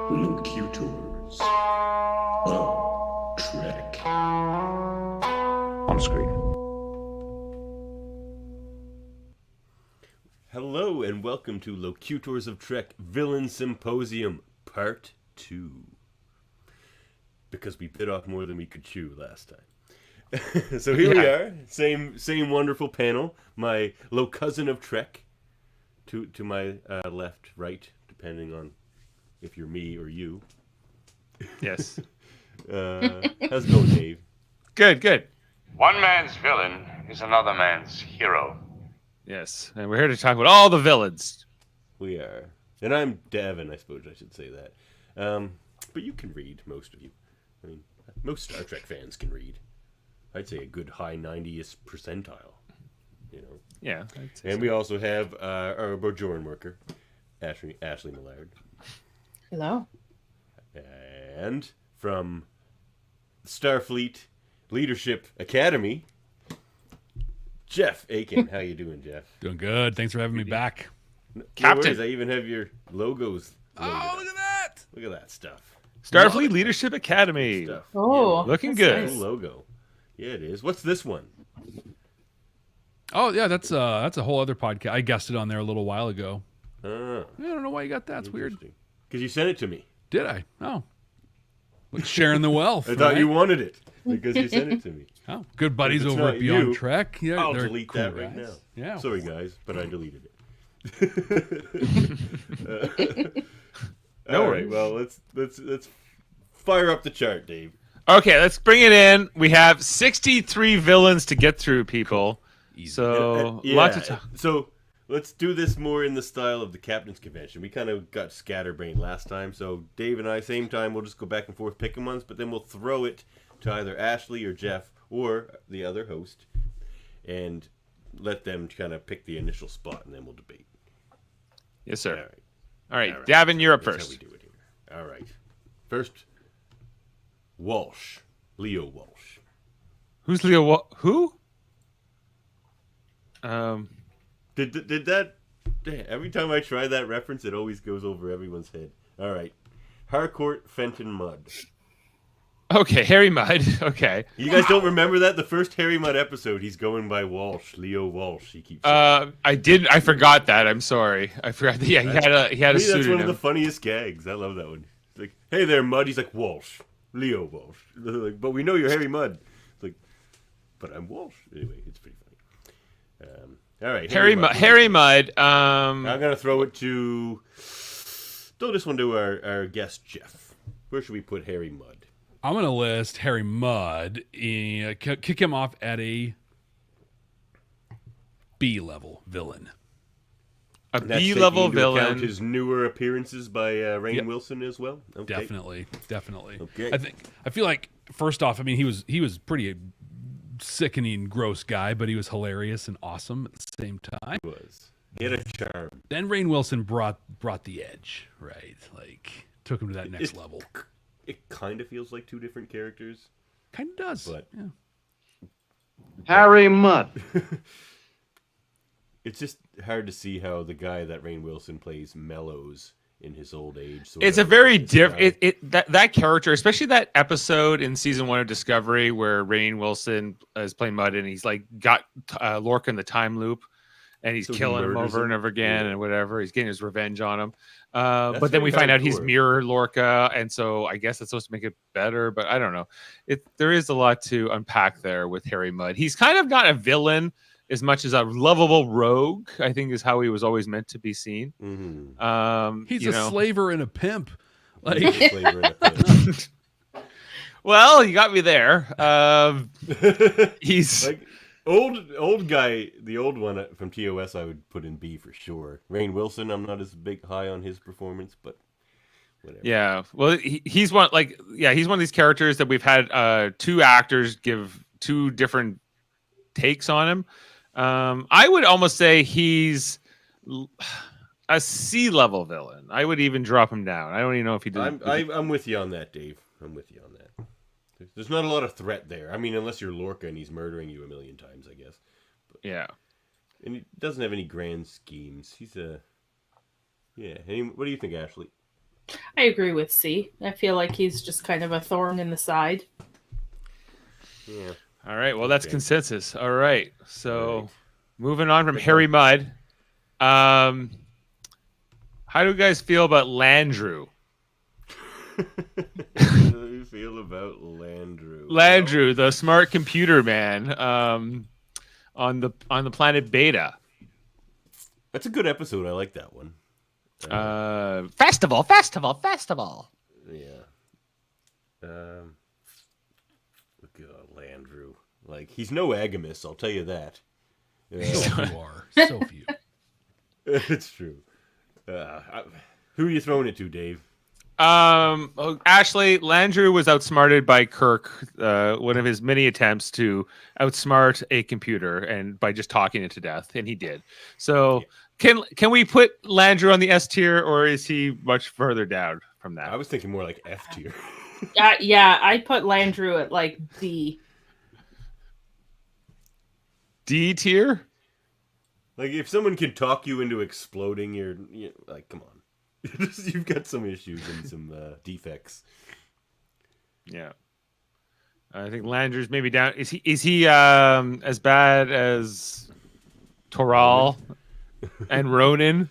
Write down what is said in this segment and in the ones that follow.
Locutors of Trek. On screen. Hello and welcome to Locutors of Trek Villain Symposium Part 2. Because we bit off more than we could chew last time. So here we are, same wonderful panel. My low cousin of Trek to my left, right, depending on if you're me or you. Yes. How's it going, Dave? Good. One man's villain is another man's hero. Yes. And we're here to talk about all the villains. We are. And I'm Davan, I suppose I should say that. But you can read, most of you. I mean, most Star Trek fans can read. I'd say a good high 90th percentile. You know. Yeah. And we also have our Bajoran worker, Ashley Millard. Hello. And from Starfleet Leadership Academy, Jeff Akin. How you doing, Jeff? Doing good. Thanks for having me back. Captain. No worries, I even have your logos. Oh, look at that! Look at that stuff. Starfleet Leadership Academy. Stuff. Oh, Looking that's good. nice. Cool logo. Yeah, it is. What's this one? Oh, yeah, that's a whole other podcast. I guessed it on there a little while ago. Ah, I don't know why you got that. It's weird. Because you sent it to me. Did I? Oh. Like sharing the wealth. I thought right? you wanted it because you sent it to me. Oh, good buddies If it's over not at Beyond you, Trek. Yeah, I'll they're delete cool that right guys. now. Yeah. Sorry, guys, but I deleted it. All right. Well, let's fire up the chart, Dave. Okay, let's bring it in. We have 63 villains to get through, people. So, lots of time. So let's do this more in the style of the Captain's Convention. We kind of got scatterbrained last time, so Dave and I, same time, we'll just go back and forth picking ones, but then we'll throw it to either Ashley or Jeff or the other host, and let them kind of pick the initial spot, and then we'll debate. Yes, sir. All right. Davin, you're up That's first. how we do it here. All right. First, Walsh. Leo Walsh. Who's Leo? Who? Did that... Every time I try that reference, it always goes over everyone's head. All right. Harcourt Fenton Mudd. Okay, Harry Mudd. Okay. You guys don't remember that? The first Harry Mudd episode, he's going by Walsh. Leo Walsh, he keeps saying. I forgot that. I'm sorry. I forgot. Yeah, he had a That's one of pseudonym. the funniest gags. I love that one. It's like, hey there, Mudd. He's like, Walsh. Leo Walsh. They're like, but we know you're Harry Mudd. It's like, but I'm Walsh. Anyway, it's pretty funny. All right. Harry Mudd. I'm going to throw this one to our guest, Jeff. Where should we put Harry Mudd? I'm going to list Harry Mudd, kick him off at a B-level villain. A And that's B-level taking into account villain. his newer appearances by Rainn Wilson as well. Okay. Definitely. Okay. I feel like first off, I mean, he was pretty sickening, gross guy, but he was hilarious and awesome at the same time. He had a charm. Then Rainn Wilson brought the edge, right? Like took him to that next level. It kind of feels like two different characters. Kind of does. But- yeah. Harry Mudd. It's just hard to see how the guy that Rainn Wilson plays mellows in his old age. It's a very different. That character, especially that episode in season 1 of Discovery where Rainn Wilson is playing Mudd and he's like got Lorca in the time loop, and he's So he killing him murders over and him? over again Yeah. and whatever. He's getting his revenge on him. But then very we find out he's hardcore. mirror Lorca, and so I guess it's supposed to make it better. But I don't know. There is a lot to unpack there with Harry Mudd. He's kind of not a villain as much as a lovable rogue, I think, is how he was always meant to be seen. Mm-hmm. He's a slaver and a pimp. Like well, you got me there. He's like old guy, the old one from TOS. I would put in B for sure. Rainn Wilson, I'm not as high on his performance, but whatever. yeah. Well, he's one he's one of these characters that we've had two actors give two different takes on him. I would almost say he's a C-level villain. I would even drop him down. I don't even know if he did. I'm with you on that, Dave. I'm with you on that. There's not a lot of threat there. I mean, unless you're Lorca and he's murdering you a million times, I guess. But, Yeah. And he doesn't have any grand schemes. He's a... Yeah. What do you think, Ashley? I agree with C. I feel like he's just kind of a thorn in the side. Yeah. All right. Well, that's Okay. consensus. All right. So, All right. moving on from Good Harry one. Mudd. How do you guys feel about Landrew? How do you feel about Landrew? Landrew, the smart computer man, on the planet Beta. That's a good episode. I like that one. Festival. Yeah. Look at Landrew. Like, he's no Agamus, I'll tell you that. So few are. So few. It's true. Who are you throwing it to, Dave? Ashley, Landrew was outsmarted by Kirk, one of his many attempts to outsmart a computer, and by just talking it to death, and he did. So, can we put Landrew on the S tier, or is he much further down from that? I was thinking more like F tier. Yeah, I put Landrew at like D. D tier? Like, if someone can talk you into exploding, you're like, come on. You've got some issues and some defects. Yeah. I think Landrew's maybe down. Is he as bad as Toral and Ronan?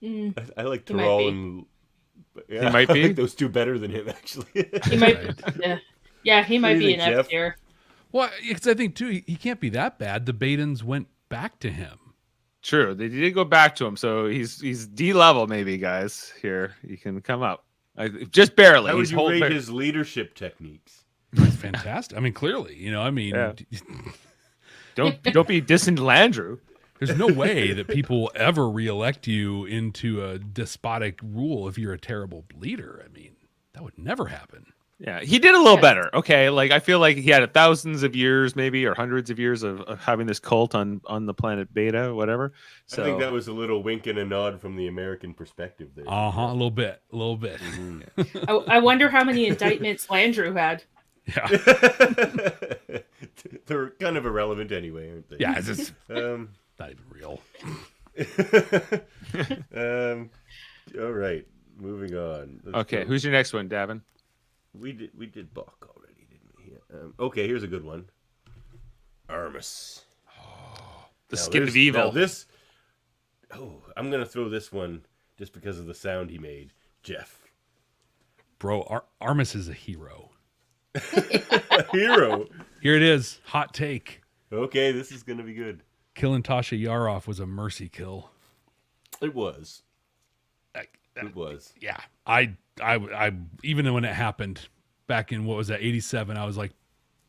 I like He might Toral be. and... Yeah, He might I be? like those two better than him, actually. He might. Yeah, he might do you be think, an F Jeff? tier. Well, because I think too, he can't be that bad. The Badens went back to him. True. They did go back to him, so he's D level maybe, guys. Here, you can come up. Just barely. How would He's you rate his leadership techniques? It's fantastic. I mean, clearly, Yeah. Don't be dissing Landrew. there's no way that people will ever reelect you into a despotic rule if you're a terrible leader. I mean, that would never happen. Yeah, he did a little Yeah. better. Okay, like I feel like he had thousands of years, maybe, or hundreds of years of having this cult on the planet Beta, whatever. So I think that was a little wink and a nod from the American perspective there. A little bit. I wonder how many indictments Landrew had. Yeah, They're kind of irrelevant anyway, aren't they? yeah, it's just Um, not even real. all right, moving on. Let's okay. go. Who's your next one, Davan? We did Bach already, didn't we? Yeah. Okay, here's a good one. Armus. The Now Skin of now Evil. this. Oh, I'm gonna throw this one just because of the sound he made. Jeff. Bro, Armus is a hero. A hero. Here it is. Hot take. Okay, this is gonna be good. Killing Tasha Yaroff was a mercy kill. It was. It was. Yeah, I even when it happened back in what was that 87, I was like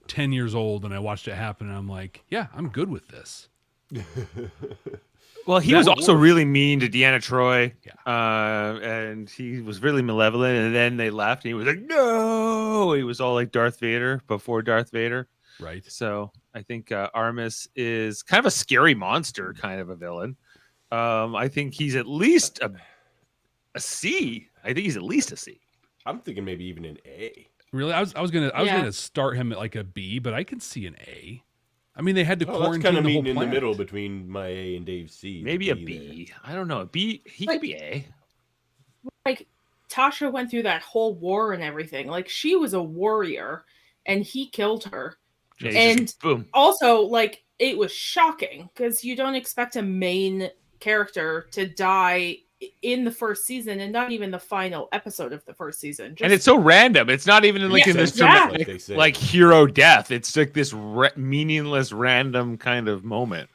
10 years old and I watched it happen and I'm like, yeah, I'm good with this. Well, he That was also worked. really mean to Deanna Troy. Yeah. And he was really malevolent. And then they left, and he was like, "No!" He was all like Darth Vader before Darth Vader. Right. So I think Armus is kind of a scary monster, kind of a villain. I think he's at least a C. I think he's at least a C. I'm thinking maybe even an A. Really? I was gonna Yeah. gonna start him at like a B, but I can see an A. I mean, they had to Oh, that's quarantine kind of the whole meeting in the planet. middle between my A and Dave's C. Maybe a there. B. I don't know. A B. He could be A. Like Tasha went through that whole war and everything. Like she was a warrior, and he killed her. Yeah, he And just- boom. also, like it was shocking because you don't expect a main character to die in the first season, and not even the final episode of the first season. And it's so random. It's not even like Yeah, in this yeah. dramatic, Like they say. like hero death. It's like this meaningless, random kind of moment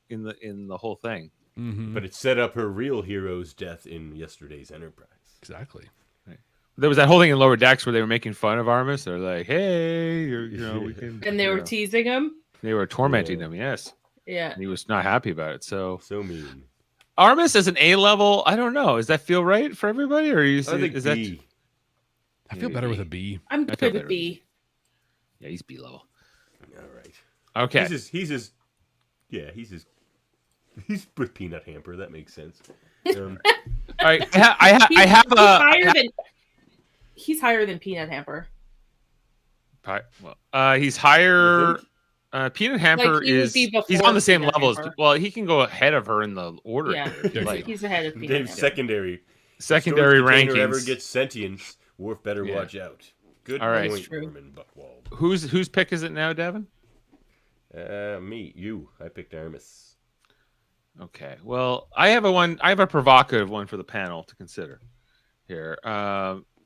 in the whole thing. Mhm. But it set up her real hero's death in yesterday's Enterprise. Exactly. There was that whole thing in Lower Decks where they were making fun of Armus. They're like, "Hey, we can." and they were you know, teasing him. they were tormenting Yeah. him. Yes, Yeah. and he was not happy about it. So So mean. Armus as an A level, I don't know. Does that feel right for everybody, or I think is that? B. I feel better with a B. I'm I feel good better. with B. Yeah, he's B level. All right. Okay. He's with Peanut Hamper. That makes sense. All right. I have He's a. higher than he's higher than Peanut Hamper. He's higher. You think? Peanut Hamper Like, he would is be before he's on the same Peanut level as Hamper. well. He can go ahead of her in the order. Yeah, here. Like he's ahead of Peanut Dave's Hamper. secondary secondary Storage container rankings. ever gets sentience, Worf better Yeah. watch out. Good All right. point, True. Norman Buckwald. Whose pick is it now, Devin? You. I picked Armis. Okay. Well, I have a provocative one for the panel to consider here.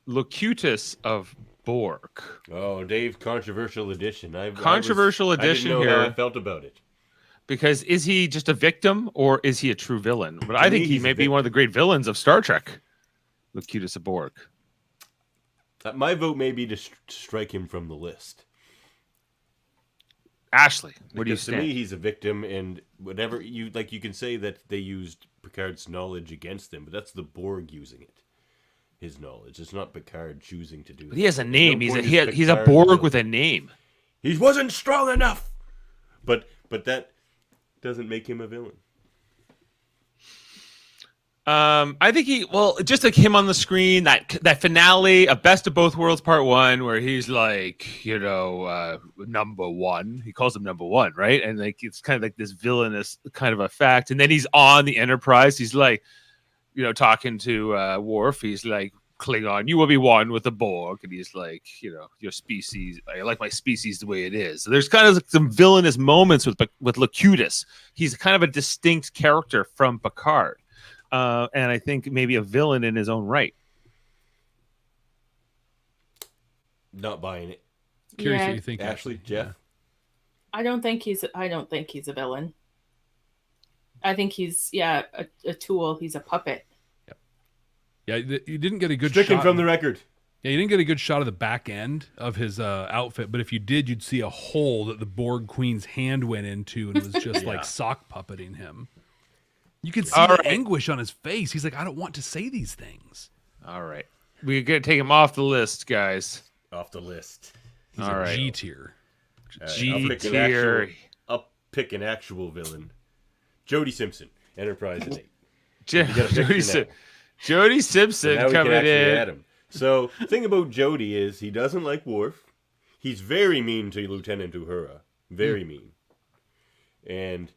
Locutus of Borg. Oh, Dave, controversial edition. Controversial edition I didn't know here. how I felt about it. Because is he just a victim or is he a true villain? But I To think me, he he's may a be one of the great villains of Star Trek. Locutus of Borg. My vote may be to strike him from the list. Ashley, where do you Because to me, stand? he's a victim, and whatever you can say that they used Picard's knowledge against him, but that's the Borg using it. His knowledge. It's not Picard choosing to do. But he has a that. name. No He's point is he's a Picard Borg will- with a name. He wasn't strong enough. But that doesn't make him a villain. I think just like him on the screen, that finale of Best of Both Worlds Part 1, where he's like, number one. He calls him number one, right? And like it's kind of like this villainous kind of effect. And then he's on the Enterprise. He's like, talking to Worf. He's like, Klingon, you will be one with the Borg. And he's like, your species, I like my species the way it is. So there's kind of some villainous moments with Locutus. He's kind of a distinct character from Picard. And I think maybe a villain in his own right. Not buying it. Curious Yeah. what you think, Ashley, Jeff. I don't think he's a villain. I think he's a tool. He's a puppet. Yeah, you didn't get a good Stricken shot from the record. Yeah, you didn't get a good shot of the back end of his outfit, but if you did, you'd see a hole that the Borg Queen's hand went into, and it was just like sock puppeting him. You could see the anguish on his face. He's like, I don't want to say these things. All right. We're going to take him off the list, guys. Off the list. He's All a right. G tier. G tier. I'll pick an actual villain. Jody Simpson, Enterprise and 8. Jody Simpson Now we can coming actually in. add him. So, the thing about Jody is he doesn't like Worf. He's very mean to Lieutenant Uhura. Very mean. And,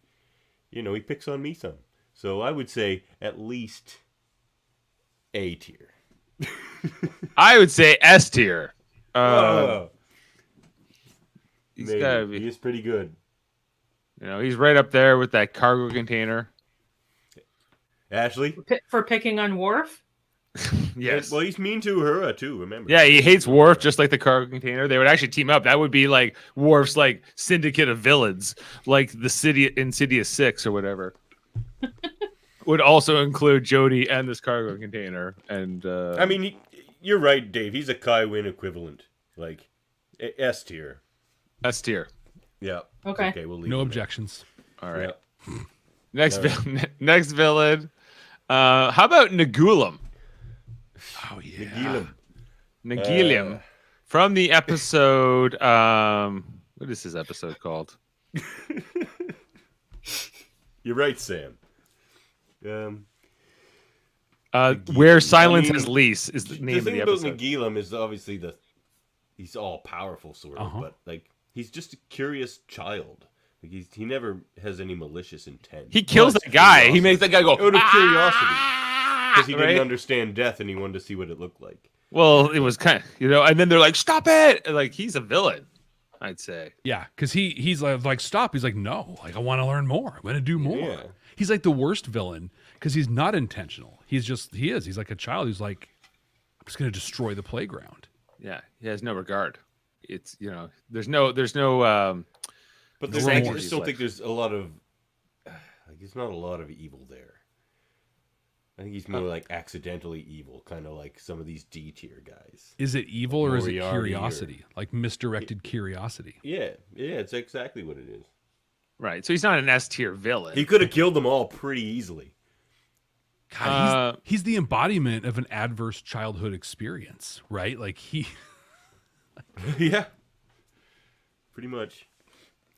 he picks on me some. So, I would say at least A tier. I would say S tier. He's Maybe. gotta be. He is pretty good. He's right up there with that cargo container. Ashley? For picking on Worf. Yes. Well, he's mean to Uhura, too, remember. Yeah, he hates Worf just like the cargo container. They would actually team up. That would be like Worf's like syndicate of villains, like the city Insidious 6 or whatever. Would also include Jody and this cargo container. And I mean, you're right, Dave. He's a Kai Wynn equivalent. Like, S tier. S tier. Yeah. Okay. We'll leave No him objections. All right. Yeah. Next villain. How about Nagulam? Oh, yeah. Nagilum. Nagilum from the episode. What is his episode called? You're right, Sam. Where Silence Has Lease is the name of thing the about episode. Nagilum is obviously he's all powerful sort of, but like he's just a curious child. Like he never has any malicious intent. He kills Plus that guy. curiosity. He makes that guy go out of curiosity because he right? didn't understand death and he wanted to see what it looked like. Well, it was kind of, and then they're like, "Stop it!" And, like he's a villain, I'd say. Yeah, because he's like, stop. He's like, no, like I want to learn more. I'm going to do more. Yeah. He's like the worst villain because he's not intentional. He's like a child who's like, I'm just going to destroy the playground. Yeah, he has no regard. It's there's no But No I remorse. just don't think there's a lot of there's not a lot of evil there. I think he's more like accidentally evil, kind of like some of these D tier guys. Is it evil or is it Moriarty curiosity? Like misdirected curiosity? Yeah, it's exactly what it is. right. So he's not an S tier villain. He could have killed them all pretty easily. God, he's the embodiment of an adverse childhood experience, right? Like Yeah, pretty much.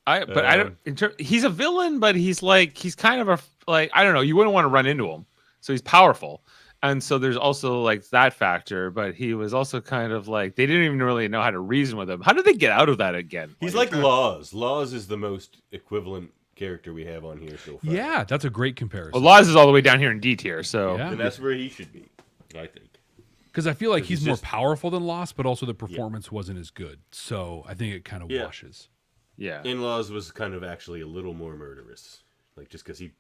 I don't. He's a villain, but he's kind of I don't know. You wouldn't want to run into him. So he's powerful, And so there's also like that factor, but he was also kind of like they didn't even really know how to reason with him. How did they get out of that again? He's like Laws. Laws is the most equivalent character we have on here so far. Yeah, that's a great comparison. Well, Laws is all the way down here in D tier, so Yeah. And that's where he should be, I think. Because I feel like he's he's more just- powerful than Lost, but also the performance wasn't as good. So I think it kind of Yeah. washes. yeah. In-Laws was kind of actually a little more murderous. Like, just because he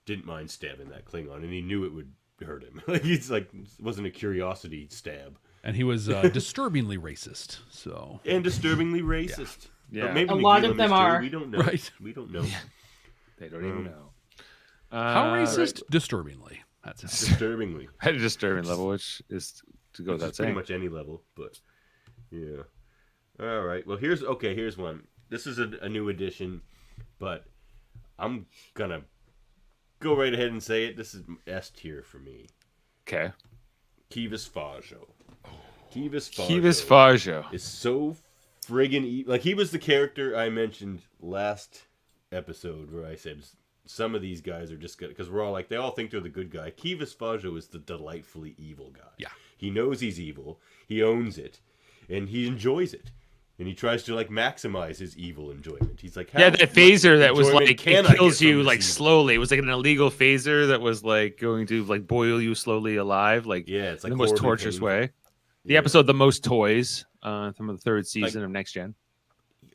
didn't mind stabbing that Klingon, and he knew it would hurt him. Like, he's like, it wasn't a curiosity stab. And he was disturbingly racist. So And disturbingly racist. Yeah. But maybe A lot Nagilum of them is too. are. We don't know. Right. We don't know. They don't even know. how racist? Disturbingly. That's it. Disturbingly. At a disturbing level, which is to go Which without is pretty saying. much any level, but yeah. All right. Well, here's one. This is a new edition, but I'm gonna go right ahead and say it. This is S tier for me. Okay. Kivas Fajo. Kivas Fajo. Kivas Fajo. is so friggin' like he was the character I mentioned last episode where I said some of these guys are just good because we're all like they all think they're the good guy. Kivas Fajo is the delightfully evil guy. Yeah. He knows he's evil, he owns it, and he enjoys it. And he tries to like maximize his evil enjoyment. He's like, Yeah, how that much phaser that was enjoyment like can it I kills get from you this like evil? slowly. It was like an illegal phaser that was like going to like boil you slowly alive, like Yeah, it's like in the most horribly torturous painful. way. The Yeah. episode "The Most Toys" from the third season of Next Gen.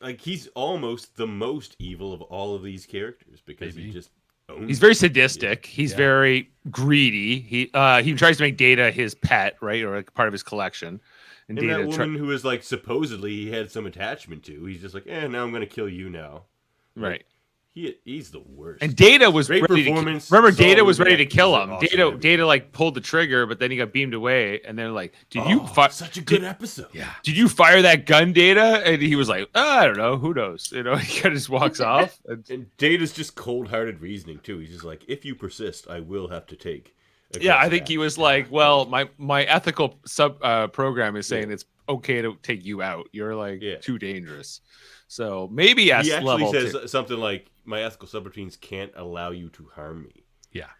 Like he's almost the most evil of all of these characters because Maybe. he just owns He's very it. sadistic. He's Yeah. very greedy. He tries to make Data his pet, right, or like part of his collection. And And that Data, woman who is like supposedly he had some attachment to, he's just like, now I'm gonna kill you now. right. He's the worst. And Data was Great ready to performance. remember Saul Data was ready Rubinek to kill is him. awesome Data everything. Data like pulled the trigger, but then he got beamed away, and they're like, "Did you such a good episode? Yeah. Did you fire that gun, Data?" And he was like, I don't know. Who knows? You know, he kind of just walks off. And Data's just cold-hearted reasoning too. He's just like, if you persist, I will have to take. Yeah, I aggressive think he action." was like, well, my ethical program is saying it's okay to take you out. You're like Yeah. too dangerous. So maybe S He actually level. says something like, "My ethical subroutines can't allow you to harm me." Yeah.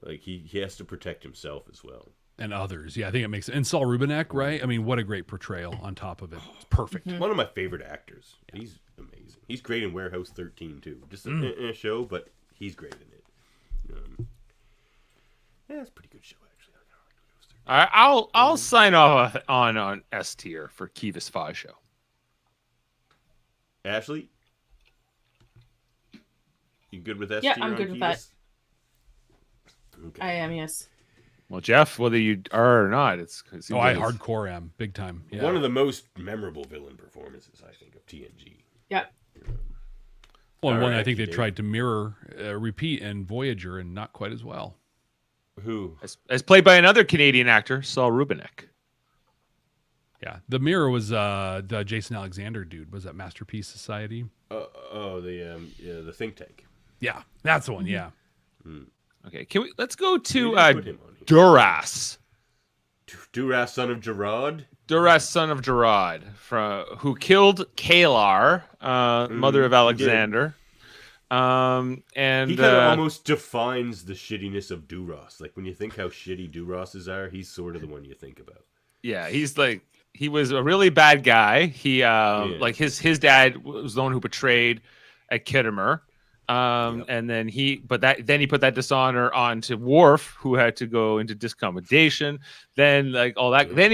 Like he has to protect himself as well. And others. Yeah, I think it makes And Saul Rubinek, right? I mean, what a great portrayal on top of it. It's perfect. One of my favorite actors. He's amazing. He's great in Warehouse 13 too. Just in a show, but he's great in it. Yeah, it's a pretty good show actually. I like Warehouse 13. I'll sign off on S tier for Kivas Fajo. Ashley, you good with that? Yeah, I'm good with that. Okay. I am, yes. Well, Jeff, whether you are or not, it seems Oh, I like it's- hardcore am. Big time. Yeah. One of the most memorable villain performances, I think, of TNG. Yep. Well, and All one right, I think they Dave. tried to mirror, repeat in Voyager and not quite as well. Who? as played by another Canadian actor, Saul Rubinek. Yeah. The mirror was the Jason Alexander dude. Was that Masterpiece Society? The think tank. Yeah. That's the one. Yeah. Okay, let's go to We didn't put him on here. Duras. Duras, son of Gerard. Duras, son of Gerard, who killed Kalar, mother of he did. Alexander. And He kind of almost defines the shittiness of Duras. Like when you think how shitty Duras's are, he's sort of the one you think about. yeah, he's like he was a really bad guy. He like his dad was the one who betrayed at Kittimer. And then he put that dishonor onto Worf, who had to go into discommodation. Then like all that. Then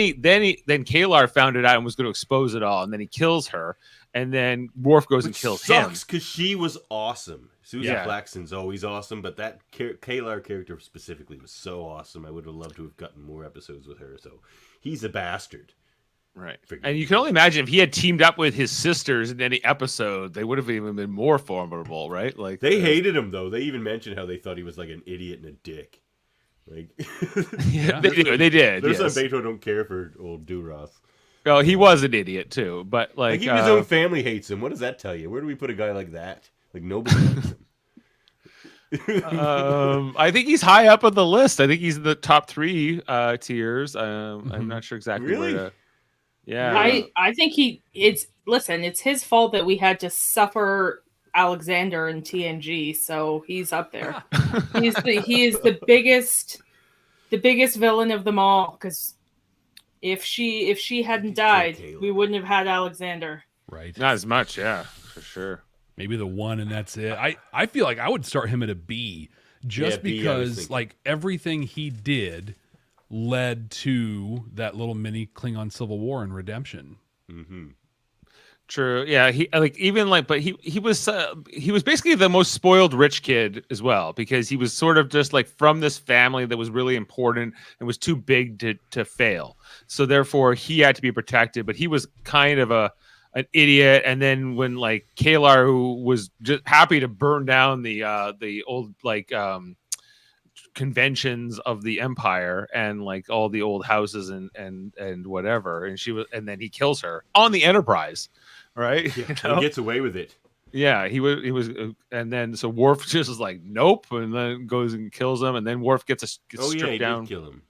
Kalar found it out and was going to expose it all. And then he kills her. And then Worf goes and kills him. Sucks because she was awesome. Susan Yeah. Flaxton's always awesome, but that Kalar character specifically was so awesome. I would have loved to have gotten more episodes with her. So he's a bastard. Right. Forget And you can only imagine if he had teamed up with his sisters in any episode, they would have even been more formidable, right? Like They hated him though. They even mentioned how they thought he was like an idiot and a dick. Like yeah, they did. There's Yes. some Beto don't care for old Duras. Well, he was an idiot too, but Like like even his own family hates him. What does that tell you? Where do we put a guy like that? Like nobody likes him. I think he's high up on the list. I think he's in the top 3 tiers. I'm not sure exactly Really? where to. Yeah. I think it's his fault that we had to suffer Alexander in TNG, so he's up there. He is the biggest the biggest villain of them all, because if she hadn't died, we wouldn't have had Alexander. Right. Not as much, yeah, for sure. Maybe the 1 and that's it. I feel like I would start him at a B just because like everything he did led to that little mini Klingon Civil War and redemption. Mm-hmm. True. Yeah. But he was basically the most spoiled rich kid as well, because he was sort of just like from this family that was really important and was too big to fail. So therefore he had to be protected, but he was kind of an idiot. And then when like Kalar, who was just happy to burn down the old conventions of the Empire and like all the old houses and whatever, and then he kills her on the Enterprise. Right, yeah, he gets away with it. Yeah, he was, and then so Worf just is like, nope, and then goes and kills him, and then Worf gets stripped down. Did kill him.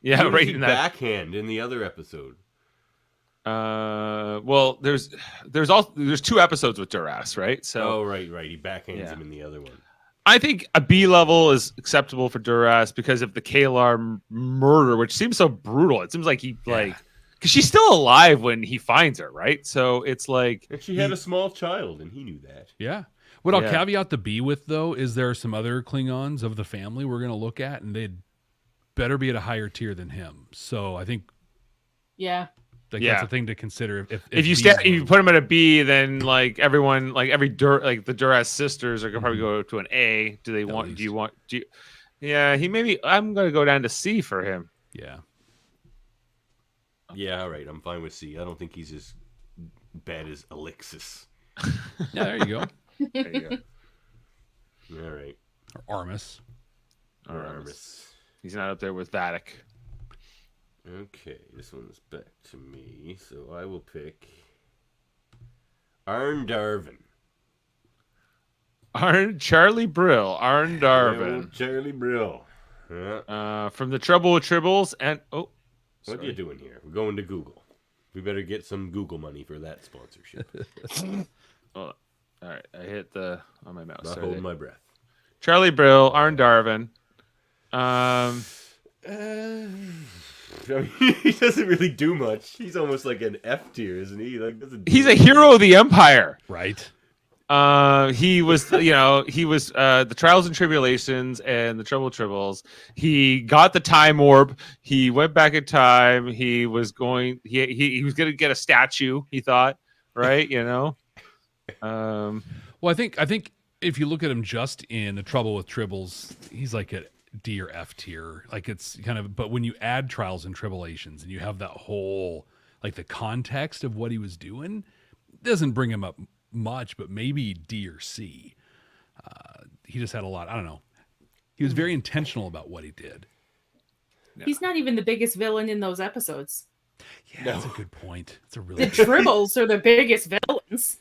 Yeah, right in that backhand in the other episode. Well, there's 2 episodes with Duras, right? So right, he backhands him in the other one. I think a B level is acceptable for Duras because of the Kalar murder, which seems so brutal. It seems like because she's still alive when he finds her, right? So it's like... And she had a small child, and he knew that. Yeah. What I'll caveat the B with, though, is there are some other Klingons of the family we're going to look at, and they'd better be at a higher tier than him. So I think... Yeah. That's a thing to consider. If you put him at a B, then like everyone, like the Duras sisters are going to probably go to an A. Yeah, I'm going to go down to C for him. Yeah. Yeah, all right. I'm fine with C. I don't think he's as bad as Alexis. Yeah, there you go. There you go. All right. Or Armus. He's not up there with Vatic. Okay, this one's back to me, so I will pick Arn Darvin. Charlie Brill. Arn Darvin. Charlie Brill. From the Trouble with Tribbles and what are you doing here? We're going to Google. We better get some Google money for that sponsorship. All right, I hit on my mouse. Not holding my breath. Charlie Brill, Arn Darvin. I mean, he doesn't really do much. He's almost like an F tier, isn't he? He's a hero of the Empire, right? He was the Trials and Tribulations and the Trouble with Tribbles. He got the time warp. He went back in time. He was going to get a statue. He thought, right? Well, I think if you look at him just in the Trouble with Tribbles, he's like a D or F tier. Like it's kind of, but when you add Trials and Tribulations and you have that whole like the context of what he was doing, it doesn't bring him up much, but maybe D or C. He just had a lot. I don't know. He was very intentional about what he did. He's not even the biggest villain in those episodes. Yeah, that's a good point. It's a really the Tribbles are the biggest villains.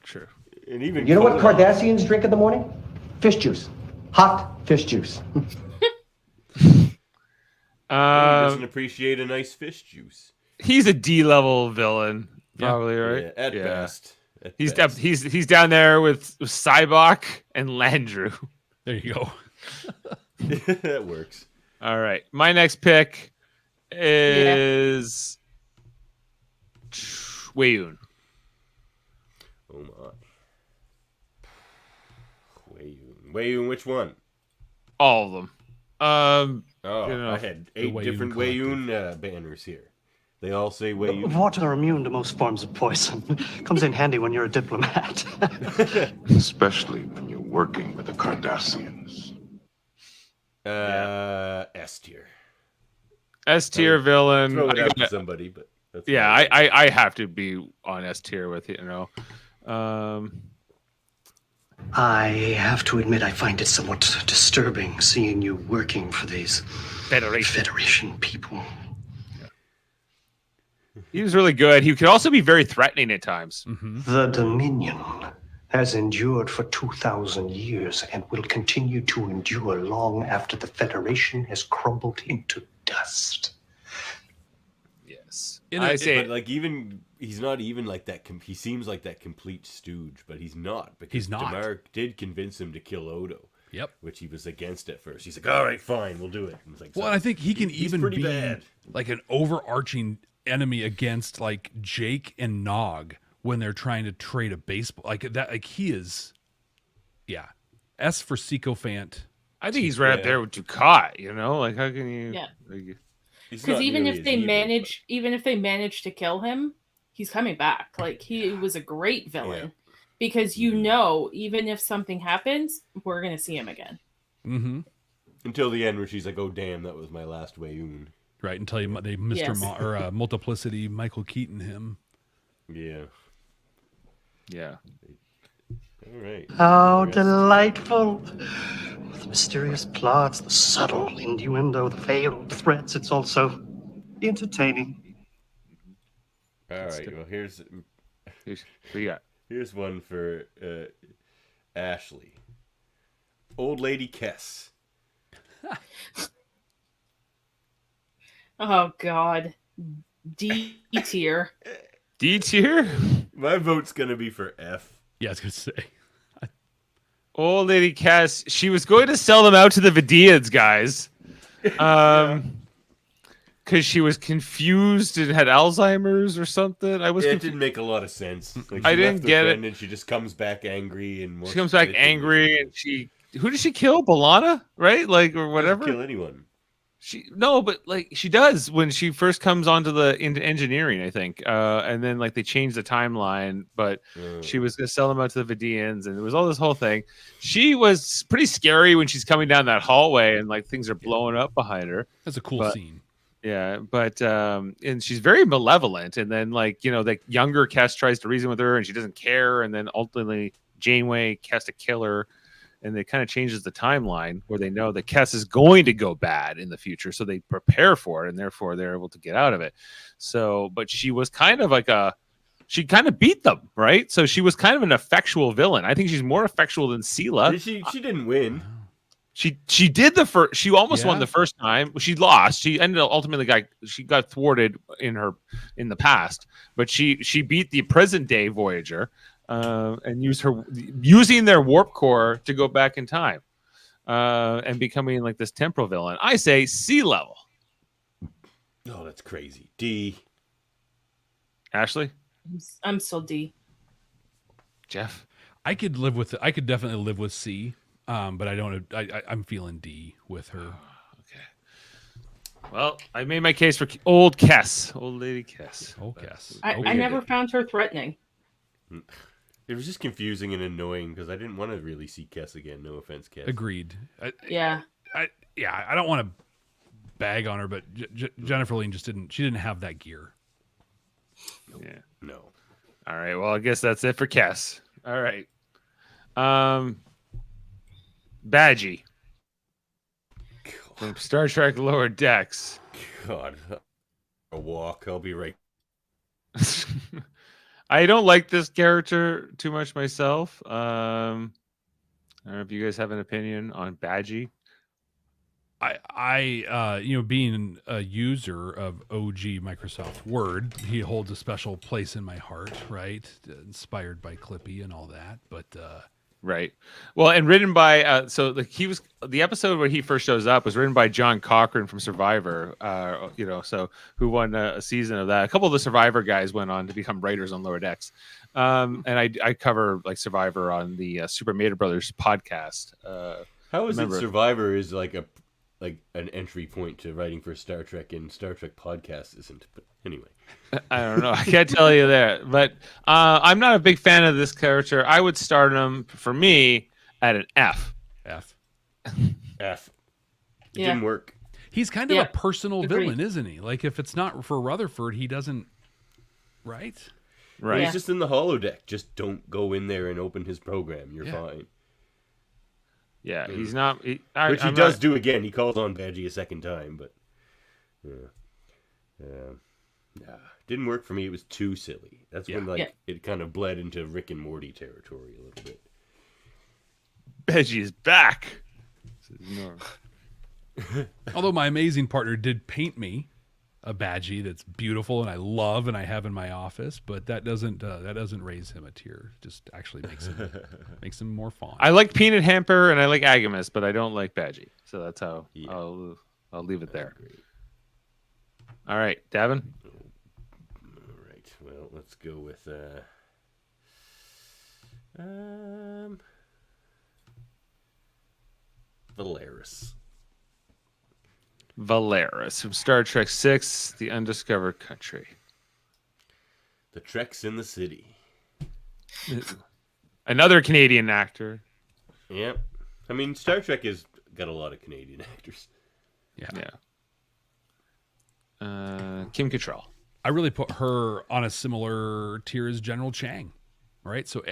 True. And even you know what Cardassians drink in the morning? Fish juice. Hot fish juice. He doesn't appreciate a nice fish juice. He's a D level villain, probably, right? Yeah, at best. He's down there with Cybok and Landru. There you go. That works. All right. My next pick is Weyoun. Oh my. Weyoun, which one? All of them. I had 8 different Weyoun banners here. They all say Weyoun. Water immune to most forms of poison. Comes in handy when you're a diplomat. Especially when you're working with the Cardassians. S tier. S tier villain. Throw it out to somebody, but that's I have to be on S tier with it, I have to admit I find it somewhat disturbing seeing you working for these Federation people. He was really good. He could also be very threatening at times. Mm-hmm. The Dominion has endured for 2,000 years and will continue to endure long after the Federation has crumbled into dust. Yes. But like even he's not even like that. He seems like that complete stooge, but he's not, because he's not. Damar did convince him to kill Odo. Yep. Which he was against at first. He's like, all right, fine, we'll do it. And it's like, Well, and I think he can he's even pretty be bad. like an overarching enemy against like Jake and Nog when they're trying to trade a baseball like that. Like he is, yeah. S for sycophant. I think he's right up there with Ducat. You know, like how can you? Yeah. Like, Because even if they manage to kill him, he's coming back. Like he was a great villain. Because you know, even if something happens, we're gonna see him again. Mm-hmm. Until the end, where she's like, "Oh damn, that was my last Wayoon." Right, until they Mr. Multiplicity Michael Keaton him. Yeah. Yeah. All right. How delightful. The mysterious plots, the subtle innuendo, the veiled threats. It's also entertaining. All right. Well, here's what you got? Here's one for Ashley. Old Lady Kess. Oh God, D tier. D tier. My vote's gonna be for F. Yeah, I was gonna say. Old Lady Cass. She was going to sell them out to the Vidians, guys. Because she was confused and had Alzheimer's or something. It didn't make a lot of sense. Like, I didn't get it. And she just comes back angry and she comes back angry and who did she kill? Balana, right? Like or whatever. Kill anyone. But like she does when she first comes into engineering, I think. And then like they changed the timeline, but she was gonna sell them out to the Vidians, and it was all this whole thing. She was pretty scary when she's coming down that hallway and like things are blowing up behind her. That's a cool scene. Yeah, but and she's very malevolent, and then like the younger Kess tries to reason with her, and she doesn't care, and then ultimately Janeway has to kill her, and it kind of changes the timeline where they know that Kess is going to go bad in the future, so they prepare for it, and therefore they're able to get out of it. So, but she was kind of like she kind of beat them, right? So she was kind of an effectual villain. I think she's more effectual than Sela. She didn't win. She did the first. She almost won the first time. She lost. She ended up ultimately she got thwarted in the past, but she beat the present day Voyager and using their warp core to go back in time and becoming like this temporal villain. I say C level. Oh, that's crazy. D. Ashley, I'm still D. Jeff, I could definitely live with C. But I don't. I'm feeling D with her. Okay. Well, I made my case for old Kess, old lady Kess. Old Kess. I never found her threatening. It was just confusing and annoying because I didn't want to really see Kess again. No offense, Kess. Agreed. I don't want to bag on her, but Jennifer Lien she didn't have that gear. Yeah. No. All right. Well, I guess that's it for Kess. All right. Badgie from Star Trek Lower Decks. God, a walk. I'll be right. I don't like this character too much myself. I don't know if you guys have an opinion on Badgie. I being a user of OG Microsoft Word, he holds a special place in my heart, right? Inspired by Clippy and all that, but. Right. Well, and written by the episode where he first shows up was written by John Cochran from Survivor. Who won a season of that. A couple of the Survivor guys went on to become writers on Lower Decks. And I cover like Survivor on the Super Mater Brothers podcast. How is it Survivor is like an entry point to writing for Star Trek, and Star Trek podcast isn't? But anyway. I don't know. I can't tell you that. But I'm not a big fan of this character. I would start him, for me, at an F. F. It didn't work. He's kind of a personal villain, isn't he? Like, if it's not for Rutherford, he doesn't... Right? Right. He's just in the holodeck. Just don't go in there and open his program. You're fine. Yeah, he's not... Which he does do again. He calls on Badgie a second time, but... didn't work for me. It was too silly. That's when it kind of bled into Rick and Morty territory a little bit. Badgie is back. Although my amazing partner did paint me a Badgie that's beautiful and I love and I have in my office, but that doesn't raise him a tier. It just actually makes him more fun. I like Peanut Hamper and I like Agamus, but I don't like Badgie. So that's how I'll leave it there. All right, Davan. All right. Well, let's go with Valeris from Star Trek VI, The Undiscovered Country. The Trek's in the City. Another Canadian actor. Yep. I mean, Star Trek has got a lot of Canadian actors. Yeah. Kim Cattrall. I really put her on a similar tier as General Chang, right? So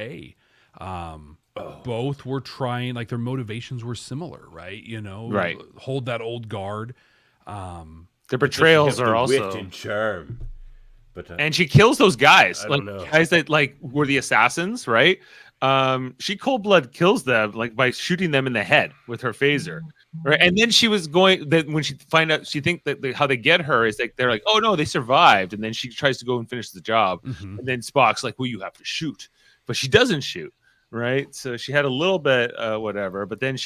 both were trying, like their motivations were similar, right? You know, right. Hold that old guard. Their betrayals are also wit and charm. But and she kills those guys, I don't know. guys that like were the assassins, right? She cold blood kills them like by shooting them in the head with her phaser, right? And then she was going that when she find out, she think that how they get her is like they're like, oh no, they survived, and then she tries to go and finish the job, and then Spock's like, well, you have to shoot, but she doesn't shoot, right? So she had a little bit whatever, but then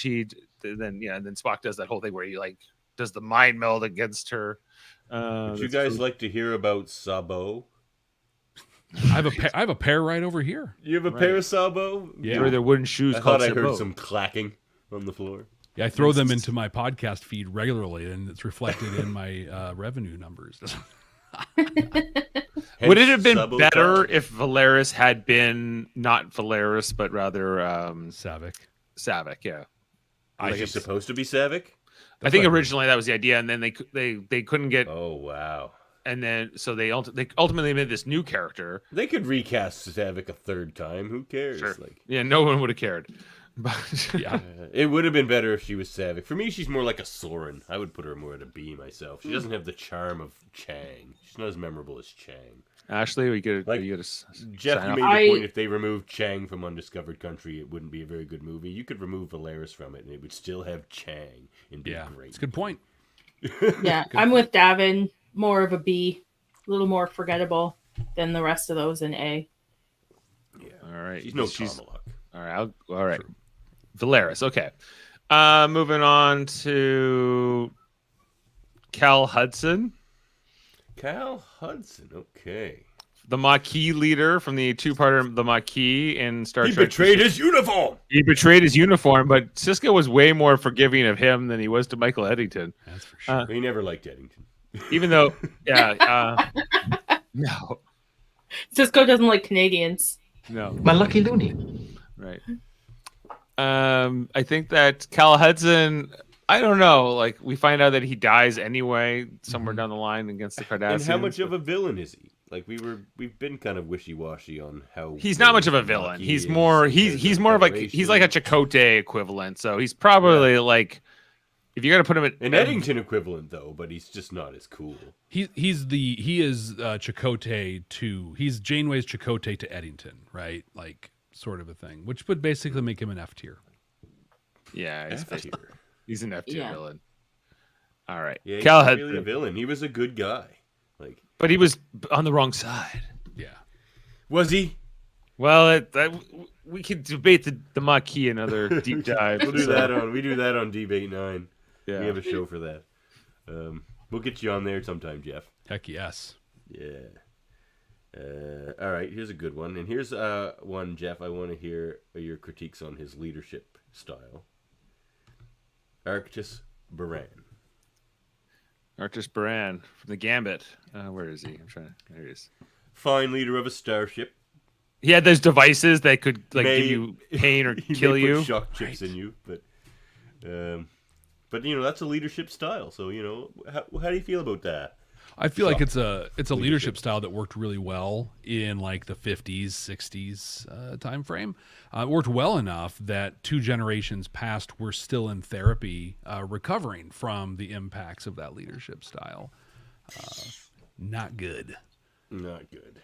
and then Spock does that whole thing where he like does the mind meld against her. Would you guys like to hear about Sabo? I have a pair right over here. You have a pair of Sabo? Yeah. Where their wooden shoes. I thought I heard some clacking on the floor. Yeah, I throw them into my podcast feed regularly, and it's reflected in my revenue numbers. Would it have been better if Valeris had been not Valeris, but rather Savick? Savick, yeah. Is she supposed to be Savick? I think originally that was the idea, and then they couldn't get. Oh wow! And then so they ultimately made this new character. They could recast Savick a third time. Who cares? Sure. Like, yeah, no one would have cared. But yeah, it would have been better if she was Savick. For me, she's more like a Soren. I would put her more at a B myself. She doesn't have the charm of Chang. She's not as memorable as Chang. Ashley, we get like Jeff. You made the point if they removed Chang from Undiscovered Country, it wouldn't be a very good movie. You could remove Valeris from it, and it would still have Chang and be great. It's a good point. Yeah, I'm with Davan. More of a B, a little more forgettable than the rest of those in A. Yeah. All right. She's no Tomalak. All right. All right. True. Valeris. Okay. Moving on to Cal Hudson. Cal Hudson. Okay. The Maquis leader from the two-parter The Maquis in Star Trek. He betrayed his uniform. He betrayed his uniform, but Sisko was way more forgiving of him than he was to Michael Eddington. That's for sure. He never liked Eddington. Even though, no. Sisko doesn't like Canadians. No. My lucky loony. Right. I think that Cal Hudson, I don't know, like we find out that he dies anyway somewhere down the line against the Cardassians. And how much of a villain is he? Like we've been kind of wishy-washy on how he's not much of a villain. He's more of like he's like a Chakotay equivalent. So he's probably like if you got to put him at an Eddington equivalent though, but he's just not as cool. He is Chakotay to he's Janeway's Chakotay to Eddington, right? Like sort of a thing, which would basically make him an F tier. Yeah, he's an F tier villain. All right, yeah, Cal Hudson really a villain. He was a good guy, like. But he was on the wrong side. Yeah. Was he? Well, we could debate the Maquis another deep dive. We do that on Debate 9. Yeah. We have a show for that. We'll get you on there sometime, Jeff. Heck yes. Yeah. All right, here's a good one. And here's one, Jeff, I want to hear your critiques on his leadership style. Arctis Baran. Arctis Baran from the Gambit. Where is he? There he is. Fine leader of a starship. He had those devices that could give you pain or kill you. Put shock chips in you, but that's a leadership style. So how do you feel about that? I feel like it's a leadership style that worked really well in like the 50s, 60s time frame. It worked well enough that 2 generations past were still in therapy, recovering from the impacts of that leadership style. Not good. Not good.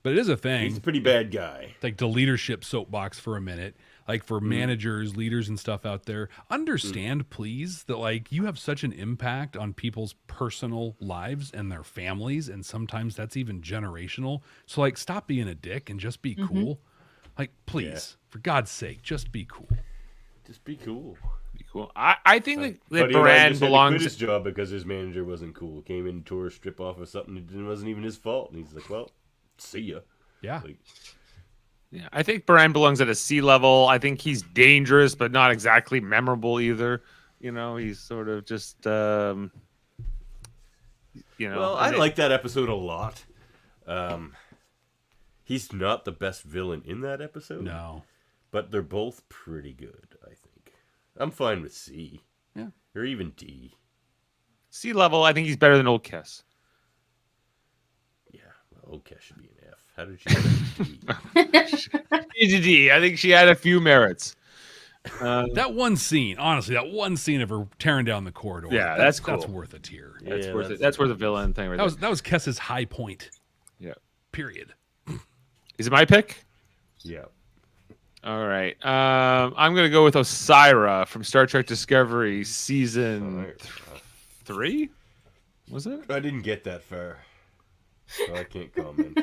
But it is a thing. He's a pretty bad guy. Like the leadership soapbox for a minute. like for managers, leaders, and stuff out there, understand, please, that like you have such an impact on people's personal lives and their families, and sometimes that's even generational. So like, stop being a dick and just be cool. Like, please, for God's sake, just be cool. Just be cool. Be cool. I think that Buddy Brand just had to belongs. quit his job because his manager wasn't cool. Came in, tore a strip off of something that wasn't even his fault, and he's like, "Well, see ya." Yeah. Like, Yeah, I think Brand belongs at a C level. I think he's dangerous, but not exactly memorable either. You know, he's sort of just, you know. well, I like that episode a lot. He's not the best villain in that episode. No. But they're both pretty good, I think. I'm fine with C. Yeah. Or even D. C level. I think he's better than Old Kiss. Yeah, well, OK should be an F. How did she get a D? D. I think she had a few merits. That one scene, honestly, that one scene of her tearing down the corridor. Yeah, that's cool. That's worth a tear. That's Yeah, worth it. That's worth a villain thing. Right That was Kess's high point. Yeah. Period. Is it my pick? Yeah. All right. I'm gonna go with Osira from Star Trek Discovery season 3. Was it? I didn't get that far, so I can't comment.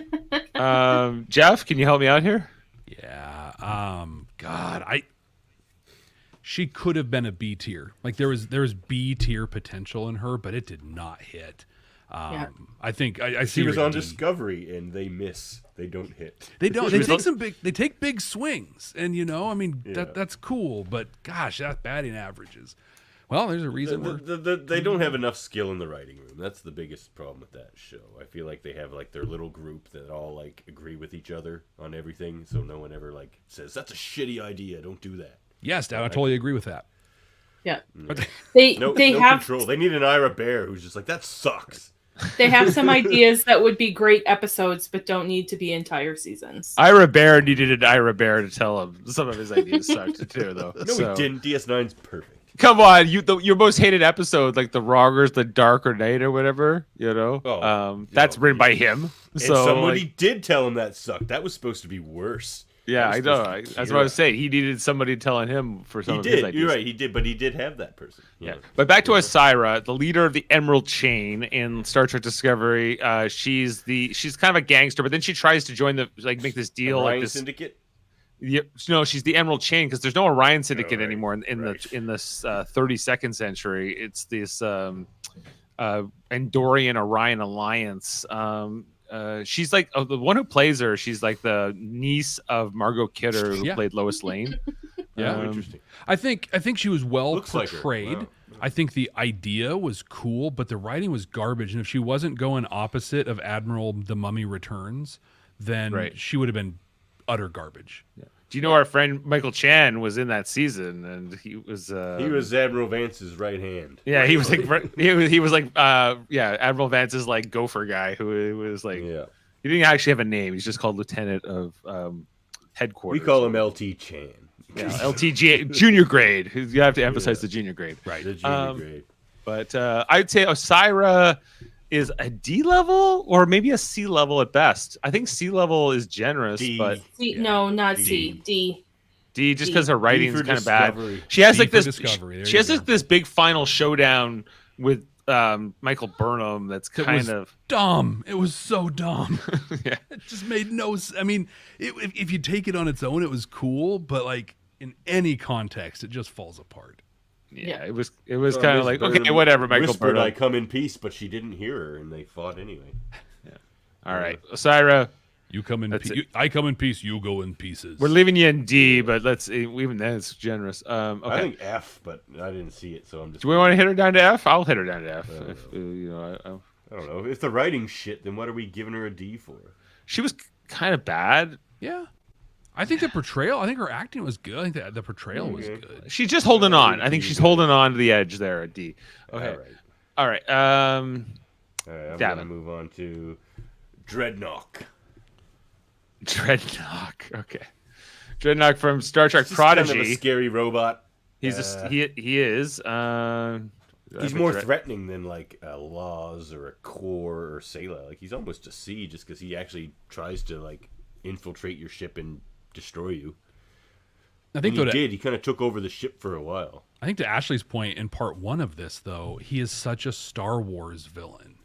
Jeff, can you help me out here? Yeah. God, she could have been a B tier. Like there was B tier potential in her, but it did not hit. I think I see. She was her on D. Discovery, and they miss. They don't hit. They don't. They take big swings, and I mean Yeah. that's cool. But gosh, that batting averages. Well, there's a reason. They don't have enough skill in the writing room. That's the biggest problem with that show. I feel like they have like their little group that all like agree with each other on everything, so no one ever like says that's a shitty idea. Don't do that. Yes, Dad, I totally agree with that. Yeah. They No have control. They need an Ira Bear who's just like that sucks. They have some ideas that would be great episodes, but don't need to be entire seasons. Ira Bear needed an Ira Bear to tell him some of his ideas sucked too, though. No, he didn't. DS9's perfect. Come on, your most hated episode, like the Roggers, the Darker Night or whatever, that's written by him. And So somebody did tell him that sucked. That was supposed to be worse. yeah, I know. That's what I was saying. He needed somebody telling him for some He of his did. ideas. You're right. He did, but he did have that person. Yeah. But back to Osira, the leader of the Emerald Chain in Star Trek Discovery. She's kind of a gangster, but then she tries to join make this deal. Orion like this Syndicate. Yeah, no, she's the Emerald Chain because there's no Orion Syndicate anymore in this 32nd century. It's this Andorian Orion Alliance. She's like the one who plays her. She's like the niece of Margot Kidder who played Lois Lane. Yeah, interesting. I think she was well Looks like her. portrayed. Wow. I think the idea was cool, but the writing was garbage. And if she wasn't going opposite of Admiral the Mummy Returns, then she would have been utter garbage. Yeah. Do you know our friend Michael Chan was in that season, and he was Admiral Vance's right hand. Yeah, he was like he was like Admiral Vance's like gopher guy who was like he didn't actually have a name. He's just called Lieutenant of Headquarters. We call him LT Chan. Yeah, LTG junior grade. You have to emphasize the junior grade, right? The junior grade. But I'd say Osira is a D level or maybe a C level at best. I think C level is generous, but no, not C. D just because her writing is kind of bad. She has like this. She has like this big final showdown with Michael Burnham. That's kind of dumb. It was so dumb. Yeah, it just made no. I mean, if you take it on its own, it was cool, but like in any context, it just falls apart. Yeah, it was kind of like okay, whatever. Michael whispered, Burnham. "I come in peace," but she didn't hear her, and they fought anyway. Yeah. All right, Osira. You come in. I come in peace. You go in pieces. We're leaving you in D, but let's even then it's generous. Okay. I think F, but I didn't see it, so I'm just. Do we want to hit her down to F? I'll hit her down to F. I don't know. If the writing's shit, then what are we giving her a D for? She was kind of bad. Yeah. I think the portrayal. I think her acting was good. I think the portrayal was good. She's just holding on. I think she's holding on to the edge there at D. Okay. All right. I'm gonna move on to Dreadnought. Okay. Dreadnought from Star Trek Prodigy. Kind of a scary robot. He is. He's more threatening than like a Laws or a Core or Sayla. Like he's almost a C just because he actually tries to like infiltrate your ship and destroy you. I think he did. He kind of took over the ship for a while. I think to Ashley's point in part 1 of this, though, he is such a Star Wars villain.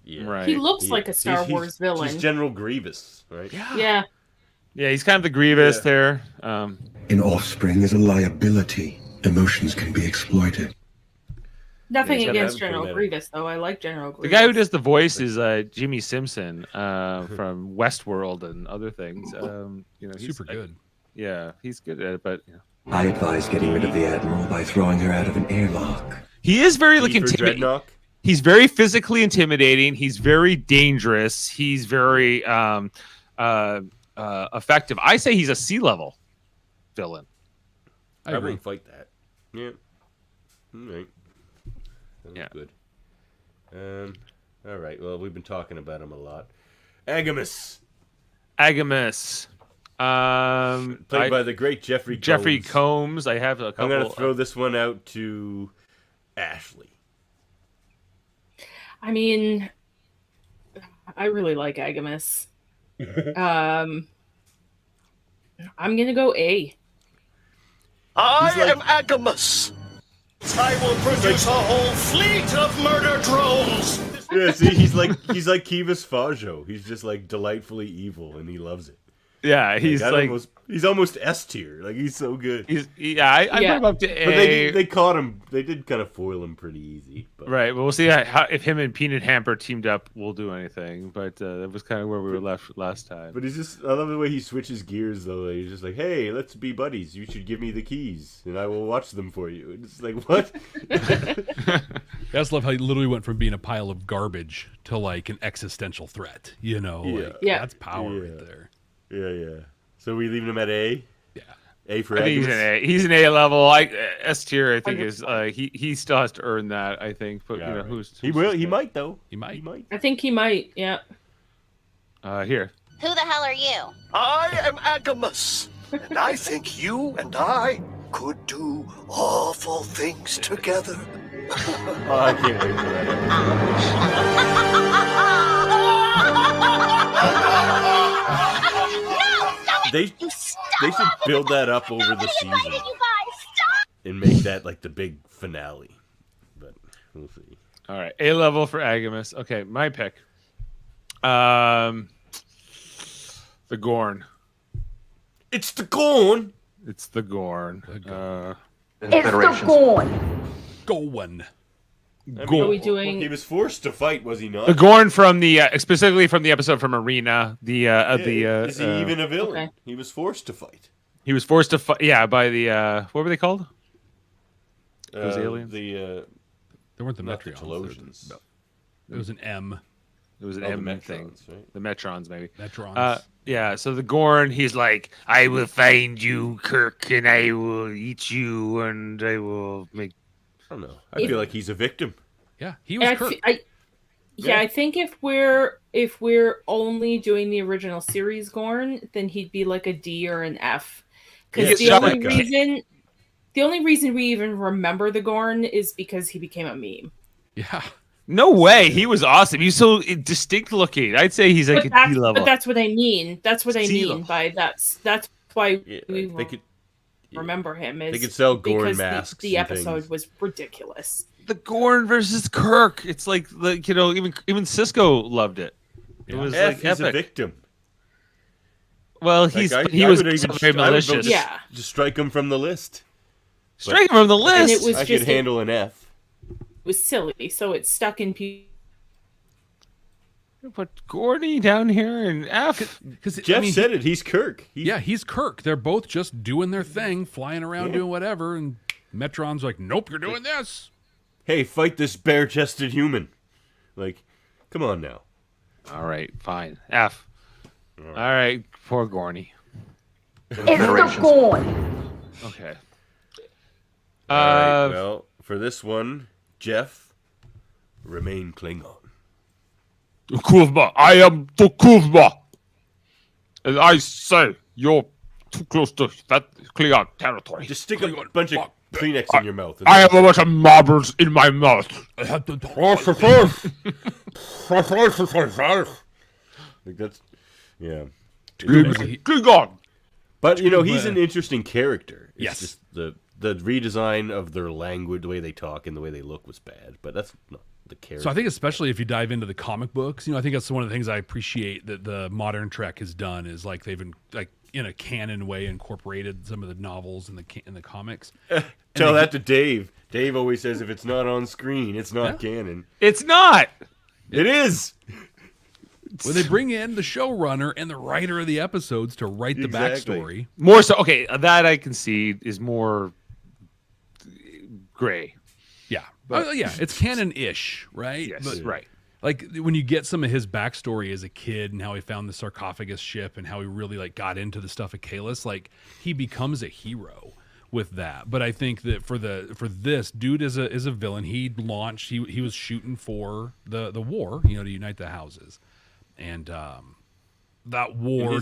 Yeah. Right. He looks like a Star Wars villain. He's General Grievous, right? Yeah. Yeah, he's kind of the Grievous there. In Offspring is a liability. Emotions can be exploited. Nothing Yeah, he's against got to have General Grievous, though. I like General Grievous. The guy who does the voice is Jimmy Simpson from Westworld and other things. He's Super good. Yeah, he's good at it, but I advise getting rid of the Admiral by throwing her out of an airlock. he is very like Kiefer intimidating. Dreadnought? He's very physically intimidating. He's very dangerous. He's very effective. I say he's a sea level villain. I I agree. wouldn't fight that. Yeah. All right. That's good. All right. Well, we've been talking about him a lot. Agamus. Played by the great Jeffrey Combs. I have a couple. I'm going to throw this one out to Ashley. I mean, I really like Agamus. I'm gonna go A. I am Agamus. I will produce a whole fleet of murder drones. Yeah, see, he's like Kivas Fajo. He's just like delightfully evil, and he loves it. Yeah, he's like he's almost S tier. Like he's so good. I put him up to A. But they caught him. They did kind of foil him pretty easy. But. Right. Well, we'll see how, if him and Peanut Hamper teamed up, we'll do anything. But that was kind of where we were left last time. But he's just, I love the way he switches gears, though. He's just like, hey, let's be buddies. You should give me the keys, and I will watch them for you. And it's like, what? I just love how he literally went from being a pile of garbage to like an existential threat. That's power right there. Yeah. So we leaving him at A? Yeah. A for I think Agnes? he's an A level. S tier. I think is he still has to earn that. I think. But Yeah, right. who's He will. He might though. He might. I think he might. Yeah. Here. Who the hell are you? I am Agamus, and I think you and I could do awful things together. Oh, I can't wait for that. They should build that up over the season and make that like the big finale. But we'll see. All right, A level for Agamus. Okay, my pick. The Gorn. It's the Gorn. It's the Gorn. It's the Gorn. Going. Are we doing? He was forced to fight, was he not? The Gorn from the specifically from the episode from Arena. Is he even a villain? Okay. He was forced to fight. He was forced to fight. Yeah, by the what were they called? Those aliens. The They weren't the not the Metrions. Telosians. It was an M. It was an Oh, the M Metrons, thing. right? The Metrons, maybe. Metrons. Yeah. So the Gorn, he's like, I will find you, Kirk, and I will eat you, and I will make. I don't know. I feel like he's a victim. Yeah, he was Kirk. I think if we're only doing the original series Gorn, then he'd be like a D or an F. Because the only reason we even remember the Gorn is because he became a meme. Yeah. No way. He was awesome. He's so distinct looking. I'd say he's like a D level. But that's what I mean. That's what I C mean level. by that's why we they could remember him. Is they could sell Gorn because masks. The and episode things. was ridiculous. The Gorn versus Kirk. It's like even Cisco loved it. It was F, like he's epic. a victim. Well, Like, he I was would even very malicious. Yeah. Just strike him from the list. Strike him from the And list. it was I just could handle an F. it was silly, so it's stuck in people. Put Gordy down here and F. Because Jeff said it. He's Kirk. He's Kirk. They're both just doing their thing, flying around doing whatever, and Metron's like, nope, you're doing this. Hey, fight this bare-chested human. Like, come on now. All right, fine. F. All right, poor Gorny. It's the Gorn. Okay. All right, well, for this one, Jeff, remain Klingon. Kuzma, I am the Kuzma. And I say you're too close to that Klingon territory. Just stick a bunch of Kleenex in your mouth. I have a bunch of marbles in my mouth. I have to Like that's, yeah. Klingon. But he's an interesting character. It's Yes. just the redesign of their language, the way they talk and the way they look was bad. But that's not the character. So I think especially if you dive into the comic books, I think that's one of the things I appreciate that the modern Trek has done is like they've been like in a canon way incorporated some of the novels in the comics. Tell that to Dave. Dave always says if it's not on screen, it's not canon. It's not. It is. When they bring in the showrunner and the writer of the episodes to write the backstory. More so, okay, that I can see is more gray. Yeah. It's canon-ish, right? Yes, right. Like when you get some of his backstory as a kid and how he found the sarcophagus ship and how he really like got into the stuff at Kalis, like he becomes a hero with that. But I think that for this dude is a villain. He was shooting for the war, to unite the houses. And that war,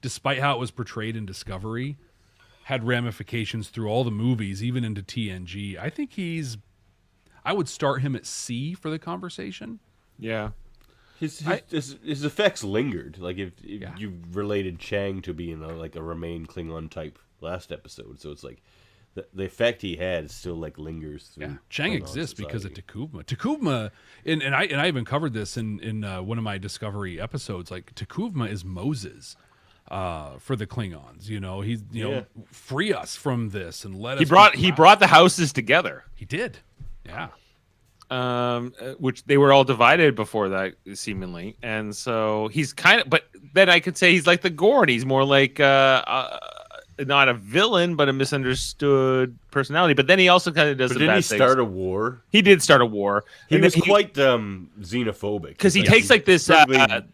despite how it was portrayed in Discovery, had ramifications through all the movies, even into TNG. I think I would start him at C for the conversation. Yeah. His effects lingered. Like if you related Chang to being a Remain Klingon type last episode, so it's like the effect he had still like lingers through. Yeah, Chang exists because of Takuvma. Takuvma, and I even covered this in one of my Discovery episodes. Like Takuvma is Moses for the Klingons. He's free us from this and let us. He brought the houses together. He did. Yeah. Which they were all divided before that, seemingly, and so he's but then I could say he's like the Gorn. He's more like not a villain, but a misunderstood personality. But then he also kind of does. But didn't he start a war? He did start a war. He was quite xenophobic because he takes like this ceasefire.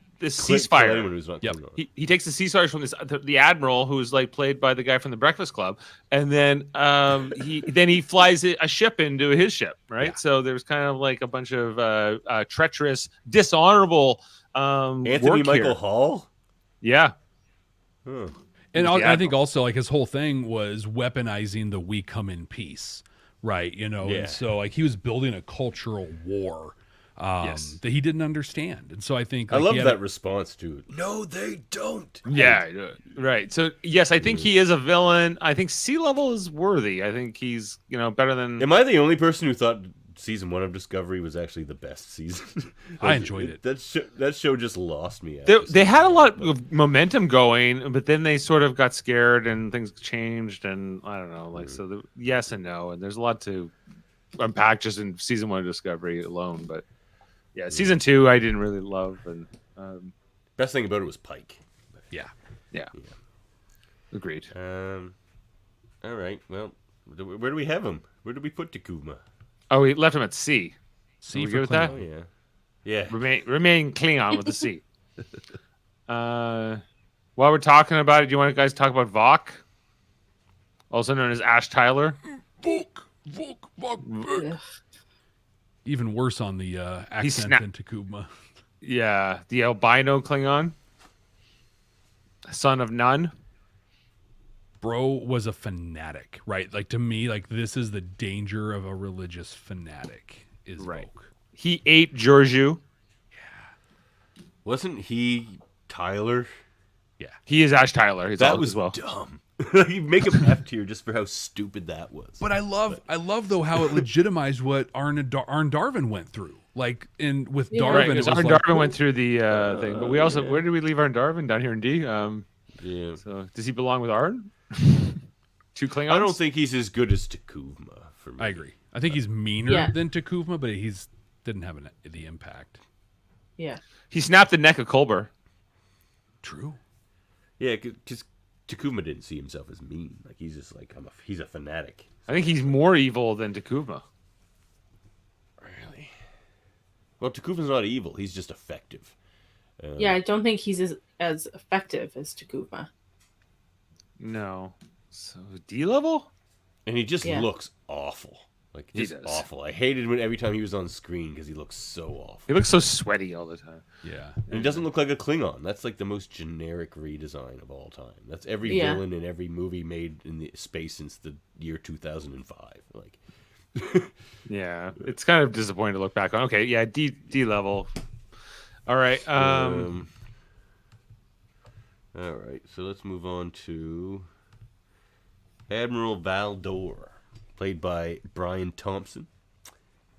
Yep. He takes the ceasefire from the admiral, who's like played by the guy from the Breakfast Club, and then he flies a ship into his ship, right? Yeah. So there's kind of like a bunch of treacherous, dishonorable Anthony Michael Hall. Yeah. Huh. And I think also like his whole thing was weaponizing the "we come in peace," right? And so like he was building a cultural war. That he didn't understand, and so I think I love that response, dude. No, they don't. Yeah, right. So yes, I think he is a villain. I think Sea Level is worthy. I think he's better than. Am I the only person who thought season 1 of Discovery was actually the best season? I enjoyed it. That show just lost me. They had a lot of momentum going, but then they sort of got scared and things changed, and I don't know. So yes and no, and there's a lot to unpack just in season 1 of Discovery alone, but. Yeah, season 2 I didn't really love, and best thing about it was Pike. Yeah. Agreed. All right. Well, where do we have him? Where do we put Takuvma? Oh, we left him at C. C for Klingon. That? Oh, yeah. Remain Klingon with the C. While we're talking about it, do you want to guys talk about Vok, also known as Ash Tyler? Vok. Even worse on the accent than Takuvma. Yeah, the albino Klingon. Son of none. Bro was a fanatic, right? Like to me, like this is the danger of a religious fanatic. Is right. Vok. He ate Georgiou. Yeah. Wasn't he Tyler? Yeah. He is Ash Tyler. That was dumb. You make him F tier just for how stupid that was. But I love though how it legitimized what Arn Darvin went through. Like with Darvin, right, Arn Darvin went through the thing, but we also where did we leave Arn Darvin? Down here in D. Yeah. So does he belong with Arn? 2 Klingons. I don't think he's as good as Takuvma. For me, I agree. I think he's meaner than Takuvma, but he's didn't have the impact. Yeah. He snapped the neck of Culber. True. Yeah, because Takuvma didn't see himself as mean. Like he's just like he's a fanatic. I think he's more evil than Takuvma. Really? Well, Takuvma's not evil. He's just effective. I don't think he's as effective as Takuvma. No. So D level? And he just looks awful. Like just awful. I hated when every time he was on screen because he looks so awful. He looks so sweaty all the time. Yeah. And he doesn't look like a Klingon. That's like the most generic redesign of all time. That's every villain in every movie made in the space since the year 2005. Like yeah, it's kind of disappointing to look back on. Okay, yeah, D level. All right. All right, so let's move on to Admiral Valdor, played by Brian Thompson,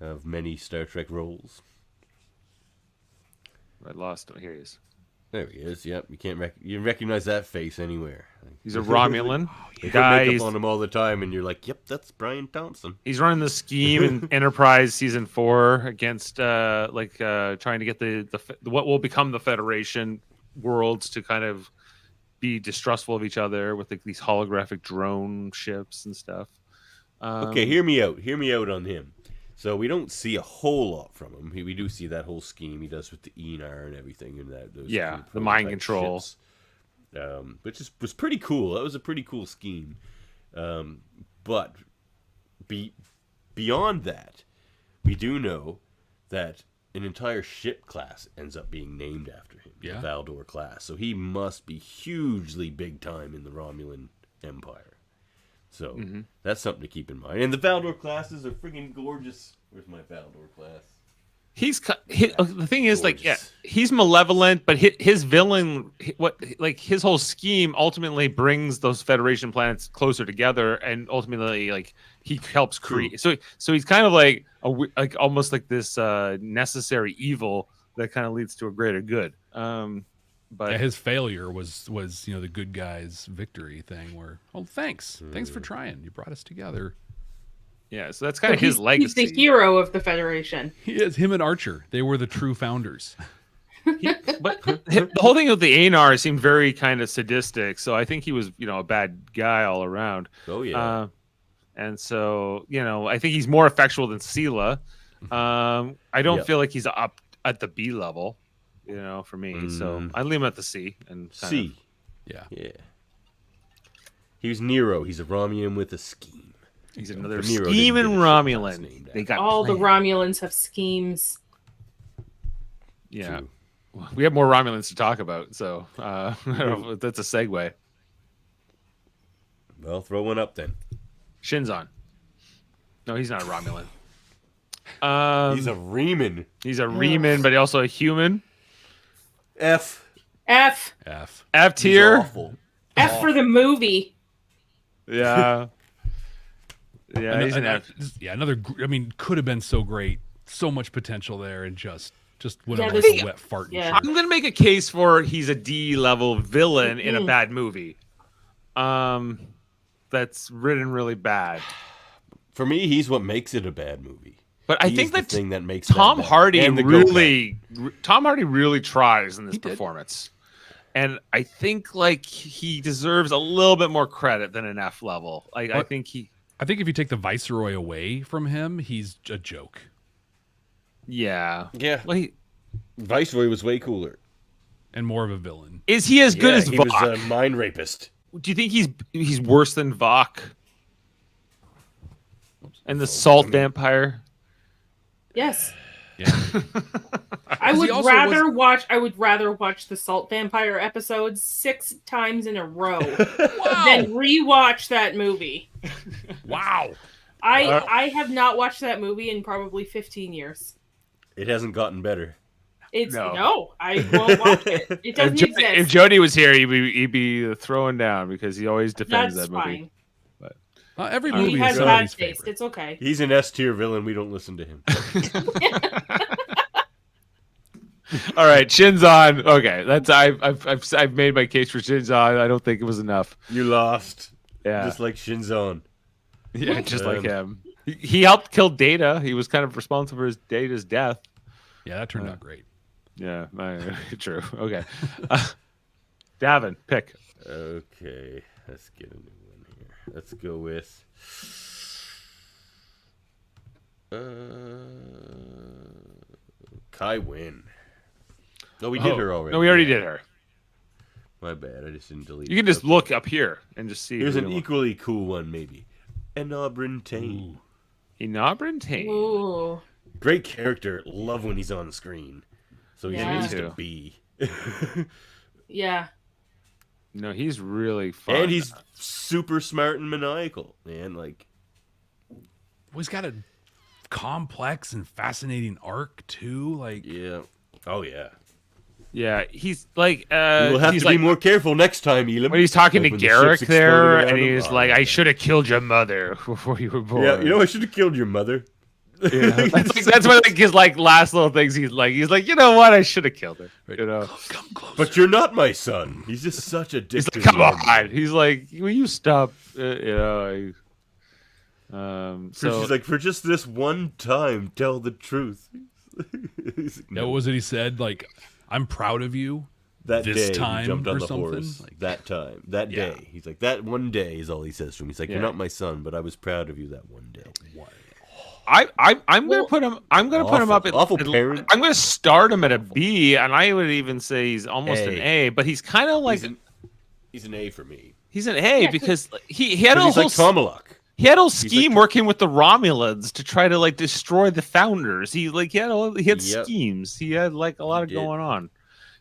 of many Star Trek roles. I lost him. Here he is. There he is. Yep, you recognize that face anywhere. He's a Romulan. They put guy. makeup on him all the time, and you're like, "Yep, that's Brian Thompson." He's running the scheme in Enterprise season 4 against trying to get the what will become the Federation worlds to kind of be distrustful of each other with these holographic drone ships and stuff. Okay, hear me out. Hear me out on him. So we don't see a whole lot from him. We do see that whole scheme he does with the Enar and everything, and those the mind prototype control, ships, which was pretty cool. That was a pretty cool scheme. But beyond that, we do know that an entire ship class ends up being named after him, the Valdor class. So he must be hugely big time in the Romulan Empire. So that's something to keep in mind. And the Valdor classes are friggin' gorgeous. Where's my Valdor class? The thing is, he's malevolent, but his villain, his whole scheme ultimately brings those Federation planets closer together, and ultimately, he helps create. So he's kind of almost like this necessary evil that kind of leads to a greater good. But his failure was the good guy's victory thing. Where thanks for trying. You brought us together. Yeah, so that's kind of his legacy. He's the hero of the Federation. He is. Him and Archer, they were the true founders. But the whole thing with the Anar seemed very kind of sadistic. So I think he was, a bad guy all around. Oh yeah. And so I think he's more effectual than Sela. I don't feel like he's up at the B level. For me. So I leave him at the C. And C. Yeah. He was Nero. He's a Romulan with a scheme. He's another scheming Romulan. They got all the Romulans have schemes. Yeah. True. We have more Romulans to talk about, so I don't know if that's a segue. Well, throw one up then. Shinzon. No, he's not a Romulan. He's a Reman. He's a Reman, but also a human. F tier. F for the movie. Yeah. Yeah, he's an F. Another. I mean, could have been so great, so much potential there, and just went on like a wet fart. I'm gonna make a case for he's a D level villain in a bad movie. That's written really bad. For me, he's what makes it a bad movie. But I think that thing that makes Tom Hardy really tries in this performance. And I think he deserves a little bit more credit than an F level. I think if you take the Viceroy away from him, he's a joke. Yeah. Yeah. Well, Viceroy was way cooler. And more of a villain. Is he as good as Vok? He was a mind rapist. Do you think he's worse than Vok? And the Salt Vampire? Yes. Yeah. I would rather watch the Salt Vampire episodes 6 times in a row than rewatch that movie. Wow. I have not watched that movie in probably 15 years. It hasn't gotten better. I won't watch it. It doesn't exist. If Jody was here, he'd be throwing down because he always defends that movie. Fine. Every movie he has bad taste. It's okay. He's an S tier villain. We don't listen to him. All right, Shinzon. Okay, that's I've made my case for Shinzon. I don't think it was enough. You lost. Yeah, just like Shinzon. Yeah, just like him. He helped kill Data. He was kind of responsible for his Data's death. Yeah, that turned out great. Yeah, true. Okay, Davan, pick. Okay, let's get a new one here. Let's go with Kai Wynn. No, we did her already. No, we already did her. My bad. I just didn't delete. You can just look up here and just see. Here's an equally cool one, maybe. Enobrin Tain. Enobrin Tain. Ooh. Great character. Love when he's on screen. So he's at least a B. Yeah. No, he's really fun. And he's super smart and maniacal. Man, he's got a complex and fascinating arc too. Yeah. Oh yeah. Yeah, he's like We'll have he's to like be more careful next time, Elam. when he's talking Like to when the Garrick ships there, exploded and around him. he's like, "I should have killed your mother before you were born." Yeah, you know, I should have killed your mother. Yeah, that's one of his like last little things. He's like, you know what? I should have killed her. You know, Come closer. But you're not my son. He's just such a dick. he's to like, come the end. on. He's like, will you stop? You know, so She's like, for just this one time, tell the truth. He's like, What was it he said? Like, I'm proud of you. That this day time he jumped on or the something? horse. Like, That time, that Yeah. day. He's like, that one day is all he says to him. He's like, Yeah. you're not my son, but I was proud of you that one day. I'm gonna put him. I'm gonna put him up at Awful parent. I'm gonna start him at a B, and I would even say he's almost an A. A. But he's kind of like He's an A for me. he's an A Yeah, because he had a He's whole like Tomalak. he had a whole like scheme working with the Romulans to try to like destroy the founders. He had Yep. schemes. He had like a lot of did. going on,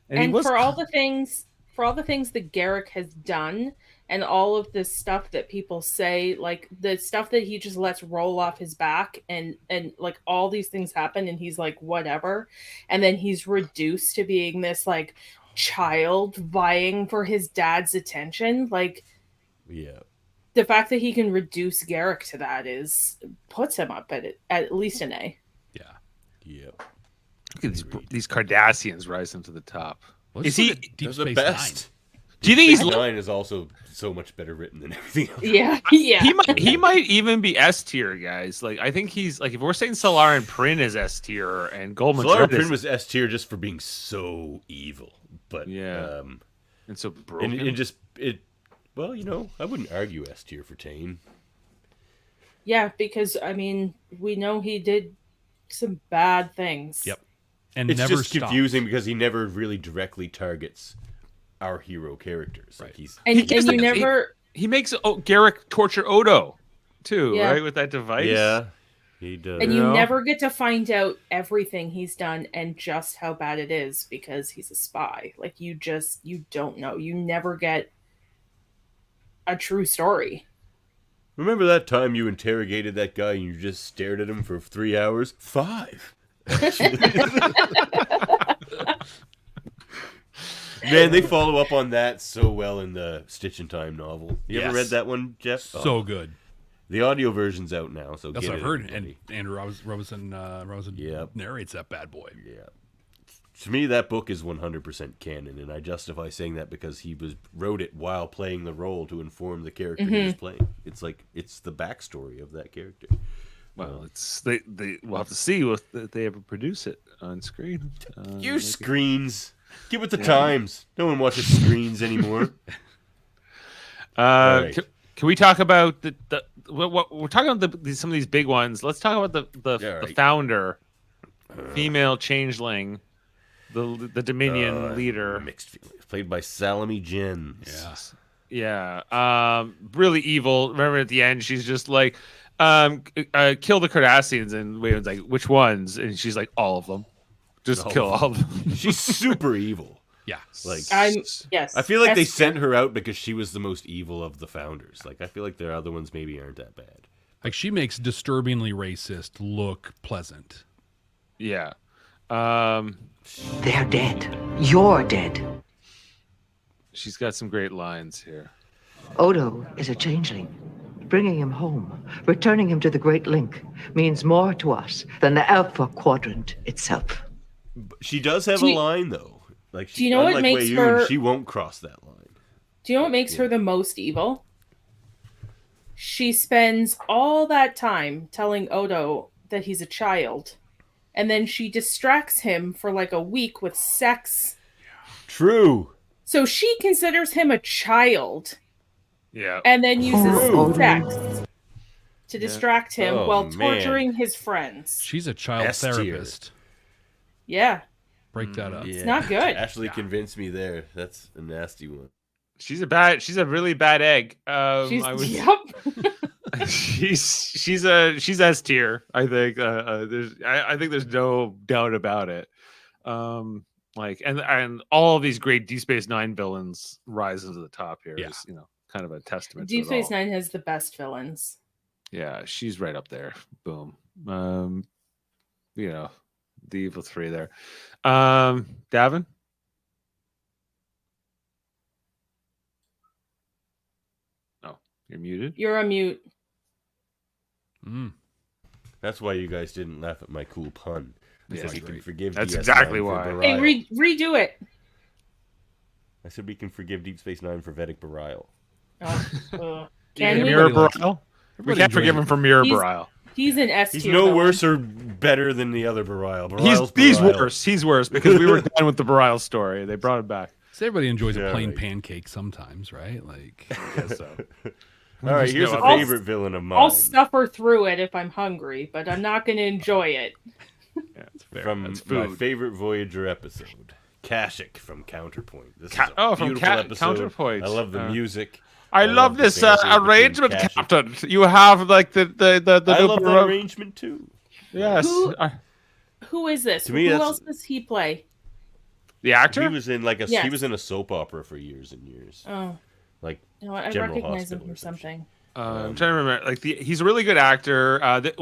he And was for all the things that Garrick has done and all of this stuff that people say, like the stuff that he just lets roll off his back and like all these things happen and he's like whatever, and then he's reduced to being this like child vying for his dad's attention. Like Yeah. the fact that he can reduce Garrick to that puts him up at least an A. yeah. Yeah. look at these Cardassians rising to the top. Let's Is look he? at Deep Those are the Space best. Do you think he's? Nine is also so much better written than everything else. Yeah. He might even be S tier, guys. Like I think he's like if we're saying Solar and Prin is S tier and Goldman Solar Prin was S tier just for being so evil, but Yeah. and so broken. and well, you know, I wouldn't argue S tier for Tane. Yeah, because I mean, we know he did some bad things. Yep. And It's never just stopped. confusing because he never really directly targets our hero characters. Like he's And He gives you the- never He makes Garrick torture Odo, too, Yeah. right? With that device. yeah, he does. and you know? never get to find out everything he's done and just how bad it is because he's a spy. Like you don't know. You never get a true story. Remember that time you interrogated that guy and you just stared at him for 3 hours? 5. Man, they follow up on that so well in the Stitch in Time novel. You ever Yes. read that one, Jeff? So good. The audio version's out now, so That's get what I've it, heard. everybody. And Andrew Robinson Yep. narrates that bad boy. Yeah. To me, that book is 100% canon, and I justify saying that because he wrote it while playing the role to inform the character he was playing. It's like it's the backstory of that character. Well, we'll have to see if they ever produce it on screen. Use screens. Get with the times. No one watches screens anymore. All right. Can we talk about what we're talking about some of these big ones? Let's talk about the founder, female changeling, the Dominion leader, Mixed feelings. Played by Salami Jin. Yeah. Really evil. Remember at the end, she's just like, kill the Cardassians, and Waven's like, which ones? And she's like, all of them. Just kill all of them. She's super evil. Yeah. Like Yes. I feel like they Esther. sent her out because she was the most evil of the founders. Like I feel like their other ones maybe aren't that bad. Like she makes disturbingly racist look pleasant. Yeah. They're dead. You're dead. She's got some great lines here. Odo is a changeling. Bringing him home, returning him to the Great Link, means more to us than the Alpha Quadrant itself. She does have a line though. Like do you know what unlike makes Wei-Yun, her- she won't cross that line. Do you know what makes her the most evil? She spends all that time telling Odo that he's a child, and then she distracts him for like a week with sex. True. So she considers him a child Yeah. and then uses Oh. sex to distract him Oh, while man. torturing his friends. She's a child S tier. therapist. Yeah, Break that up. Yeah. not good. Ashley convinced me there. That's a nasty one. She's a really bad egg. Yep. She's S tier. I think. I think there's no doubt about it. And all of these great Deep Space Nine villains rise to the top here. Yeah. Is, kind of a testament. Deep to it Space all. Nine has the best villains. Yeah, she's right up there. Boom. The evil three there. Davan. You're muted. You're a mute. That's why you guys didn't laugh at my cool pun. Yeah, Because you can forgive that's DS9 exactly for why. Burial. Hey, redo it. I said we can forgive Deep Space Nine for Vedic Burial. Can we? Mirror Burial? We can't forgive him for Mirror Burial. He's an S He's tier. no villain. worse or better than the other Burial. He's worse. He's worse because we were done with the Burial story. They brought him back. So everybody enjoys a plain right. pancake sometimes, right? Like, I guess so. All right, here's a I'll- favorite villain of mine. I'll suffer through it if I'm hungry, but I'm not going to enjoy it. Yeah, it's fair. From That's my food. favorite Voyager episode, Kashyyyk from Counterpoint. This is a from beautiful episode. Counterpoint. I love the music. I love the this banter between arrangement, Kashyyyk. Captain. You have like the I new love that arrangement too. Yes. Who is this? To me, Who that's- else does he play? The actor? He was in Yes. he was in a soap opera for years and years. Oh, Like you know what? I General recognize him Hospital from or some something. I'm trying to remember. Like he's a really good actor.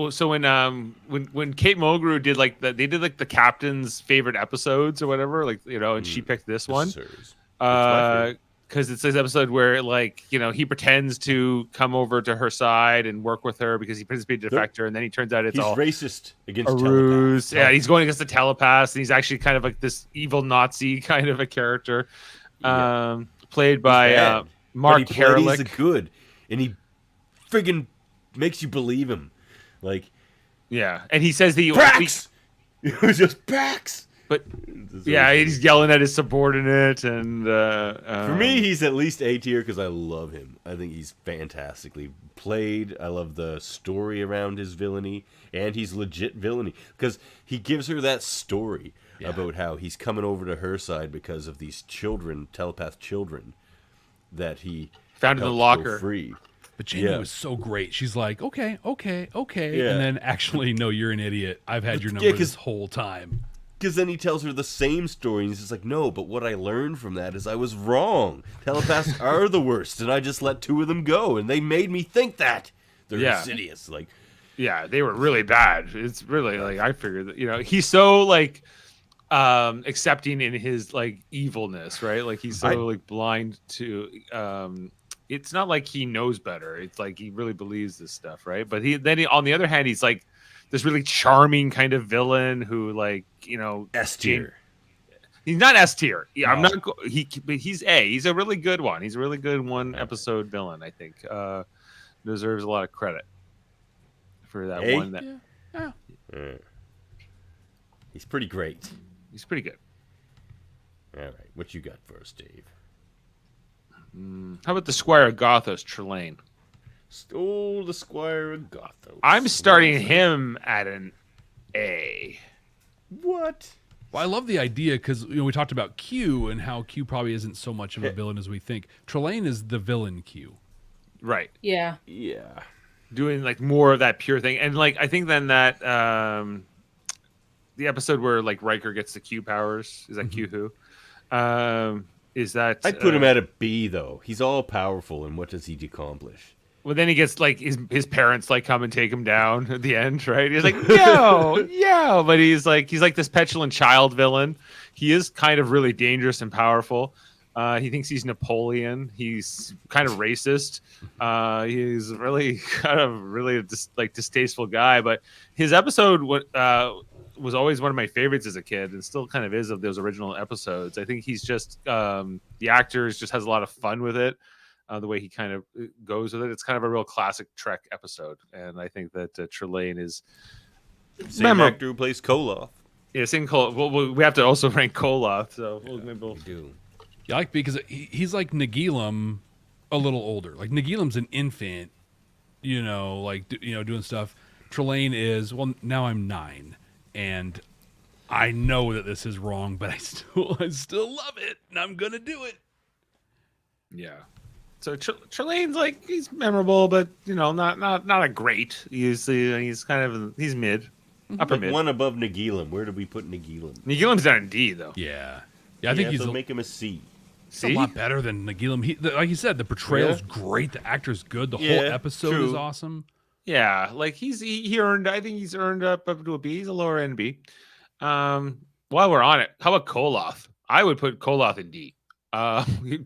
So when Kate Mulgrew did they did like the captain's favorite episodes or whatever, like and she picked this one. This is hers. It's my favorite. Because it's this episode where he pretends to come over to her side and work with her because he pretends to be a defector, and then he turns out it's He's all racist against a ruse. Yeah, he's going against the telepaths, and he's actually kind of like this evil Nazi kind of a character, played by Mark He's Herlick. good, and he friggin' makes you believe him. Like, Yeah, and he says the Brax! It was just Brax! But yeah, he's yelling at his subordinate, and for me, he's at least A tier because I love him. I think he's fantastically played. I love the story around his villainy, and he's legit villainy because he gives her that story about how he's coming over to her side because of these children, telepath children, that he found in the helped locker. go free. but Jaemeel was so great. She's like, okay, Yeah. and then actually, no, you're an idiot. I've had your Yeah, number 'cause- this whole time. Because then he tells her the same story, and he's just like, no, but what I learned from that is I was wrong. Telepaths are the worst, and I just let two of them go, and they made me think that. They're insidious. Like, yeah, they were really bad. It's really I figured that he's so accepting in his evilness, right? Like he's so blind to. It's not like he knows better. It's like he really believes this stuff, right? But on the other hand, he's like this really charming kind of villain who S tier. He's not S tier. Yeah, No. I'm not. But he's A. He's a really good one. He's a really good one episode villain. I think deserves a lot of credit for that A? one. That He's pretty great. he's pretty good. All right, what you got for us, Dave? How about the Squire of Gothos, Trelane? Stole the Squire of Gothos. I'm starting him at an A. What? Well, I love the idea because we talked about Q and how Q probably isn't so much of a villain as we think. Trelane is the villain Q. Right. Yeah. Yeah. Doing more of that pure thing. And I think then that the episode where Riker gets the Q powers, is that Q who? Is that I'd put him at a B though. He's all powerful, and what does he accomplish? Well, then he gets his parents come and take him down at the end, right? He's like, no, but he's like this petulant child villain. He is kind of really dangerous and powerful. He thinks he's Napoleon. He's kind of racist. He's really kind of really a distasteful guy. But his episode was always one of my favorites as a kid, and still kind of is of those original episodes. I think he's just the actors just has a lot of fun with it. The way he kind of goes with it. It's kind of a real classic Trek episode. And I think that Trelane is Same actor who plays Koloth. Yeah, same Koloth. Well, we have to also rank Koloth. So maybe we'll do. Yeah, because he's like Nagilum a little older. Like Nagilum's an infant, doing stuff. Trelane is, now I'm 9 and I know that this is wrong, but I still love it and I'm going to do it. Yeah. So Trelane's he's memorable, but not a great. He's mid, upper mid. One above Nagilum. Where do we put Nagilum? Nagilum's down in D though. Yeah, I think he's make him a C. It's a lot better than Nagilum. Like you said, the portrayal's great, the actor's good, the whole episode is awesome. Yeah, he earned. I think he's earned up to a B. He's a lower end B. While we're on it, how about Koloth? I would put Koloth in D.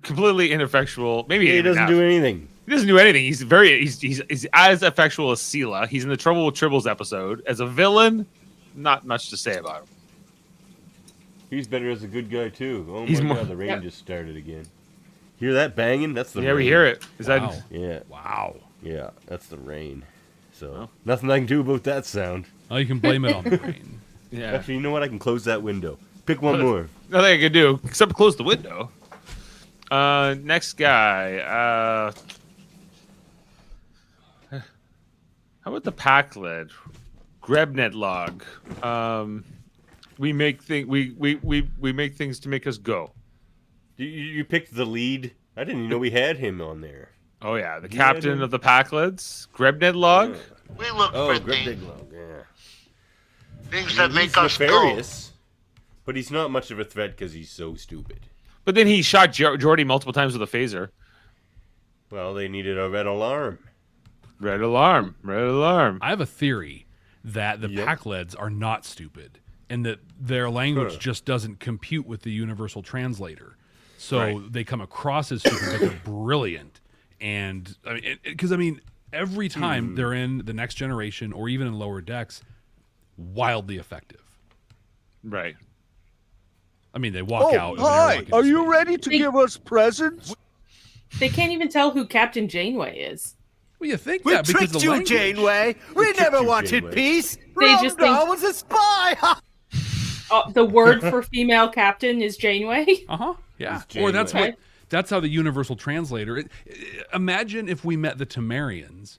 Completely ineffectual. Maybe he doesn't do anything. He doesn't do anything. He's as effectual as Sela. He's in the Trouble with Tribbles episode. As a villain, not much to say about him. He's better as a good guy too. Oh He's my more- god, the rain just started again. Hear that banging? That's the Yeah, rain. we hear it. Is Wow. that? Yeah. Wow. Yeah, that's the rain. So Well. nothing I can do about that sound. Oh, you can blame it on the rain. Yeah. Actually, you know what? I can close that window. Pick one more. Nothing I can do except close the window. Next guy. How about the pack lead? Grebnet log. We make we make things to make us go. You picked the lead. I didn't even know we had him on there. Oh yeah, the Yeah, captain dude. of the Packlets, Grebnet log. We look Oh, for Greg Diglog, yeah. things that make He's us go. nefarious, but he's not much of a threat because he's so stupid. But then he shot Jordy multiple times with a phaser. Well, they needed a red alarm. Red alarm. Red alarm. I have a theory that the Packleds are not stupid and that their language just doesn't compute with the universal translator. So they come across as stupid, but they're brilliant. And I mean, because every time they're in the Next Generation or even in Lower Decks, wildly effective. Right. I mean, they walk out. And Hi, they're like are you ready to give us presents? They can't even tell who Captain Janeway is. Well, you think We that because tricked of you, language. Janeway. We never you, wanted Janeway. peace. They just think- Ramdar was a spy. The word for female captain is Janeway. Yeah. It's Or that's Janeway. what. That's how the universal translator. Imagine if we met the Temerians,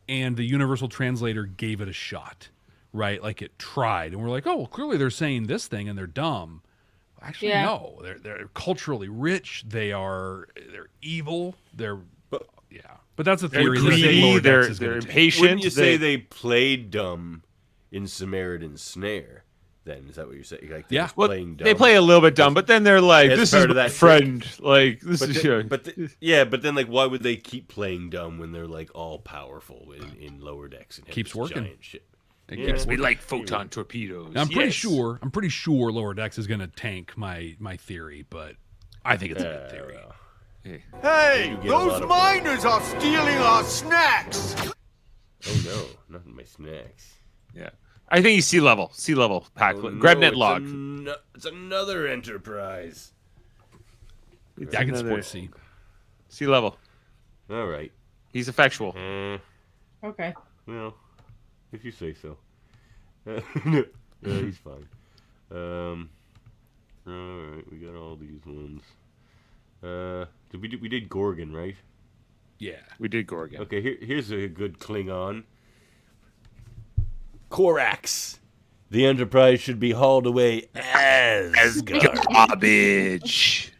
and the universal translator gave it a shot, right? Like it tried, and we're like, oh, well, clearly they're saying this thing, and they're dumb. Actually, Yeah. no. They're culturally rich. They're evil. But that's a They're theory. that I think greedy. Lower Decks They're is gonna take. impatient. Wouldn't you say they played dumb in Samaritan's Snare? Then is that what you're saying? Like they're just Well, playing dumb. they play a little bit dumb, but then they're like, As "This part is of my that friend." Like this But is. then, but then like why would they keep playing dumb when they're like all powerful in Lower Decks and have Keeps this working. giant shit? It Yeah. keeps We working. like photon torpedoes. Now, I'm pretty Yes. sure Lower Decks is going to tank my theory, but I think it's a good theory. Hey, You get a lot those of miners are stealing our snacks. Oh no, not my snacks. Yeah, I think he's sea level pack. Oh, no, Grebnet it's log. It's another Enterprise. Yeah, I can another- support C. Sea level. All right. He's effectual. Okay. Well, if you say so. No, he's fine. All right, we got all these ones. We did Gorgon, right? Yeah, we did Gorgon. Okay, here's a good Klingon. Korax. The Enterprise should be hauled away as garbage.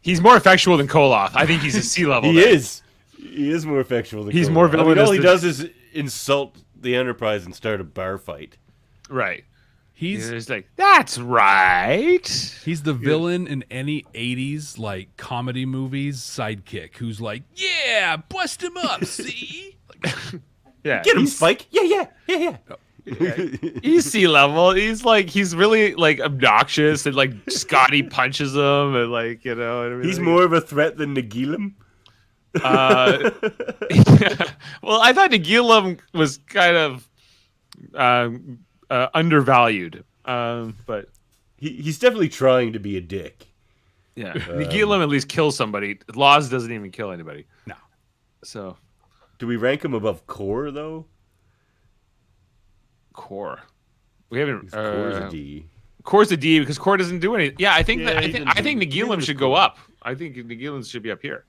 He's more effectual than Koloth. I think he's a sea level. He then. is. He is more effectual than He's Koloth. more I mean, villainous all he than- does is insult the Enterprise and start a bar fight. Right. He's like, that's right. He's the villain in any 80s like comedy movies sidekick who's like, yeah, bust him up, see? Yeah. Get him, he's- Spike. Yeah. He's sea level. He's really like obnoxious and like Scotty punches him and like He's more of a threat than Nagilum. Well, I thought Nagilum was kind of undervalued, but he's definitely trying to be a dick. Yeah, Nagilum at least kills somebody. Laws doesn't even kill anybody. No. So, do we rank him above Core though? Core. We haven't. Core's a D. Core's a D because Core doesn't do anything. Yeah, I think Yeah, that, he I doesn't think do- Nagilum Nagilum's should cool. go up. I think Nagilum should be up here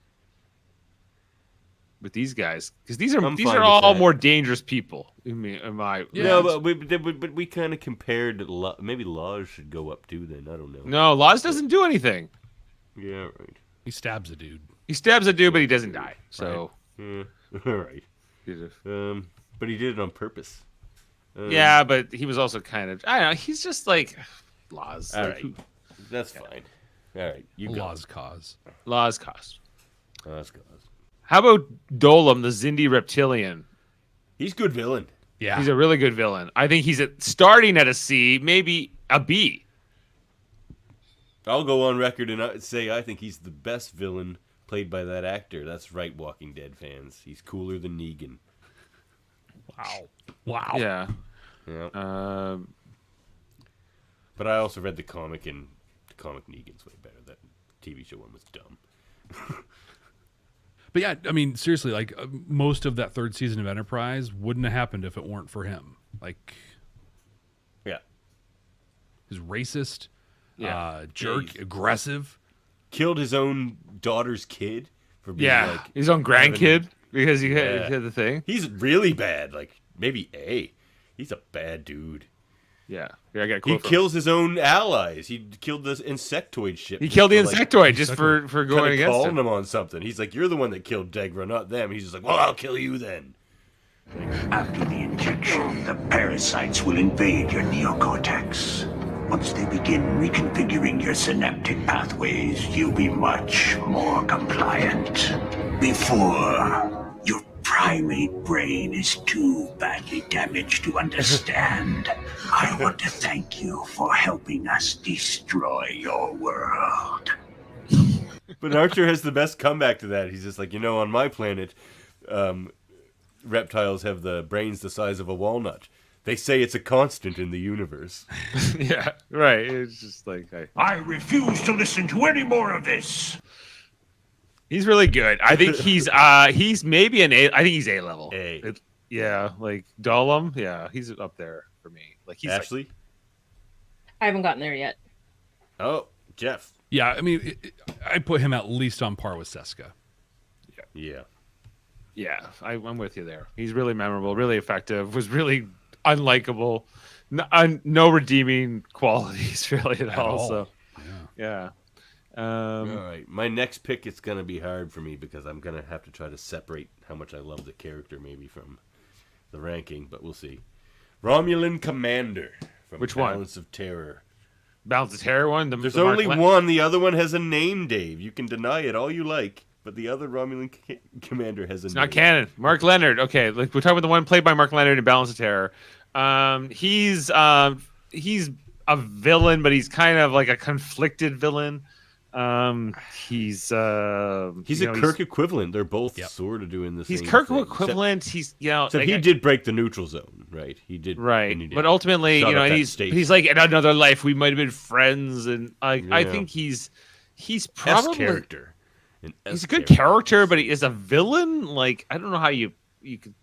with these guys because these I'm are fine with all that. more dangerous people. In my No, but we kind of compared. Maybe Laws should go up too. Then I don't know. no, Laws doesn't do anything. Yeah, right. He stabs a dude. He stabs a dude, but he doesn't die. So, Yeah, all right. But he did it on purpose. yeah, but he was also kind of. I don't know. He's just like Laws. All Like, right. That's fine. All right, you go. Law's cause. Laws cost. Law's cause. How about Dolam, the Zindi reptilian? He's good villain. Yeah, He's a really good villain. I think he's starting at a C, maybe a B. I'll go on record and say I think he's the best villain played by that actor. That's right, Walking Dead fans. He's cooler than Negan. Wow. Yeah. Yeah. But I also read the comic, and the comic Negan's way better. That TV show one was dumb. But yeah, I mean, seriously, like most of that third season of Enterprise wouldn't have happened if it weren't for him. Like, yeah, he's racist, Yeah. jerk, aggressive. Killed his own daughter's kid for being Yeah, like his own grandkid having- because he Yeah. had the thing. He's really bad. Like maybe A. He's a bad dude. Yeah, I got a He quote from kills his own allies. He killed this insectoid ship. He just killed the for, like, insectoid just for kinda going against calling him. him on something. He's like, "You're the one that killed Degra, not them." He's just like, "Well, I'll kill you then." After the injection, the parasites will invade your neocortex. Once they begin reconfiguring your synaptic pathways, you'll be much more compliant. Before, your primate brain is too badly damaged to understand. I want to thank you for helping us destroy your world. But Archer has the best comeback to that. He's just like, on my planet, reptiles have the brains the size of a walnut. They say it's a constant in the universe. Yeah, right. It's just like I refuse to listen to any more of this. he's really good. I think he's maybe an A. I think he's A level. A. Yeah, like Gollum. Yeah, he's up there for me. Like he's Ashley. I haven't gotten there yet. Oh, Jeff. Yeah, I mean, I put him at least on par with Seska. Yeah. Yeah, I'm with you there. He's really memorable, really effective. Was really unlikable. No redeeming qualities really at all. So, yeah. All right, my next pick is gonna be hard for me because I'm gonna have to try to separate how much I love the character maybe from the ranking, but we'll see. Romulan Commander from Which one? Balance of Terror. Balance of Terror one. There's the Mark only one. The other one has a name, Dave. You can deny it all you like, but the other Romulan Commander has a It's name. not canon. Mark Leonard. Okay, like we're talking about the one played by Mark Leonard in Balance of Terror. He's a villain, but he's kind of like a conflicted villain. He's a Kirk equivalent. They're both sort of doing the same. He's Kirk thing. equivalent. He's So like, he did break the neutral zone, right? He did, right. and he did. But ultimately, Shot up that he's station. like in another life we might have been friends, and I Yeah. think he's probably character. He's a good character, but he is a villain. Like I don't know how you could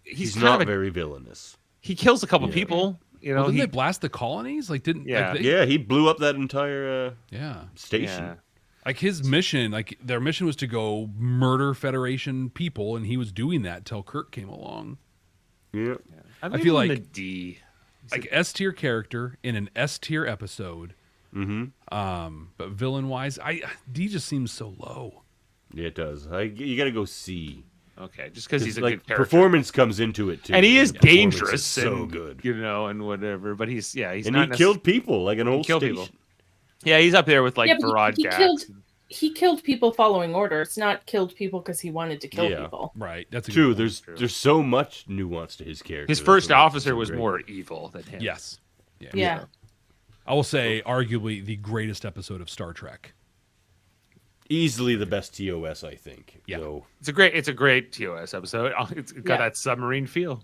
he's kind not of very villainous. He kills a couple people. Well, didn't they blast the colonies? Like didn't? Yeah. Like, Yeah, he blew up that entire station. Yeah. Like his mission, like their mission was to go murder Federation people, and he was doing that till Kirk came along. Yeah. I feel like a D. Like S tier character in an S tier episode. Mm-hmm. But villain wise, D just seems so low. Yeah, it does. You got to go C. Okay, just because he's a like good character. performance comes into it too, and he is Performance dangerous, is so and, good, and whatever. But he's and not he killed people like an whole killed station. people. Yeah, he's up there with like but Farad he killed people following orders, not killed people because he wanted to kill people. Right, that's true. There's so much nuance to his character. His That's first what makes him officer so was great. more evil than him. Yes. Yeah. I will say, arguably the greatest episode of Star Trek. Easily the best TOS, I think. Yeah. So, It's a great TOS episode. It's got that submarine feel.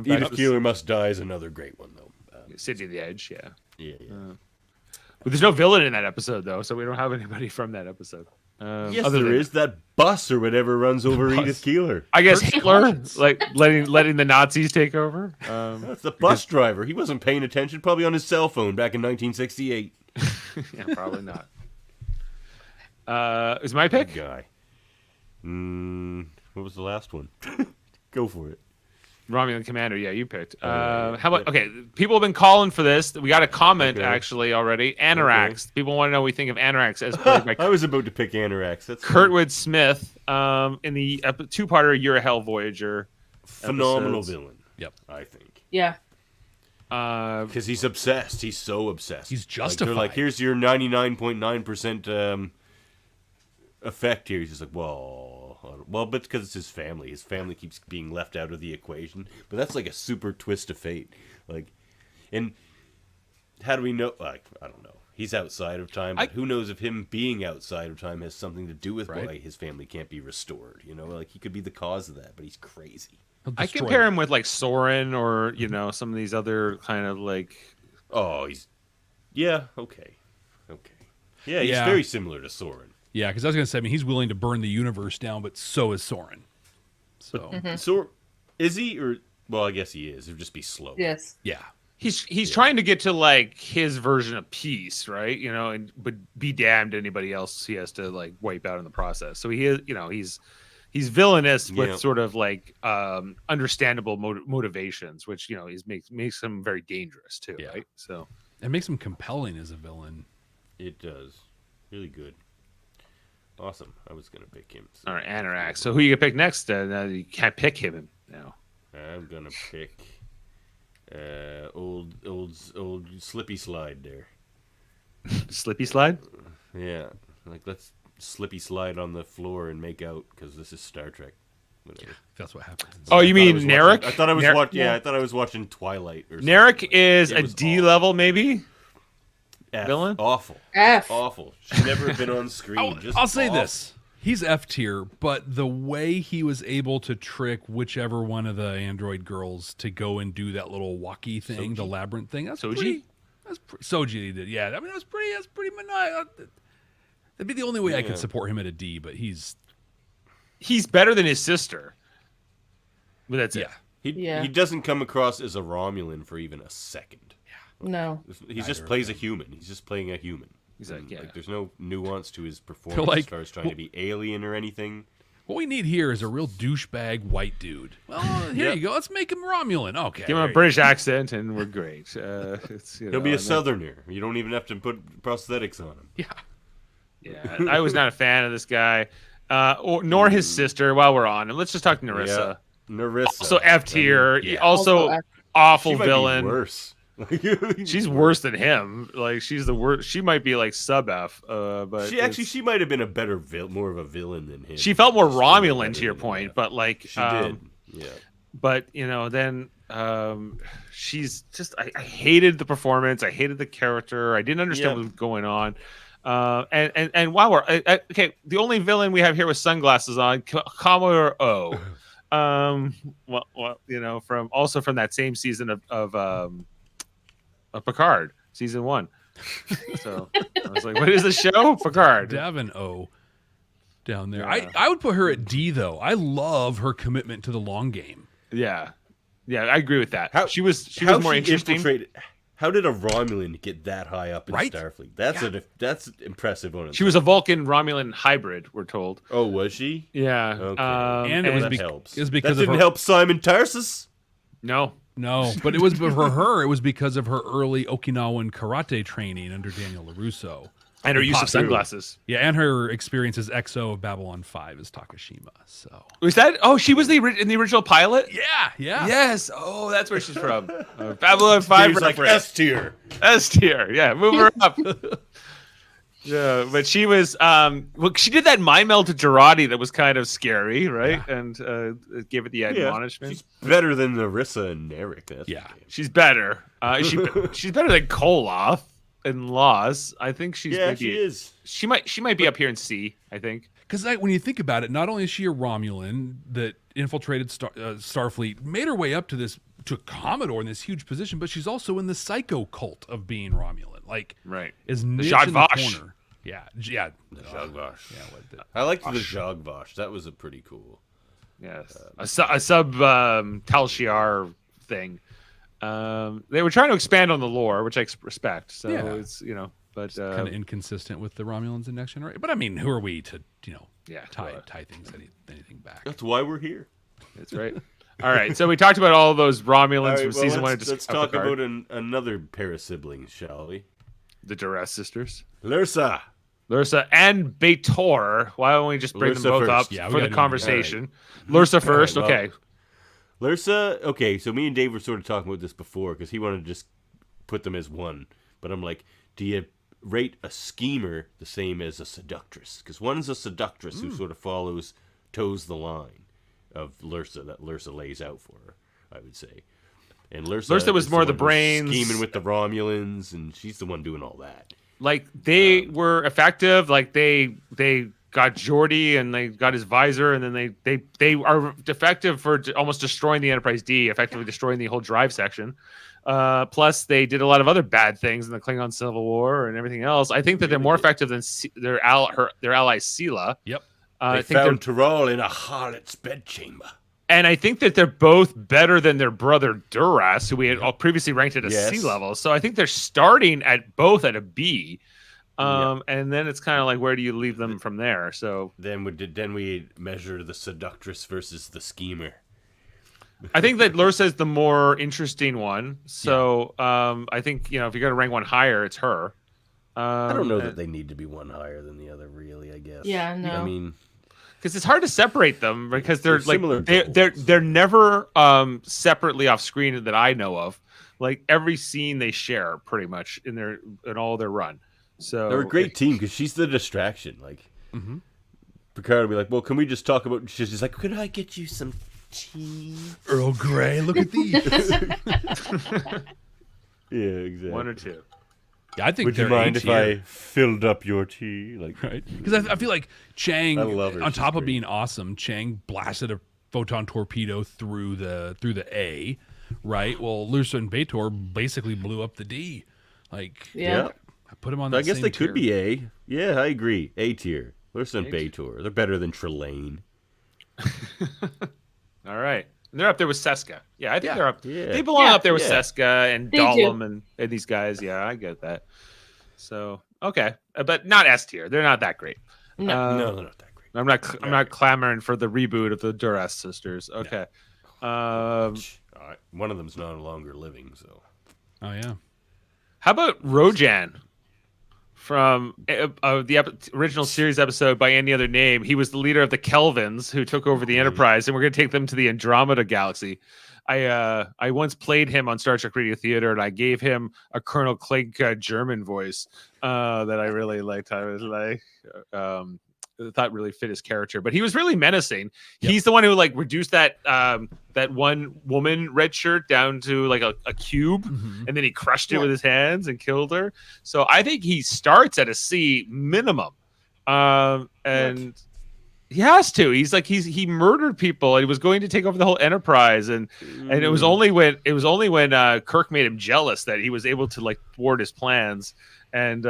Edith Keeler Must Die is another great one, though. City of the Edge, yeah. Yeah. But there's no villain in that episode, though, so we don't have anybody from that episode. Yes, other there than- is. That bus or whatever runs over Edith Keeler. I guess Kirk Hitler, Collins. like letting the Nazis take over. That's the bus driver. He wasn't paying attention, probably on his cell phone back in 1968. Yeah, probably not. Is my pick? Good guy. What was the last one? Go for it. Romulan Commander. Yeah, you picked. Yeah. How about? Okay, people have been calling for this. We got a comment Okay. actually already. Anorax. People want to know what we think of Anorax as played by I was about to pick Anorax. That's Kurtwood Smith in the two-parter Year of Hell Voyager. phenomenal episodes. villain. Yep. I think. Yeah. Because he's obsessed. He's so obsessed. He's Like, they're like, justified. here's your 99.9% effect here. He's just like, well, but because it's his family. His family keeps being left out of the equation. But that's like a super twist of fate. Like, and how do we know? Like, I don't know. He's outside of time, but who knows if him being outside of time has something to do with why his family can't be restored? You know, like he could be the cause of that, but he's crazy. I compare him with like Soren or some of these other kind of like. Oh, okay. Yeah, he's very similar to Soren. Yeah, because I was going to say, I mean, he's willing to burn the universe down, but so is Soren. So, is he? Or well, I guess he is. It would just be slow. Yes. Yeah. He's trying to get to like his version of peace, right? But be damned to anybody else he has to like wipe out in the process. So he is, he's villainous with sort of like understandable motivations, which makes him very dangerous too, right? So it makes him compelling as a villain. It does, really good, awesome. I was gonna pick him. All right, Anorak. So who you gonna pick next? You can't pick him now. I'm gonna pick. Old Slippy Slide there. Slippy Slide? Yeah, like let's Slippy Slide on the floor and make out because this is Star Trek. Whatever. That's what happens. Oh, you mean Narek? I thought I was watching. Yeah, I thought I was watching Twilight. Or Narek is a D level, maybe. F. Villain? Awful. F. Awful. Should never have been on screen. I'll say this. He's F tier, but the way he was able to trick whichever one of the android girls to go and do that little walkie thing, the labyrinth thing, that's Soji? Soji he did. Yeah, I mean, that's pretty maniacal. That'd be the only way I could support him at a D, but he's better than his sister. But that's it. He doesn't come across as a Romulan for even a second. No. He just plays a human. He's just playing a human. He's like, there's no nuance to his performance as far as trying to be alien or anything. What we need here is a real douchebag white dude. Well, here you go. Let's make him Romulan. Okay. Give him a British accent and we're great. He'll be a Southerner. You don't even have to put prosthetics on him. Yeah. I was not a fan of this guy, nor his sister. While we're on him, let's just talk Narissa. Yeah. Narissa. Also F tier. Also awful she might villain. Be worse. She's worse than him. Like she's the worst. She might be like sub F. But she might have been a better, more of a villain than him. She felt more Romulan to your point, but like she did. Yeah. But then she's just. I hated the performance. I hated the character. I didn't understand what was going on. And while we're okay, the only villain we have here with sunglasses on, Commodore O. From that same season of Picard, season 1. So I was like, what is the show? Picard. Davan O down there. I would put her at D though. I love her commitment to the long game. Yeah, I agree with that. She was more interesting. How did a Romulan get that high up in Starfleet? That's impressive on it. She was a Vulcan Romulan hybrid, we're told. Oh, was she? Yeah. Okay. And it was helps. It was because that didn't help Simon Tarsus. No, but it was for her. It was because of her early Okinawan karate training under Daniel LaRusso. And her use of sunglasses. Yeah, and her experience as XO of Babylon 5 as Takashima. So was that? Oh, she was in the original pilot. Yeah. Yes. Oh, that's where she's from. Babylon 5. Like S tier. S tier. Yeah, move her up. Yeah, but she was. She did that mind meld to Girardi that was kind of scary, right? Yeah. And gave it the admonishment. She's better than Narissa and Eric. She's better. She's better than Koloth in Laws. I think she's. Yeah, she is. She might be up here in C. I think. Because when you think about it, not only is she a Romulan that infiltrated Starfleet, made her way up to Commodore in this huge position, but she's also in the psycho cult of being Romulan. Like, is niche in the corner. Yeah. The Jagvash. Yeah, I liked the Jagvash. That was a pretty cool. Yes, a sub Tal Shiar thing. They were trying to expand on the lore, which I respect. So it's but kind of inconsistent with the Romulans in Next Generation. But I mean, who are we to tie things anything back? That's why we're here. That's right. All right, so we talked about all those Romulans from season 1. Let's talk about another pair of siblings, shall we? The Duress sisters. Lursa and B'Etor. Why don't we just bring them both first. up for the conversation? Right. Lursa first. Right, okay. Lursa. Okay, so me and Dave were sort of talking about this before because he wanted to just put them as one. But I'm like, do you rate a schemer the same as a seductress? Because one's a seductress who sort of toes the line of Lursa that Lursa lays out for her, I would say. And Lursa was more the brains, scheming with the Romulans, and she's the one doing all that. like they were effective. Like they got Geordi and they got his visor, and then they are effective for almost destroying the Enterprise D, effectively destroying the whole drive section. Plus, they did a lot of other bad things in the Klingon Civil War and everything else. I think that they're more effective than their ally Sela. Yep. They found Tyrrell in a harlot's bedchamber. And I think that they're both better than their brother Duras, who we had all previously ranked at a C level. So I think they're starting at both at a B. And then it's kind of like, where do you leave them from there? So then we measure the seductress versus the schemer. I think that Lursa is the more interesting one. So I think, if you're going to rank one higher, it's her. I don't know that they need to be one higher than the other, really, I guess. Yeah, no. I mean, because it's hard to separate them because they're like similar they're never separately off screen that I know of. Like every scene they share pretty much in all their run. So they're a great team because she's the distraction. Like Picard will be like, "Well, can we just talk about?" She's just like, "Could I get you some tea?" Earl Grey, look at these. Yeah, exactly. One or two. Yeah, I think. Would you mind if I filled up your tea? Like, right? Because I feel like Chang, I love her. on She's top of great. being awesome, Chang blasted a photon torpedo through the A, right? Well, Lursa and B'Etor basically blew up the D. Like, Yeah. I put him on. I That guess same they tier. could be A. Yeah, I agree. A tier. Lursa and A B'Etor. They're better than Trelane. All right. And they're up there with Seska. Yeah, I think they're up. Yeah. They belong Yeah. up there with Yeah. Seska and They Dahlem and these guys. Yeah, I get that. So okay, but not S tier. They're not that great. No. No, they're not that great. I'm not clamoring for the reboot of the Duras sisters. Okay. One of them's no longer living, so. Oh yeah. How about Rojan from the original series episode By Any Other Name? He was the leader of the Kelvins who took over the Enterprise, and we're going to take them to the Andromeda Galaxy. I once played him on Star Trek Radio Theater, and I gave him a Colonel Clink German voice that I really liked. I was like, thought really fit his character, but he was really menacing. Yep. He's the one who like reduced that one woman red shirt down to like a cube, and then he crushed it with his hands and killed her. So I think he starts at a C minimum, and he has to. He murdered people and he was going to take over the whole Enterprise, and it was only when Kirk made him jealous that he was able to like thwart his plans and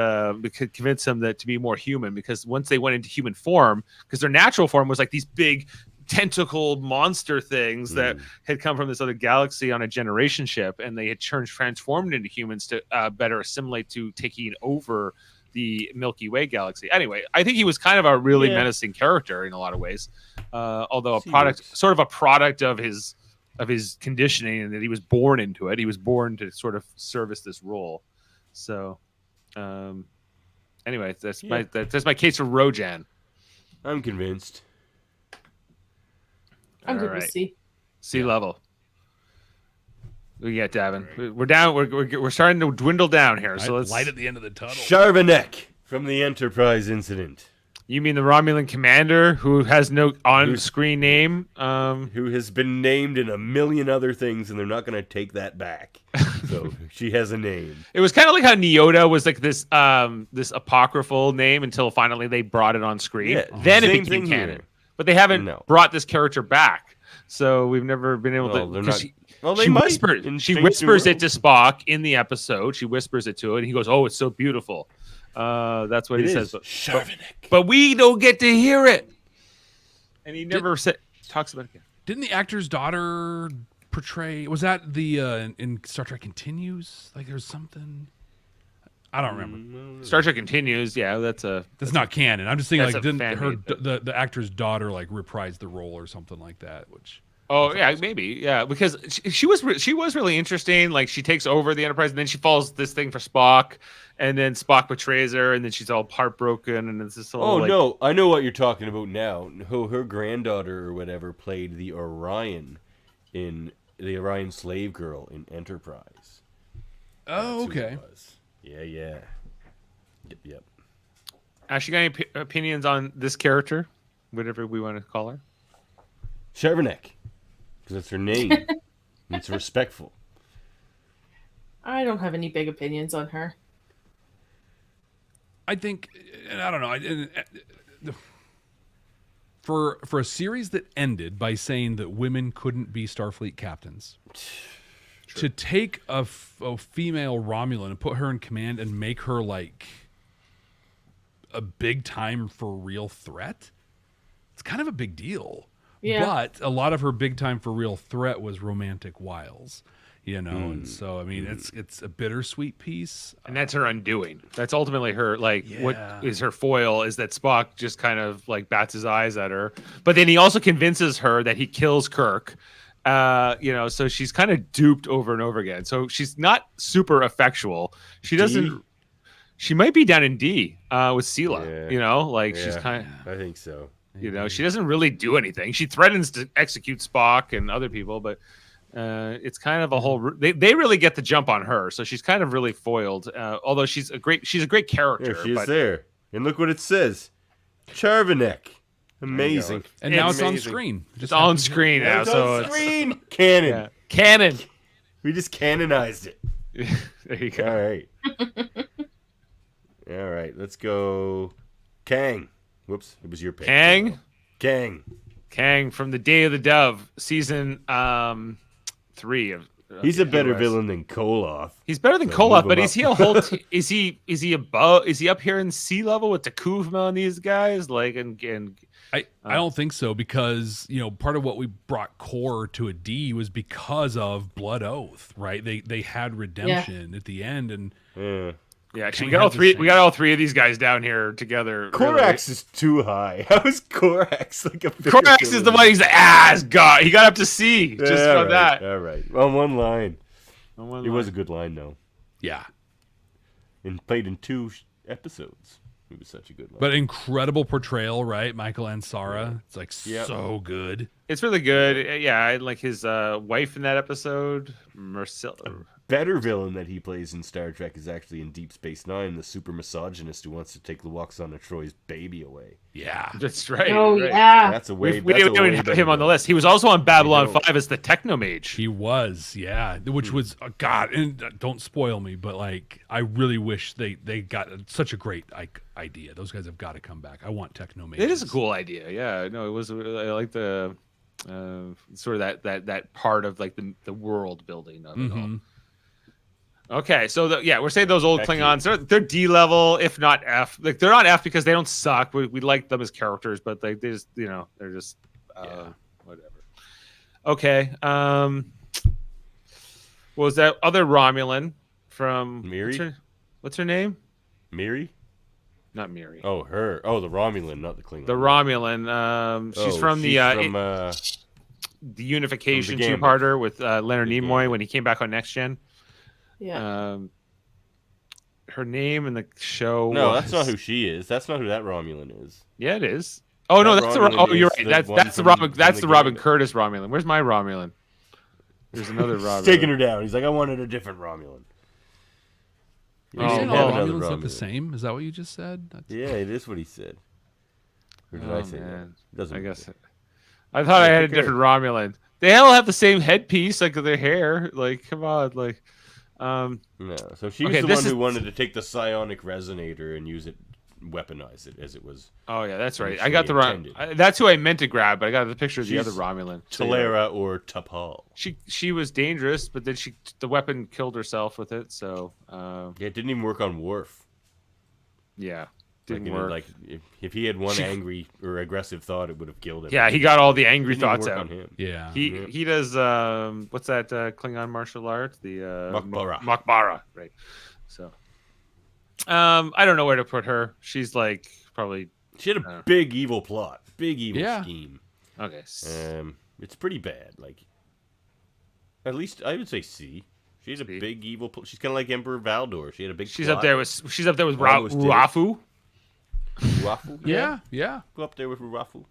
convince him that to be more human, because once they went into human form, because their natural form was like these big tentacled monster things that had come from this other galaxy on a generation ship, and they had transformed into humans to better assimilate to taking over the Milky Way galaxy. Anyway, I think he was kind of a really menacing character in a lot of ways, although a product of his conditioning, and that he was born into it. He was born to sort of service this role. So anyway, that's my case for Rojan. I'm convinced. I'm good All with C. C level. We got Davan. We're down. We're starting to dwindle down here. So let's light at the end of the tunnel. Charvanek from the Enterprise incident. You mean the Romulan commander who has no on-screen name? Who has been named in a million other things, and they're not going to take that back. So she has a name. It was kind of like how Neota was like this this apocryphal name until finally they brought it on screen. Yeah, then it same became thing canon. here. But they haven't brought this character back. So we've never been able Well, to. they're 'cause not- Well, they might in She Strange New whispers it Worlds. to Spock in the episode. She whispers it to it, and he goes, "Oh, it's so beautiful." That's what It he is. says. But we don't get to hear it, and he never talks about it again. Didn't the actor's daughter portray? Was that the in Star Trek Continues? Like there's something. I don't remember. Star Trek Continues. Yeah, that's not canon. I'm just thinking that's like a didn't fan her made the actor's daughter like reprise the role or something like that? Which Oh yeah, maybe yeah, because she was really interesting. Like she takes over the Enterprise, and then she follows this thing for Spock, and then Spock betrays her, and then she's all heartbroken, and it's this whole. Oh like, no, I know what you're talking about now. Her granddaughter or whatever played the Orion in the Orion slave girl in Enterprise. Oh, That's who it okay. was. Yeah. Yep. Ash, you got any opinions on this character, whatever we want to call her? Charvanek, because that's her name. And it's respectful. I don't have any big opinions on her. I think, and I don't know, for a series that ended by saying that women couldn't be Starfleet captains, to take a female Romulan and put her in command and make her like a big time for real threat, it's kind of a big deal. Yeah. But a lot of her big time for real threat was romantic wiles. And so I mean, it's a bittersweet piece, and that's her undoing. That's ultimately her. Like, what is her foil? Is that Spock just kind of like bats his eyes at her, but then he also convinces her that he kills Kirk. So she's kind of duped over and over again. So she's not super effectual. She doesn't. She might be down in D with Sela. She's kind of. I think so. She doesn't really do anything. She threatens to execute Spock and other people, but. It's kind of a whole. They really get the jump on her, so she's kind of really foiled. Although she's a great character. Yeah, she's there, and look what it says, Charvanek. Amazing. And now it's on screen. It's on screen now, so it's canon. Yeah. Canon. We just canonized it. There you go. All right. Let's go. Kang. Whoops, it was your pick. Kang from the Day of the Dove, season 3 of. He's a better villain than Koloth. He's better than Koloth, but is he a whole? Is he above? Is he up here in sea level with Takuvma and these guys? Like I don't think so, because part of what we brought Core to a D was because of Blood Oath, right? They had redemption at the end, and yeah, actually, we got all three. We got all three of these guys down here together. Korax is too high. How is Korax like a? Korax is the one. He's like, God, he got up to C just from that. All right, on one line. It was a good line, though. Yeah, and played in 2 episodes. It was such a good line. But incredible portrayal, right? Michael Ansara. It's like so good. It's really good. Yeah, I like his wife in that episode, Marcella. Better villain that he plays in Star Trek is actually in Deep Space Nine, the super misogynist who wants to take Lwaxana Troy's baby away. Yeah, that's right. Oh right. yeah, that's a way. We didn't have him on the list. He was also on Babylon 5 as the Technomage. He was, yeah, which was God. And don't spoil me, but like, I really wish they got such a great idea. Those guys have got to come back. I want Technomage. It is a cool idea. Yeah, no, it was. I like the sort of that part of like the world building of it all. Okay, so we're saying those old Klingons, they're D level, if not F. Like they're not F because they don't suck. We like them as characters, but they just they're just whatever. Okay, what was that other Romulan from Miri? What's her name? Miri? Not Miri. Oh, her. Oh, the Romulan, not the Klingon. The Romulan. She's from the Unification two-parter with Leonard Nimoy when he came back on Next Gen. Yeah. Her name in the show. No, that's not who she is. That's not who that Romulan is. Yeah, it is. Oh no, that's you're right. That's the Robin. That's the Robin Curtis Romulan. Where's my Romulan? There's another Romulan. He's taking her down. He's like, I wanted a different Romulan. Are you saying all Romulans look the same? Is that what you just said? Yeah, it is what he said. Or did I say that? Doesn't I guess. I thought I had a different Romulan. They all have the same headpiece, like their hair. Like, come on, like. No, so she was the one who wanted to take the psionic resonator and use it, weaponize it as it was. Oh yeah, that's right. I got the wrong. That's who I meant to grab, but I got the picture of the other Romulan. Talera or T'Pol. She was dangerous, but then the weapon killed herself with it. So it didn't even work on Worf. Yeah. Didn't work. Like if he had one angry or aggressive thought, it would have killed him. Yeah, he got all the angry thoughts out. On him. Yeah, he does. What's that Klingon martial art? The Makbara, right? So, I don't know where to put her. She's like probably. She had a big evil plot, big evil scheme. Okay. It's pretty bad. Like, at least I would say C. She's a big evil. She's kind of like Emperor Valdor. She had a big. She's up there with Ruafu. Ruafu? Yeah. Go up there with Ruafu.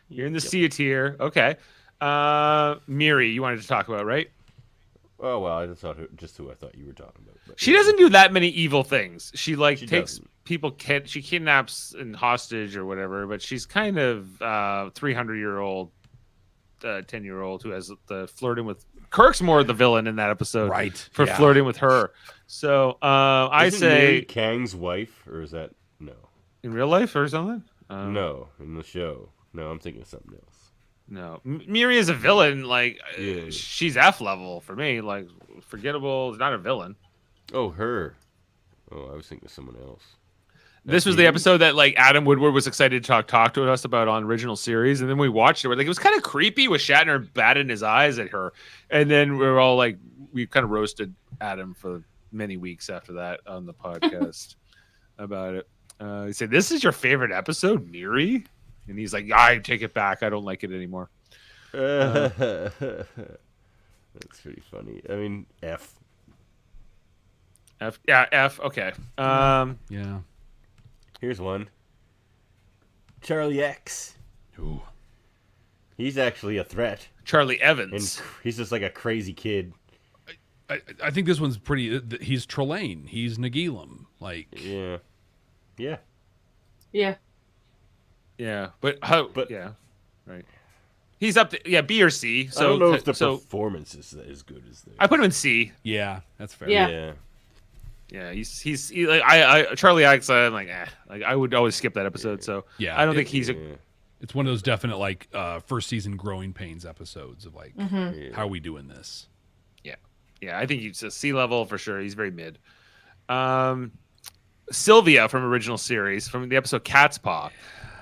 You're in the C tier. Okay. Miri, you wanted to talk about, right? Oh, well, I thought just who I thought you were talking about. But she doesn't do that many evil things. She takes people, she kidnaps and hostage or whatever, but she's kind of 300-year-old, 10-year-old who has the flirting with Kirk's more the villain in that episode, Right? For flirting with her. So I Isn't say Mary Kang's wife, or is that no? In real life or something? No, in the show. No, I'm thinking of something else. No, Miri is a villain. Like she's F level for me. Like forgettable is not a villain. Oh, her. Oh, I was thinking of someone else. This was the episode that like Adam Woodward was excited to talk to us about on original series, and then we watched it. Like it was kind of creepy with Shatner batting his eyes at her, and then we were all like, we kind of roasted Adam for many weeks after that on the podcast about it. He said, "This is your favorite episode, Miri," and he's like, "I take it back. I don't like it anymore." That's pretty funny. I mean, F. Yeah, F. Okay. Yeah. Here's one. Charlie X. Ooh. He's actually a threat. Charlie Evans. And he's just like a crazy kid. I think this one's pretty. He's Trelane. He's Nagilum. Like. Yeah. Yeah. Yeah. Yeah. But how? But yeah. Right. He's up to B or C. So I don't know if the performance is as good as this. I put him in C. Yeah, that's fair. Yeah. Yeah, he's like I Charlie X. I'm like like I would always skip that episode. So Yeah, I don't think he's a. It's one of those definite like first season growing pains episodes of like how are we doing this? Yeah, I think he's a C level for sure. He's very mid. Sylvia from original series from the episode Cat's Paw,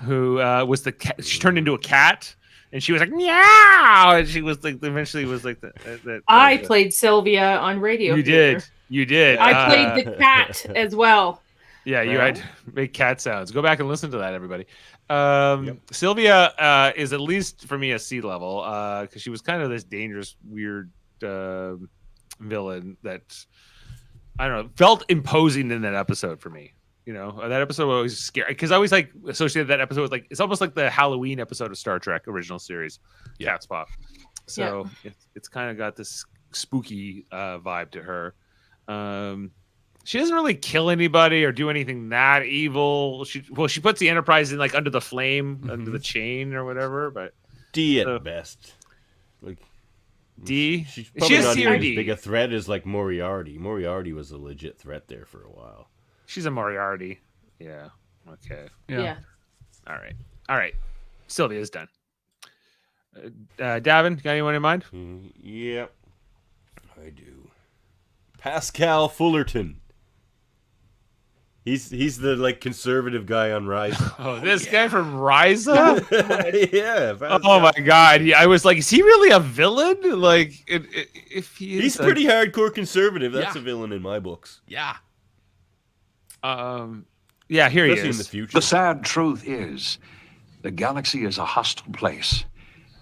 who was the cat. She turned into a cat. And she was like meow, and she was like eventually was like that. I played Sylvia on radio. You did. You did. I played the cat as well. Yeah, you had to make cat sounds. Go back and listen to that, everybody. Sylvia is at least for me a C level because she was kind of this dangerous, weird villain that I don't know felt imposing in that episode for me. You know, that episode was always scary because I always like associated that episode with like it's almost like the Halloween episode of Star Trek original series, Cat's Paw. So it's kind of got this spooky vibe to her. She doesn't really kill anybody or do anything that evil. She puts the Enterprise in like under the flame, under the chain or whatever. But D at best. Like D. She's probably not even as D. big a threat as like Moriarty. Moriarty was a legit threat there for a while. She's a Moriarty. Yeah. Okay. Yeah. All right. Sylvia's done. Davan, got anyone in mind? Yep. I do. Pascal Fullerton. He's the like conservative guy on Ryza. Oh, this guy from Ryza? Yeah. Pascal. Oh my God! I was like, is he really a villain? Like, if he's pretty hardcore conservative. That's a villain in my books. Yeah. Yeah, here Especially he is. in the future. The sad truth is, the galaxy is a hostile place.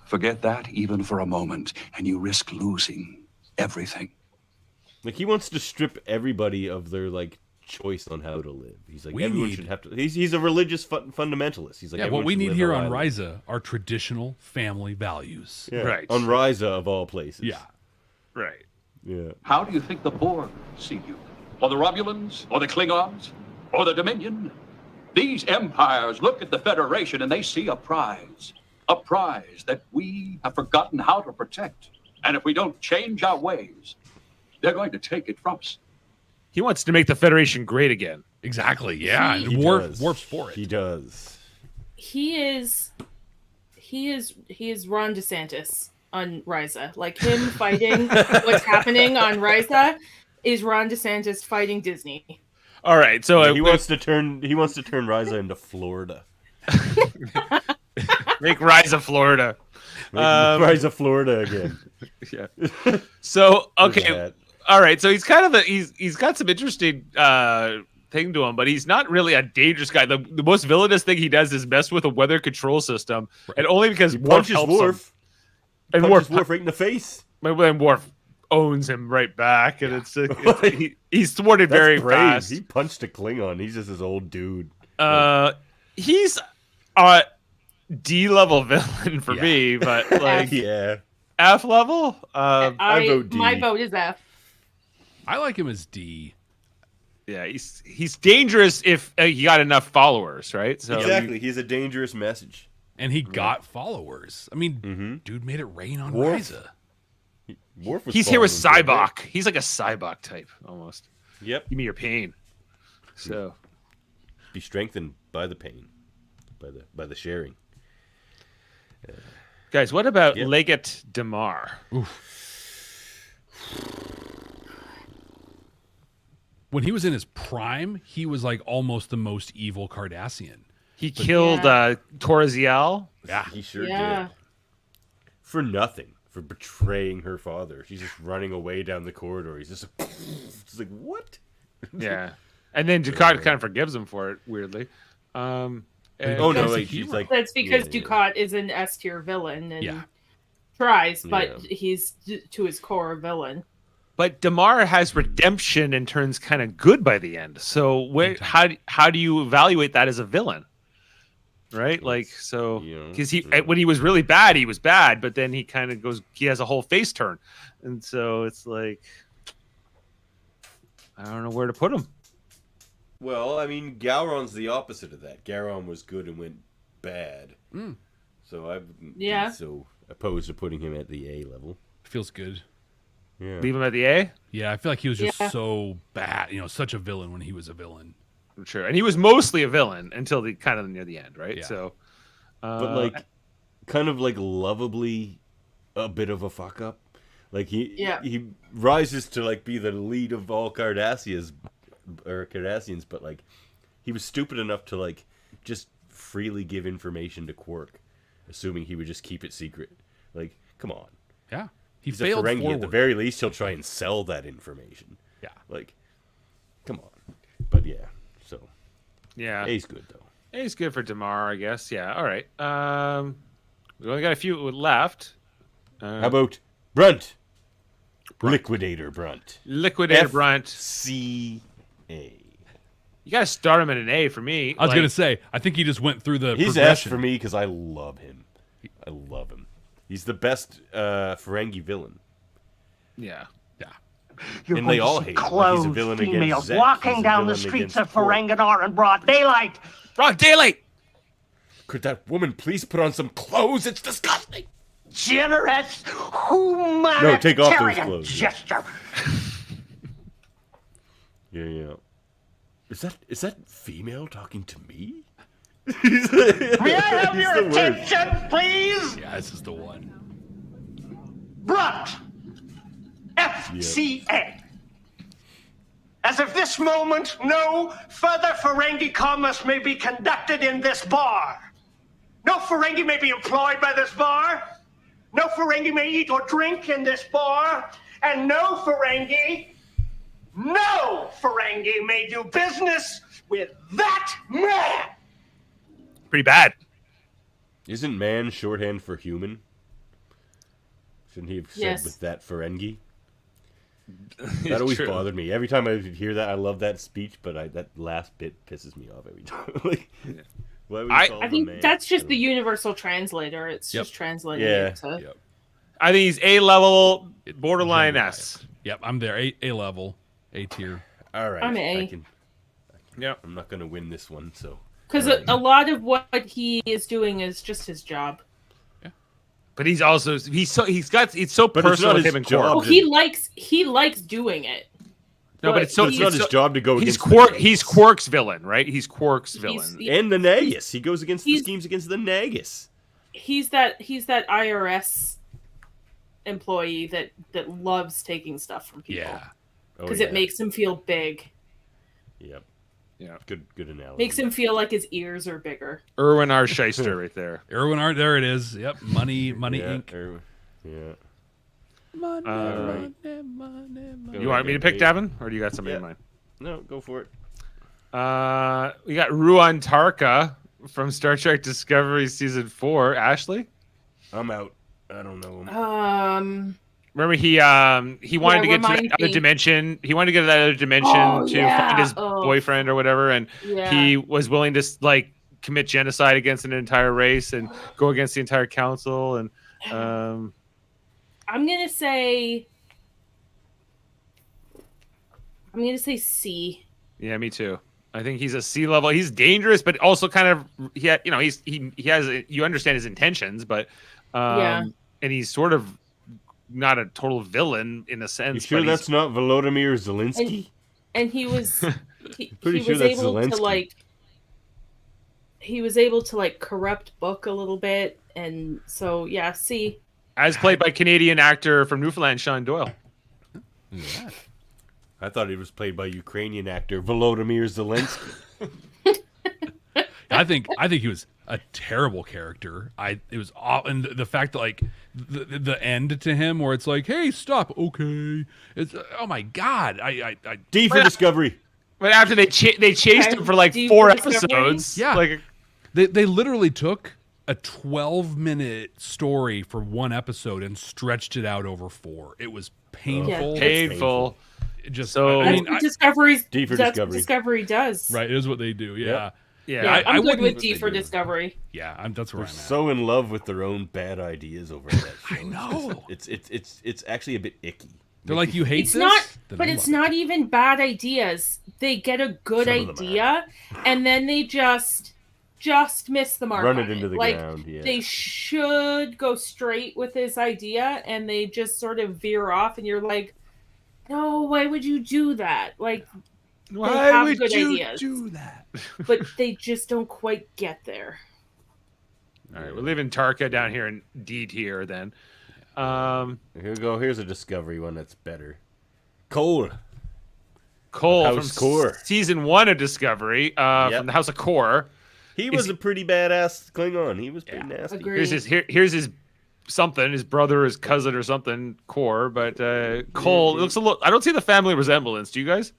Forget that even for a moment, and you risk losing everything. Like he wants to strip everybody of their like choice on how to live. He's like everyone should have to. He's a religious fundamentalist. He's like what we should need live here how on I live. Ryza are traditional family values. Yeah. Right. On Ryza of all places. Yeah. Right. Yeah. How do you think the Borg see you? Or the Romulans? Or the Klingons? Or the Dominion? These empires look at the Federation and they see a prize. A prize that we have forgotten how to protect. And if we don't change our ways, they're going to take it from us. He wants to make the Federation great again. Exactly. Yeah. He And does. Worf's for it. He does. He is Ron DeSantis on Ryza. Like him fighting what's happening on Ryza is Ron DeSantis fighting Disney. All right, so he wants to turn Ryza into Florida. Make Ryza Florida. Make Ryza Florida again. Yeah. So okay. All right. So he's kind of he's got some interesting thing to him, but he's not really a dangerous guy. The most villainous thing he does is mess with a weather control system, and only because Worf helps Worf. him. And Worf right in the face. And Worf owns him right back, and he's thwarted very fast. He punched a Klingon. He's just this old dude. He's a D level villain for me, but like F level. I vote D. My vote is F. I like him as D. Yeah, he's dangerous if he got enough followers, right? So exactly, he's a dangerous message, and he got followers. I mean, dude made it rain on Worf. Ryza. Worf was He's here with following him for a bit. Cybok. He's like a Cybok type almost. Yep. Give me your pain. So be strengthened by the pain, by the sharing. Guys, what about Legate Damar? When he was in his prime, he was like almost the most evil Cardassian. He killed Torziel. Yeah, he sure did. For nothing, for betraying her father. She's just running away down the corridor. He's just like, what? Yeah, and then Ducat kind of forgives him for it. Weirdly. She's like, that's because Ducat is an S tier villain and tries, but he's to his core a villain. But Damar has redemption and turns kind of good by the end. So how do you evaluate that as a villain? Right? Like, so because when he was really bad, he was bad, but then he kind of he has a whole face turn. And so it's like, I don't know where to put him. Well, I mean, Gowron's the opposite of that. Gowron was good and went bad. So I wouldn't be so opposed to putting him at the A level. Feels good. Yeah. Leave him at the A? Yeah, I feel like he was just so bad, such a villain when he was a villain. Sure. And he was mostly a villain until kind of near the end, right? Yeah. So but like kind of like lovably a bit of a fuck up. Like he rises to like be the lead of all Cardassians, but like he was stupid enough to like just freely give information to Quark, assuming he would just keep it secret. Like, come on. Yeah. He's a Ferengi. At the very least, he'll try and sell that information. Yeah. Like, come on. But yeah, so. Yeah. A's good, though. A's good for Damar, I guess. Yeah, all right. We only got a few left. How about Brunt? Liquidator Brunt. Liquidator Brunt. C-A. You got to start him at an A for me. I was going to say, I think he just went through the He's progression. S for me because I love him. I love him. He's the best Ferengi villain. Yeah. You're and going they all to see hate him. Like, clothed he's a villain females against Zek. walking He's a down the villain streets against of Quark. Ferenginar in broad daylight. Broad daylight! Could that woman please put on some clothes? It's disgusting. Generous humanitarian No, take off those clothes. gesture. Yeah. Is that female talking to me? May I have your attention, please? Yeah, this is the one. Brunt. FCA. As of this moment, no further Ferengi commerce may be conducted in this bar. No Ferengi may be employed by this bar. No Ferengi may eat or drink in this bar. And no Ferengi may do business with that man. Pretty bad. Isn't man shorthand for human? Shouldn't he have said with that Ferengi? That always bothered me. Every time I hear that, I love that speech, but that last bit pisses me off every time. Like, why would you call him I a think man? that's just the universal translator. It's just translating it to... I think he's A level, borderline S. Yep, I'm there. A level, A tier. All right. I'm A. Yeah. I'm not going to win this one, so. Because a lot of what he is doing is just his job. But he's also it's so personal with him and Quark. Well, he likes doing it. No, but it's not his job to go he's against Quark. He's Quark's villain, right? He's Quark's villain. And the Nagus. He goes against the schemes against the Nagus. He's that IRS employee that loves taking stuff from people. Yeah. Because it makes him feel big. Yep. Yeah. Good analogy. Makes him feel like his ears are bigger. Erwin R. Shyster right there. Erwin R. There it is. Yep. Money Inc. Yeah. Money. You want me to pick Davan, or do you got somebody in mind? No, go for it. We got Ruan Tarka from Star Trek Discovery Season 4. Ashley? I'm out. I don't know him. Remember he wanted to get to that other dimension. He wanted to get to that other dimension find his boyfriend or whatever, and he was willing to like commit genocide against an entire race and go against the entire council. And I'm gonna say C. Yeah, me too. I think he's a C level. He's dangerous, but also kind of he has you understand his intentions, but and he's sort of not a total villain in a sense. You sure but that's not Volodymyr Zelensky? And he was he Pretty sure was that's able Zelensky. to like he was able to like corrupt Book a little bit, and so yeah, see. As played by Canadian actor from Newfoundland, Sean Doyle. Yeah. I thought he was played by Ukrainian actor Volodymyr Zelensky. I think he was a terrible character. It was and the fact that like the end to him where it's like, hey, stop, okay. It's oh my god. I D for Discovery. But after they chased him for like D 4 for Discovery? episodes, Yeah. like they literally took a 12-minute story for one episode and stretched it out over 4. It was painful. Yeah. painful. It just So- I That's mean, what Discovery's D for that's what Discovery. Discovery does. right, it is what they do. Yeah. Yeah. Yeah, I'm good wouldn't- with D for Discovery. Yeah, that's where They're I'm at. so in love with their own bad ideas over that show. I know. It's actually a bit icky. They're like, you hate It's this? not, Then but I it's love not even bad ideas. They get a good Some of them idea, and then they just miss the mark. Run on it into the like, ground, yeah. They should go straight with this idea, and they just sort of veer off, and you're like, no, why would you do that? Like, they Why have would good you ideas, do that? but they just don't quite get there. All right, we're leaving Tarka down here in D tier then. Here we go. Here's a Discovery one that's better. Cole Cole House from Core. season 1 of Discovery, from the House of Core. He was a pretty badass Klingon. He was pretty nasty. Agreed. Here's his something, his brother, his cousin, or something. Core, but Cole. It looks a little. I don't see the family resemblance. Do you guys?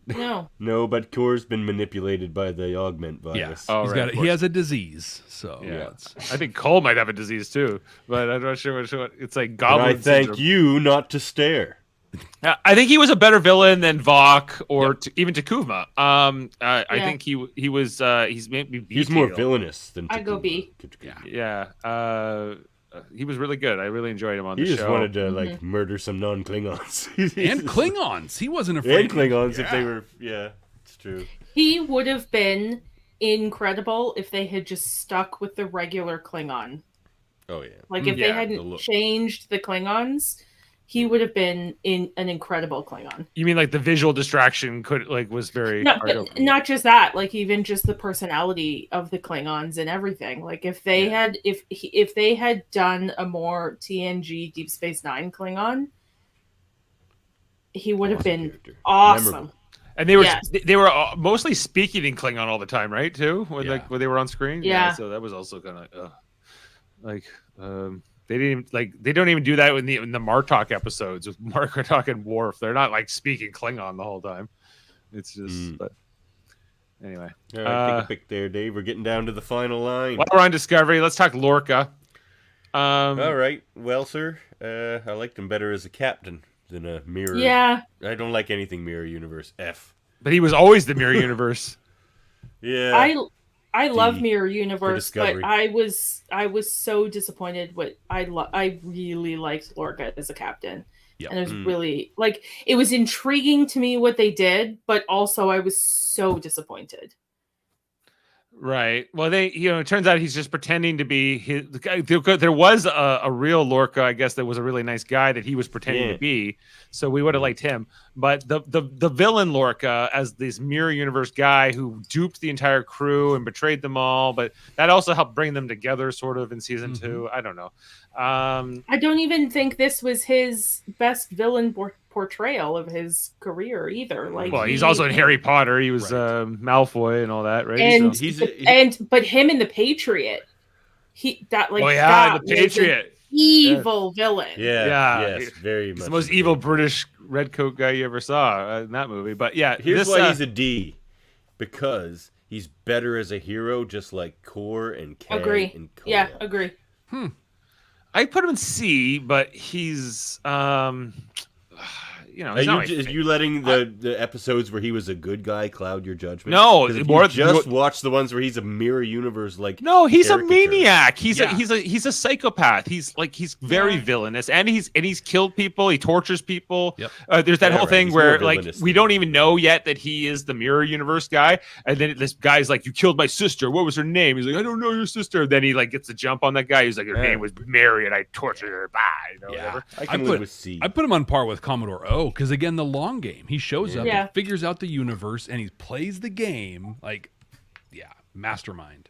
No. No, but Core's been manipulated by the augment virus. Oh, right, of he course. has a disease, so Yeah, I think Cole might have a disease too, but I'm not sure what it's like. And Goblin. I thank syndrome. you not to stare. I think he was a better villain than Vok or even Takuma. I think he was. He's maybe B He's more tier. villainous than I go Takuma. B. Yeah. He was really good. I really enjoyed him on He the just show. wanted to like murder some non-Klingons. and Klingons. He wasn't afraid. And Klingons if they were. Yeah, it's true. He would have been incredible if they had just stuck with the regular Klingon. Oh yeah. Like if they the hadn't look. changed the Klingons, he would have been an incredible Klingon. You mean like the visual distraction was very No, hard but not just that, like even just the personality of the Klingons and everything. Like if they had if they had done a more TNG Deep Space Nine Klingon, he would have been awesome. Memorable. And they were Yes. they were mostly speaking in Klingon all the time, right? Too when when they were on screen. Yeah. So that was also kind of they didn't even, they don't even do that in the Martok episodes with Martok and Worf. They're not like speaking Klingon the whole time. It's just but anyway. All right, take a pick there, Dave. We're getting down to the final line. While we're on Discovery, let's talk Lorca. All right. Well, sir, I liked him better as a captain than a mirror. Yeah. I don't like anything Mirror Universe. F. But he was always the Mirror Universe. Yeah. I love D Mirror for Universe, but Discovery. I was so disappointed. I really liked Lorca as a captain, and it was really like it was intriguing to me what they did, but also I was so disappointed. Right. Well, it turns out he's just pretending to be the guy. There was a real Lorca, I guess, that was a really nice guy that he was pretending to be. So we would have liked him. But the villain Lorca as this mirror universe guy who duped the entire crew and betrayed them all, but that also helped bring them together sort of in season 2. I don't know. I don't even think this was his best villain portrayal of his career either. Like, well, he's also in Harry Potter. He was Malfoy and all that, right? And but him in the Patriot, that the was Patriot. an evil villain. Yeah. Yes, very much. He's the most evil British redcoat guy you ever saw in that movie. But yeah, Here's why he's a D. Because he's better as a hero, just like Core and Kang Agree. and Koya. Yeah, agree. I put him in C, but he's you know, Are he's not you, my you letting the episodes where he was a good guy cloud your judgment? No, 'Cause if more you just watch the ones where he's a mirror universe No, he's a caricature. maniac. He's a psychopath. He's very villainous, and he's killed people. He tortures people. Yep. There's that Yeah, whole right. thing He's where more like villainous we than don't even know yet that he is the mirror universe guy, and then this guy's like, "You killed my sister. What was her name?" He's like, "I don't know your sister." Then he like gets a jump on that guy. He's like, "Her name was Mary, and I tortured her." Bye. You know, whatever. I can live with C. I put him on par with Commodore O because again, the long game. He shows up, Yeah. and figures out the universe, and he plays the game like, mastermind.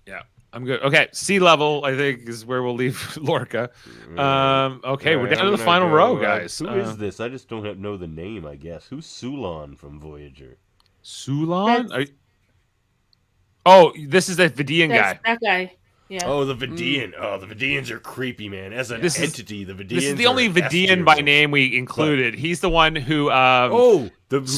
Yeah, I'm good. Okay, sea level, I think, is where we'll leave Lorca. Okay, we're down to the final row, guys. Who is this? I just don't know the name, I guess. Who's Sulon from Voyager? Sulon? Oh, this is that Vidian guy. That guy. Yeah. Oh, the Vidian. Oh, the Vidians are creepy, man. As an entity, the Vidians. This is the only are Vidian by name we included. He's the one who who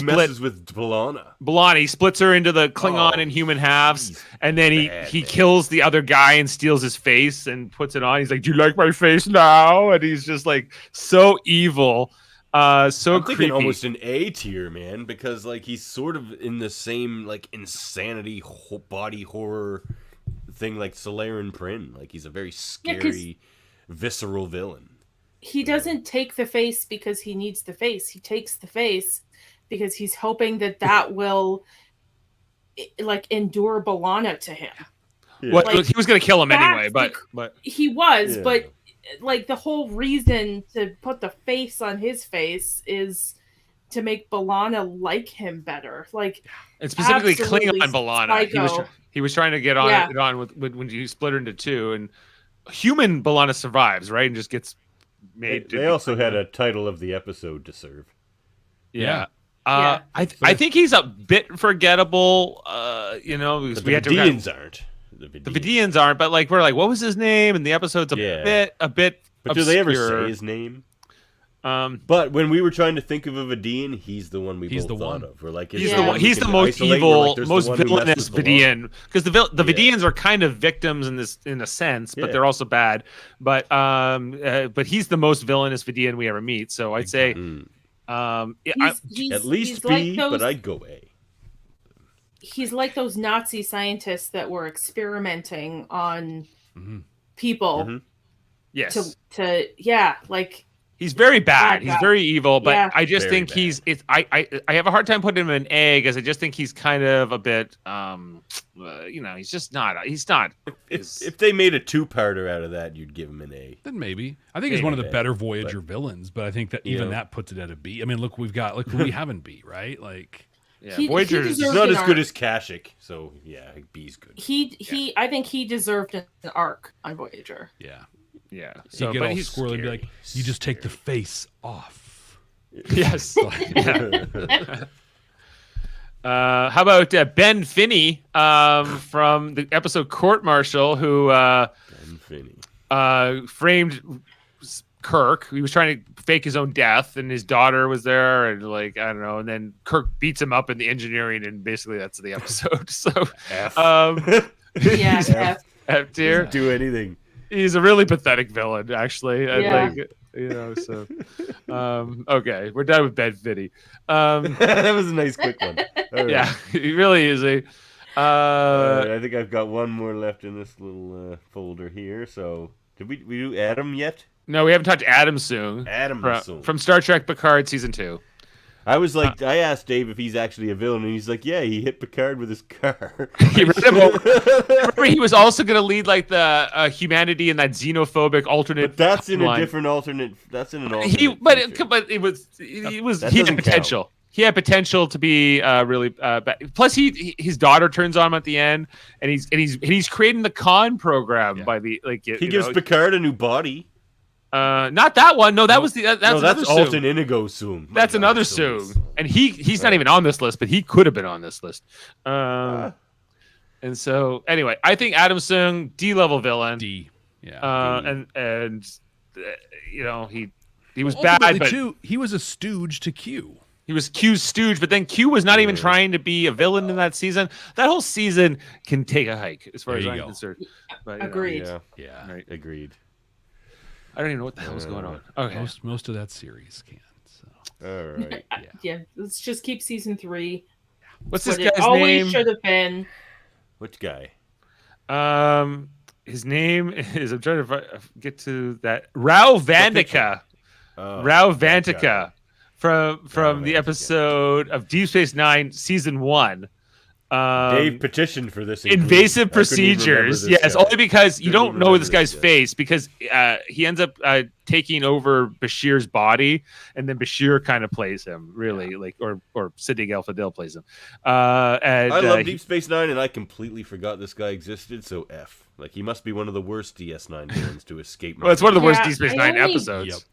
messes with B'Elanna. B'Elanna. He splits her into the Klingon and human halves, and then he kills the other guy and steals his face and puts it on. He's like, "Do you like my face now?" And he's just like so evil, so I'm creepy. thinking almost an A tier, man, because like he's sort of in the same like insanity body horror thing like Solaren Prin. Like he's a very scary, visceral villain. He doesn't take the face because he needs the face. He takes the face because he's hoping that will like endure B'Elanna to him. Yeah. Well, Like, he was going to kill him anyway, that's but he was, Yeah. but like the whole reason to put the face on his face is to make B'Elanna like him better. Like, and specifically absolutely Klingon B'Elanna. psycho. He was trying to get on Yeah. it on with when you split her into two, and human B'Elanna survives, right, and just gets made. They also had a title of the episode to serve. Yeah. I think he's a bit forgettable. You know, because But we the had to Vidians aren't. The Vidians aren't, but like we're like, what was his name? And the episode's a bit. But do they ever obscure. say his name? But when we were trying to think of a Vidian, he's the one we both thought of. We're like, he's the most evil, most villainous Vidian, because the Vidians are kind of victims in a sense, but they're also bad. But he's the most villainous Vidian we ever meet. So I'd say, at least B, like but I'd go A. He's like those Nazi scientists that were experimenting on people. Yes. To like. He's very bad. Bad He's guy. very evil, but Yeah. I just Very think I have a hard time putting him in an A because I just think he's kind of a bit he's just not If they made a two-parter out of that, you'd give him an A. Then maybe. I think he's one of the better Voyager villains, but I think that even that puts it at a B. I mean, look, look who we haven't B, right? Like, Voyager's not as good as Kashyyyk, so yeah, B's good. I think he deserved an arc on Voyager. Yeah. Yeah. So So, get but all he's squirrely and be like, you just take the face off. Yes. How about Ben Finney from the episode Court Martial, who framed Kirk. He was trying to fake his own death, and his daughter was there, and like I don't know. And then Kirk beats him up in the engineering, and basically that's the episode. So, Yeah, F tier. Doesn't do anything. He's a really pathetic villain, actually. Yeah. So okay, we're done with Ben Finney. That was a nice quick one. All right. Yeah, he really is I think I've got one more left in this little folder here. So, did we do Adam yet? No, we haven't talked Adam Soong. From Star Trek Picard season 2. I was like, I asked Dave if he's actually a villain, and he's like, yeah, he hit Picard with his car. He ran him over. Remember, he was also going to lead like the humanity in that xenophobic alternate. But that's in timeline. a different alternate. That's in an alternate. He had potential. Count. He had potential to be really bad. Plus, his daughter turns on him at the end, and he's creating the con program by the like. He gives Picard a new body. Not that one. No, that was the that's another Alton Soong. Inigo Soong. That's another Soong, and he's not even on this list, but he could have been on this list. And so anyway, I think Adam Soong, D-level villain. D. Yeah. And you know he was Ultimately, bad, but too, he was a stooge to Q. he was Q's stooge. But then Q was not even trying to be a villain in that season. That whole season can take a hike, as far as There I'm you go. concerned. But, you know, Agreed. Yeah. Right. Agreed. I don't even know what the hell was going on. Okay. Most of that series can. So. All right. Yeah, let's just keep season 3. What's What this it guy's always name? should have been. Which guy? His name is. I'm trying to get to that. Rao Vandika. Rao that Vandika guy. from the episode of Deep Space Nine, season 1. Dave petitioned for this. Invasive procedures. Yes, only because you don't know this guy's face, because he ends up taking over Bashir's body, and then Bashir kind of plays him, really, like or Sidney Al-Fadil plays him. And I love Deep Space Nine, and I completely forgot this guy existed. So F. Like, he must be one of the worst DS9 villains to escape. Well, it's one of the worst Deep Space Nine episodes.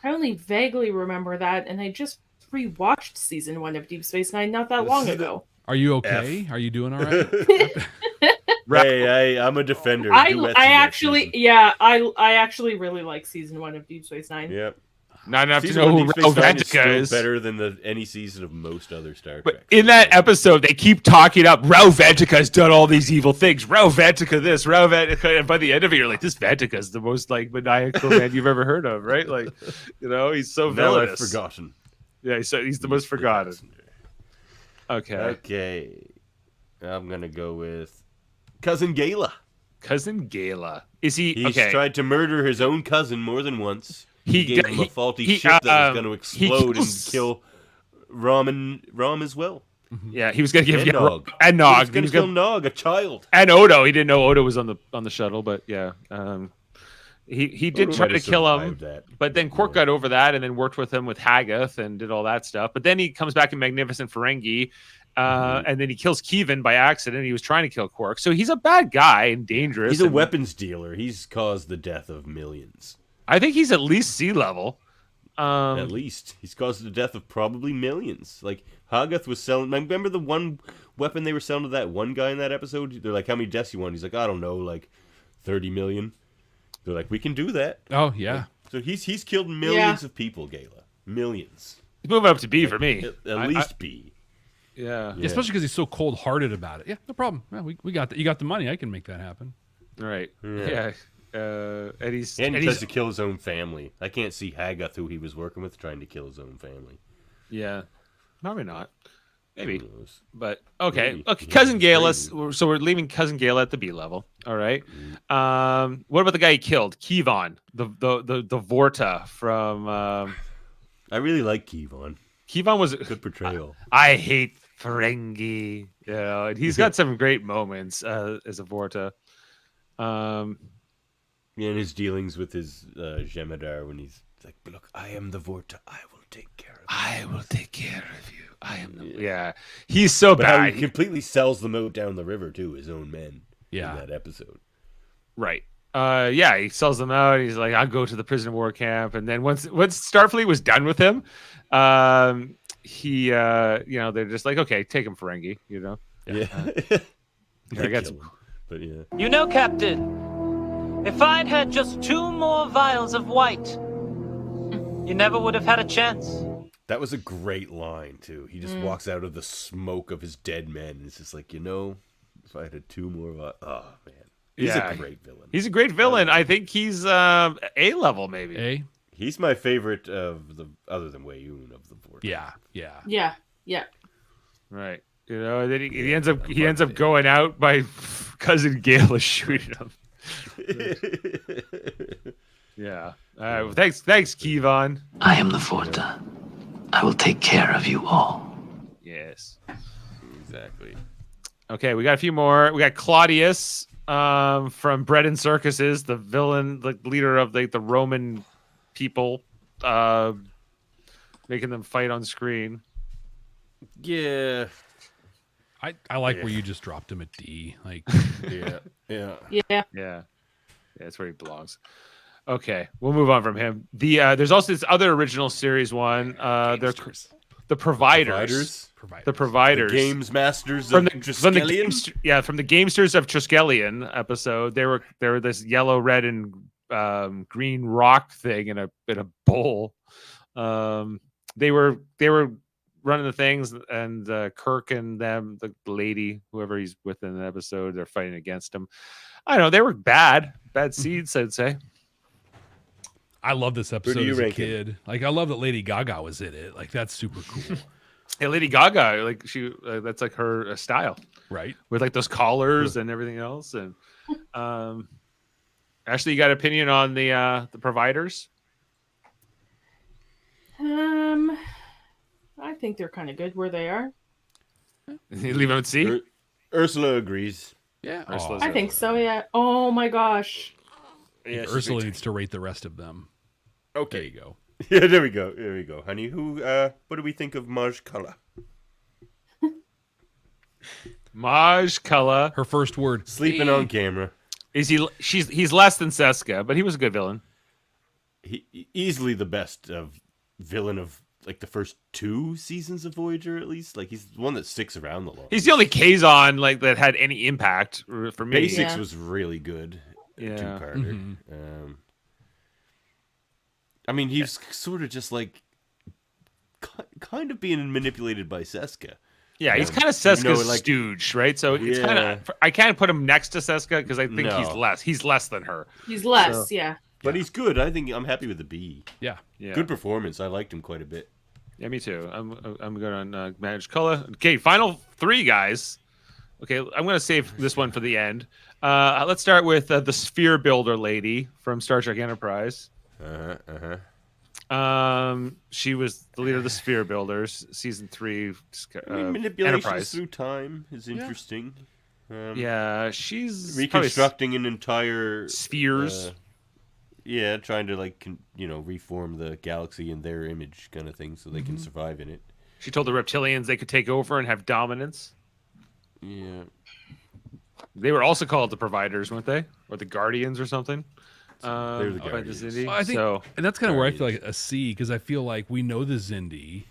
I only vaguely remember that, and I just rewatched season 1 of Deep Space Nine not that long ago. Are you okay? Are you doing all right? Hey, I'm a defender. I actually really like season 1 of Deep Space Nine. Yep. Not enough Season to know one who of Deep Rao Space Nine is Vandika still is. better than any season of most other Star Trek. But in that episode, they keep talking up, Rao Vandika has done all these evil things. Rao Vandika this, Rao Vandika. And by the end of it, you're like, this Vandika is the most like maniacal man you've ever heard of, right? Like, he's so Now villainous. I've forgotten. Yeah, he's the most forgotten. Okay. I'm going to go with Cousin Gala. Cousin Gala. Is he... He's okay. tried to murder his own cousin more than once. He gave him a faulty he, ship that was going to he explode and kills- kill Ram as well. Yeah, he was going to give... And Nog. And Nog. He was going to kill Nog, a child. And Odo. He didn't know Odo was on the shuttle, but yeah. He did Odo try might to have kill him, survived that. but then Quark got over that and then worked with him with Hagath and did all that stuff. But then he comes back in Magnificent Ferengi, and then he kills Kevin by accident. He was trying to kill Quark. So he's a bad guy and dangerous. He's a and weapons dealer. He's caused the death of millions. I think he's at least sea level. At least. He's caused the death of probably millions. Like, Hagath was selling... Remember the one weapon they were selling to that one guy in that episode? They're like, how many deaths you want? He's like, I don't know, like 30 million. They're like, we can do that. Oh, yeah. So he's killed millions of people, Gala. Millions. He's moving up to B for me. At least B. Yeah. Especially because he's so cold-hearted about it. Yeah, no problem. Yeah, we got that. You got the money. I can make that happen. All right. Yeah. And he tries to kill his own family. I can't see Hagath, who he was working with, trying to kill his own family. Yeah. Probably not. Maybe. Who knows? But okay. Maybe. Okay, Yeah, Cousin Gala. crazy. So we're leaving Cousin Gala at the B level. All right. What about the guy he killed? Kevon, the Vorta from I really like Kevon. Kevon was Good portrayal. I hate Ferengi. And he's got some great moments as a Vorta. Yeah, and his dealings with his Jemadar when he's like, look, I am the Vorta. I will take care of you. I will take care of you. I am the... Yeah. He's so But how bad. he completely sells them out down the river, too, his own men. Yeah. In that episode. Right. Yeah, he sells them out. He's like, I'll go to the prison war camp. And then once Starfleet was done with him, he they're just like, okay, take him, Ferengi, Yeah. I got some... But yeah. You know, Captain, if I'd had just 2 more vials of white, you never would have had a chance. That was a great line, too. He just walks out of the smoke of his dead men. And it's just like, if I had 2 more... oh, man. He's a great villain. He's a great villain. I think he's A level, maybe. A? He's my favorite other than Wei-Yun of the board. Yeah. Yeah. Right. And then he ends up going out by Cousin Gala shooting him. Yeah. Thanks, Kevon. I am the Vorta. I will take care of you all. Yes. Exactly. Okay, we got a few more. We got Claudius from Bread and Circuses, the villain, the leader of the Roman people, making them fight on screen. Yeah. I like where you just dropped him at D. Like, Yeah. That's where he belongs. Okay, we'll move on from him. There's also this other original series one. They're the Providers. The Providers. The Games Masters from of Triskelion? from the Gamesters of Triskelion episode. They were this yellow, red, and green rock thing in a bowl. They were running the things, and Kirk and them, the lady, whoever he's with in the episode, they're fighting against him. I don't know. They were bad seeds, I'd say. I love this do episode you as a rank it? kid. Like, I love that Lady Gaga was in it. Like, that's super cool. Hey, Lady Gaga, like that's like her style, right? With like those collars and everything else. And Ashley, you got an opinion on the providers? I think they're kind of good where they are. You leave them at sea. Ursula agrees. Yeah, I think so. Yeah. Oh my gosh. Yeah, Ursula needs to rate the rest of them. Okay, there you go. Yeah, there we go. There we go, honey. What do we think of Maj Kala? Maj Kala. Her first word. Sleeping on camera. He's less than Seska, but he was a good villain. He easily the best villain of like the first 2 seasons of Voyager, at least. Like he's the one that sticks around the longest. He's the only Kazon like that had any impact for me. Basics was really good. Yeah. Two-parter. Mm-hmm. I mean, he's sort of just like kind of being manipulated by Seska. Yeah, he's kind of Seska's stooge, right? So it's kind of I can't put him next to Seska because I think he's less than her. He's less, yeah. But he's good. I think I'm happy with the B. Yeah. Good performance. I liked him quite a bit. Yeah, me too. I'm good on Managed Color. Okay, final 3 guys. Okay, I'm going to save this one for the end. Let's start with the Sphere Builder lady from Star Trek Enterprise. She was the leader of the Sphere Builders, season 3. Manipulation Enterprise. through time is interesting. Yeah, she's reconstructing an entire spheres. Trying to reform the galaxy in their image, kind of thing, so they can survive in it. She told the reptilians they could take over and have dominance. Yeah, they were also called the Providers, weren't they, or the Guardians, or something? They're the Guardians. I think, and that's kind of where I feel like a C, because I feel like we know the Zindi,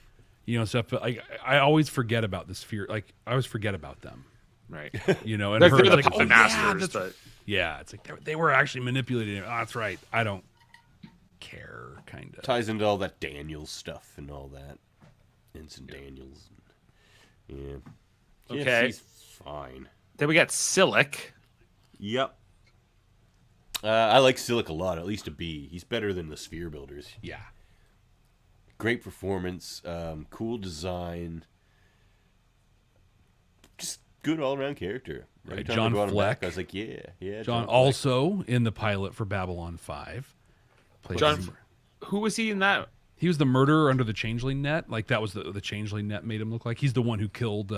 stuff. But like I always forget about the Sphere. Like I always forget about them. Right. And they're her, the like, puppet masters. Yeah, it's like they were actually manipulating it. Oh, that's right. I don't care, kind of. Ties into all that Daniels stuff and all that. Ensign Daniels. Yeah. Okay. He's fine. Then we got Silic. Yep. I like Silic a lot, at least a B. He's better than the Sphere Builders. Yeah. Great performance, cool design. Just good all-around character. Right, Every time John I go on Fleck. back, I was like, yeah. John also in the pilot for Babylon 5. Who was he in that? He was the murderer under the Changeling Net. Like that was the Changeling Net made him look like. He's the one who killed.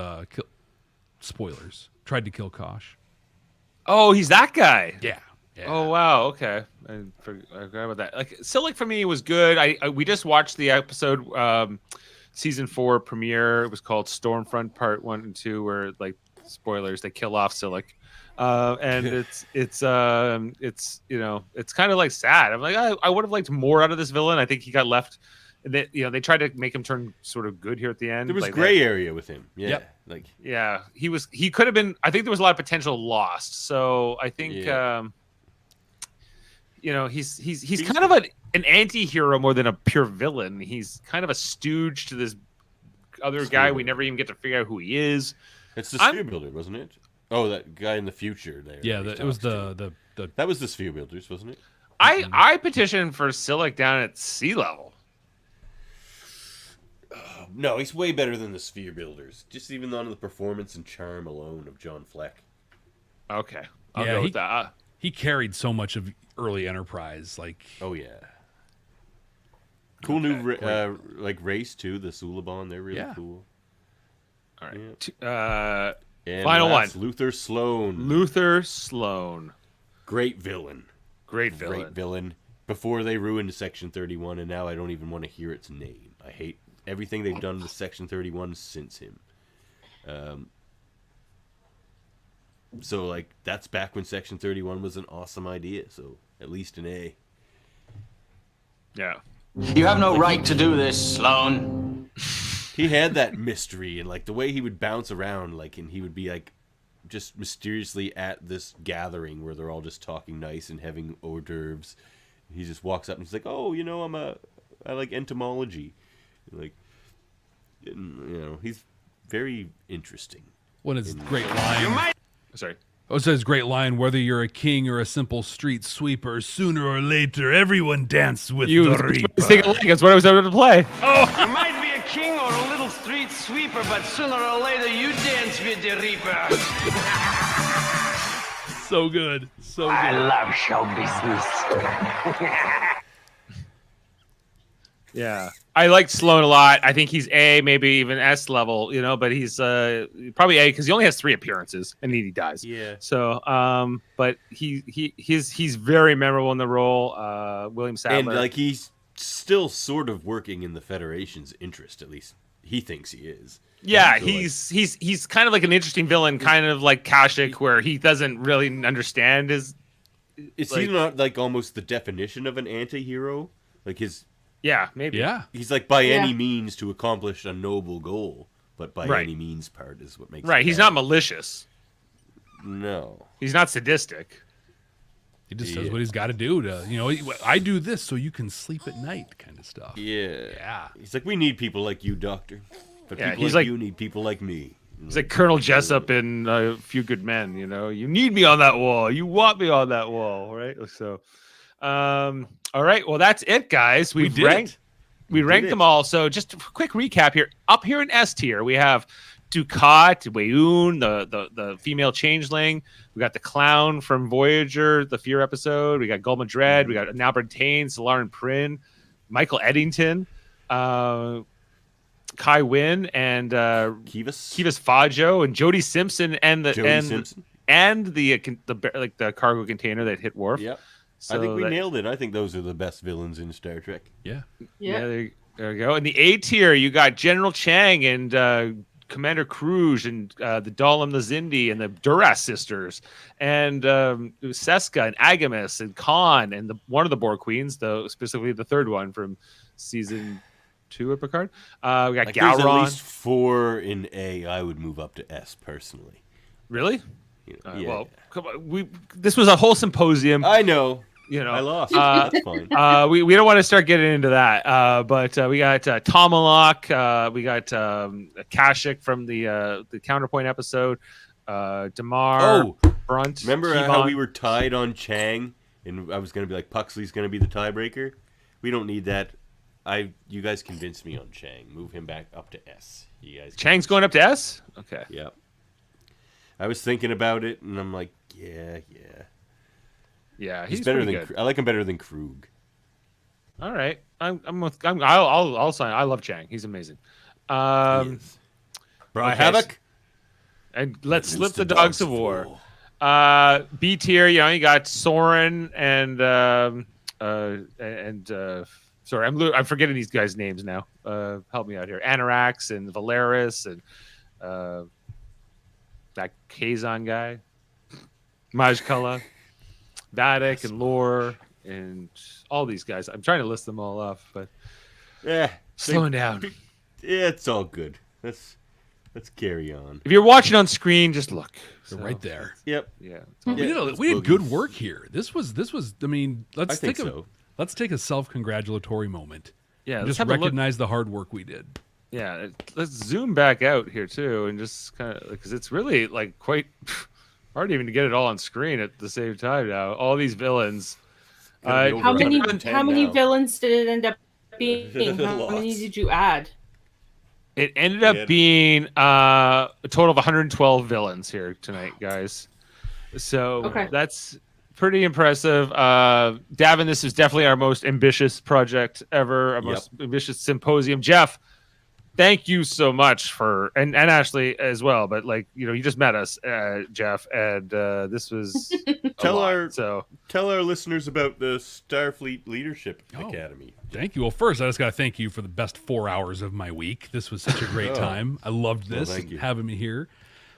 Spoilers. Tried to kill Kosh. Oh, he's that guy. Yeah. Oh wow. Okay. I forgot about that. Like Silic for me was good. We just watched the episode, season 4 premiere. It was called Stormfront Part 1 and 2, where like spoilers, they kill off Silic. And it's kind of like sad. I'm like, I would have liked more out of this villain. I think he got left. They tried to make him turn sort of good here at the end. There was like gray area with him. Yeah. Yep. He could have been. I think there was a lot of potential lost. So I think he's kind of an anti-hero more than a pure villain. He's kind of a stooge to this other guy. We never even get to figure out who he is. It's the Sphere Builder, wasn't it? Oh, that guy in the future there. Yeah, it was the that was the Sphere Builders, wasn't it? I petitioned for Silic down at sea level. No, he's way better than the Sphere Builders. Just even on the performance and charm alone of John Fleck. Okay, I'll go with that. He carried so much of early Enterprise, like. Oh yeah. Cool new race too. The Suliban, they're really cool. All right. Yeah. And final one. Luther Sloan. Luther Sloan. Great villain. Great villain. Before they ruined Section 31, and now I don't even want to hear its name. I hate everything they've done with Section 31 since him. So, like, that's back when Section 31 was an awesome idea. So, at least an A. Yeah. You have no right to do this, Sloan. He had that mystery, and like the way he would bounce around, like, and he would be like just mysteriously at this gathering where they're all just talking nice and having hors d'oeuvres. He just walks up and he's like, "Oh, I like entomology." Like, he's very interesting. One of his great lines. Sorry. Oh, it says great line. Whether you're a king or a simple street sweeper, sooner or later, everyone dance with the Reaper. That's what I was able to play. You might be a king or a little street sweeper, but sooner or later you dance with the Reaper. So good. So good. I love show business. Yeah, I like Sloan a lot. I think he's A, maybe even S level, but he's probably A because he only has 3 appearances and then he dies. Yeah. So, but he's very memorable in the role. William Sadler, And he's still sort of working in the Federation's interest, at least he thinks he is. Yeah, So, he's kind of like an interesting villain, kind of like Kashyyyk, where he doesn't really understand his. Is he not almost the definition of an anti-hero? Yeah, maybe. Yeah. He's by any means to accomplish a noble goal, but by any means part is what makes right. it He's bad. not malicious. No. He's not sadistic. He just does what he's got to do to, I do this so you can sleep at night kind of stuff. Yeah. He's we need people like you, Doctor. But Yeah, people he's like like- you need people like me. He's like Colonel Jessup in A Few Good Men. You need me on that wall. You want me on that wall, right? So, all right. Well, that's it, guys. We ranked them all. So, just a quick recap here. Up here in S tier, we have Dukat, Weyoun, the female changeling. We got the clown from Voyager, the Fear episode. We got Gulma Dread. We got Albert Tain, Solarin Prin, Michael Eddington, Kai Wynn, and Kivas Fajo, and Jodie Simpson, and the cargo container that hit Worf. Yep. So I think we nailed it. I think those are the best villains in Star Trek. Yeah. There you go. In the A tier, you got General Chang and Commander Kruge and the Dalam Lazindi and the Duras sisters and Seska and Agamis and Khan and one of the Borg Queens, specifically the third one from season 2 of Picard. We got There's at Gowron. least 4 in A. I would move up to S personally. Really? Yeah. Well, come on. This was a whole symposium. I know. I lost. That's fine. We don't want to start getting into that. But we got Tomalak. We got Kashyyyk from the Counterpoint episode. Damar. Brunt. Remember Kevon. how we were tied on Chang, and I was going to be like, Puxley's going to be the tiebreaker? We don't need that. You guys convinced me on Chang. Move him back up to S. You guys. Chang's going up to S? Okay. Yep. I was thinking about it, and I'm like, yeah. Yeah, he's better pretty than. good. I like him better than Krug. All right, I'll sign. I love Chang. He's amazing. Bry Havoc. And let's slip the dogs of war. B tier, you got Soren and sorry, I'm forgetting these guys' names now. Help me out here. Anarax and Valeris and that Kazon guy, Majkala, Vatic and Lore and all these guys. I'm trying to list them all off, but slowing down. Yeah, it's all good. Let's carry on. If you're watching on screen, just look. They're right there. Yep. Yeah. We did good work here. This was. I mean, let's I think so. Let's take a self-congratulatory moment. Yeah. And let's just have a look. recognize the hard work we did. Yeah, let's zoom back out here too, and just kind of because it's really quite hard even to get it all on screen at the same time now. All these villains. How many villains did it end up being? How many did you add? It ended up being a total of 112 villains here tonight, guys. So that's pretty impressive. Davan, this is definitely our most ambitious project ever, our most ambitious symposium. Jeff, thank you so much and Ashley as well. But you just met us, Jeff, and this was Tell our listeners about the Starfleet Leadership Academy. Thank you. Well, first, I just got to thank you for the best 4 hours of my week. This was such a great time. I loved this, thank you. having me here.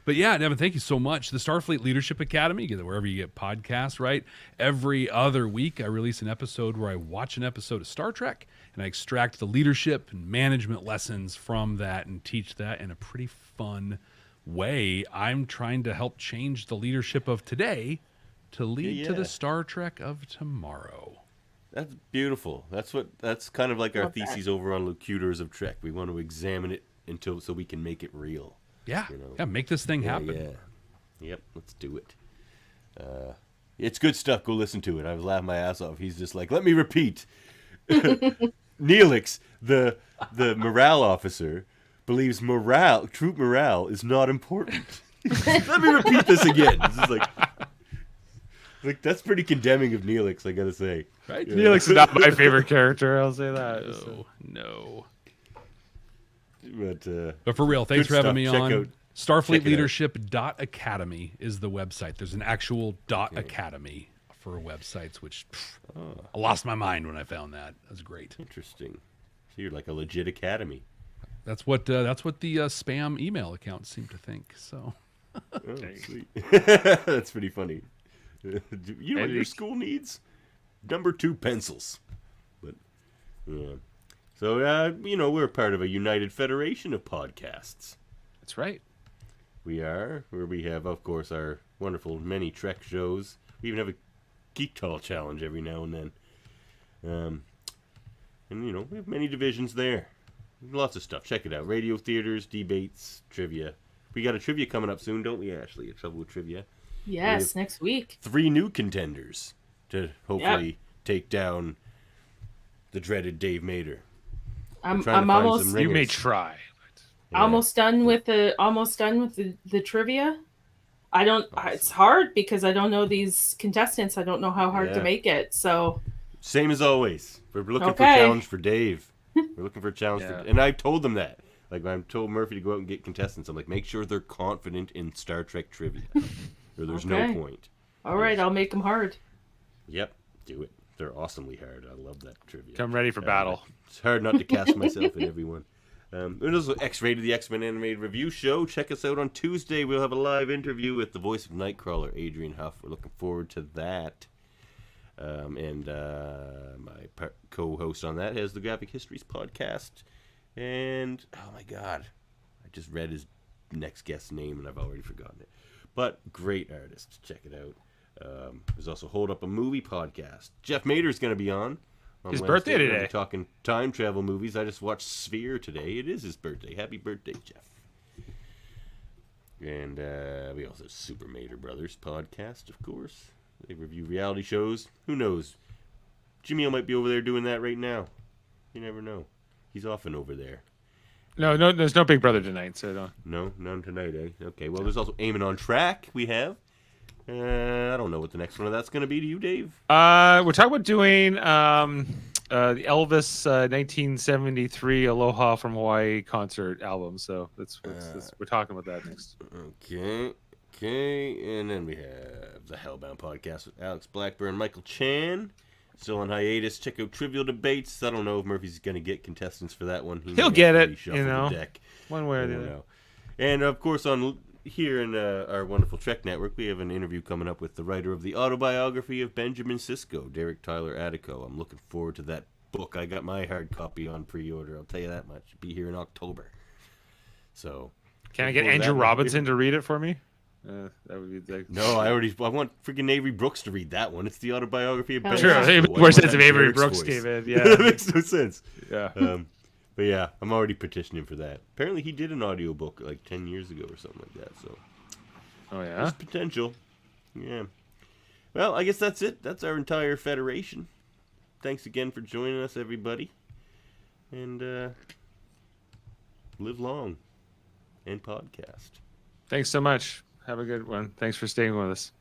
But yeah, Devin, thank you so much. The Starfleet Leadership Academy, you get it wherever you get podcasts, right? Every other week, I release an episode where I watch an episode of Star Trek, and I extract the leadership and management lessons from that and teach that in a pretty fun way. I'm trying to help change the leadership of today to lead to the Star Trek of tomorrow. That's beautiful. That's kind of like our thesis over on Locutors of Trek. We want to examine it so we can make it real. Yeah, make this thing happen. Yep, let's do it. It's good stuff. Go listen to it. I was laughing my ass off. He's just like, let me repeat. Neelix, the morale officer, believes troop morale is not important. Let me repeat this again. This is like that's pretty condemning of Neelix, I gotta say. Right? Yeah. Neelix is not my favorite character. I'll say that. No. But for real, thanks for having me on. Check Starfleetleadership.academy is the website. There's an actual .academy for websites, which I lost my mind when I found that. That's great. Interesting. So you're like a legit academy. That's what the spam email accounts seem to think. So, sweet. That's pretty funny. You know what your school needs? Number 2 pencils. But yeah. So we're part of a united federation of podcasts. That's right. We are, where we have, of course, our wonderful many Trek shows. We even have a Geek Tall Challenge every now and then. And we have many divisions there. Lots of stuff. Check it out. Radio theaters, debates, trivia. We got a trivia coming up soon, don't we, Ashley? A Trouble with Trivia. Yes, next week. 3 new contenders to hopefully take down the dreaded Dave Mater. I'm almost. You may try. Yeah. Almost done with the trivia. I don't. It's hard because I don't know these contestants. I don't know how hard to make it. So. Same as always. We're looking for a challenge for Dave. We're looking for a challenge for, and I told them that. Like, I told Murphy to go out and get contestants. I'm like, make sure they're confident in Star Trek trivia, or there's no point. All right, I'll make them hard. Yep, do it. They're awesomely hard. I love that trivia. Come ready for battle. It's hard not to cast myself in everyone. It is X-Rated, the X-Men Animated Review Show. Check us out on Tuesday. We'll have a live interview with the voice of Nightcrawler, Adrian Huff. We're looking forward to that. And my co-host on that has the Graphic Histories podcast. And, oh my God, I just read his next guest's name and I've already forgotten it. But great artist. Check it out. There's also Hold Up a Movie podcast. Jeff Mader's going to be on his Wednesday. birthday today. We're talking time travel movies. I just watched Sphere today. It is his birthday. Happy birthday, Jeff. And we also have Super Mader Brothers podcast, of course. They review reality shows. Who knows? Jaemeel might be over there doing that right now. You never know. He's often over there. No, there's no Big Brother tonight, so don't. No, none tonight, eh? Okay, well, there's also Aiming on Track we have. I don't know what the next one of that's going to be to you, Dave. We're talking about doing the Elvis 1973 Aloha from Hawaii concert album. So that's we're talking about that next. Okay, and then we have the Hellbound podcast with Alex Blackburn, Michael Chan. Still on hiatus. Check out Trivial Debates. I don't know if Murphy's going to get contestants for that one. He'll get it, the deck. One way or the other. And of course, on here in our wonderful Trek network, we have an interview coming up with the writer of the autobiography of Benjamin Sisko, Derek Tyler Attico. I'm looking forward to that book. I got my hard copy on pre-order. I'll tell you that much. It'll be here in October. So, can I get Andrew Robinson to read it for me? That would be No, I want freaking Avery Brooks to read that one. It's the autobiography of Ben. Sure, it makes more sense if Avery Brooks came in. Yeah, that makes no sense. Yeah. But yeah, I'm already petitioning for that. Apparently, he did an audiobook like 10 years ago or something like that. So, oh yeah, there's potential. Yeah. Well, I guess that's it. That's our entire federation. Thanks again for joining us, everybody. And live long and podcast. Thanks so much. Have a good one. Thanks for staying with us.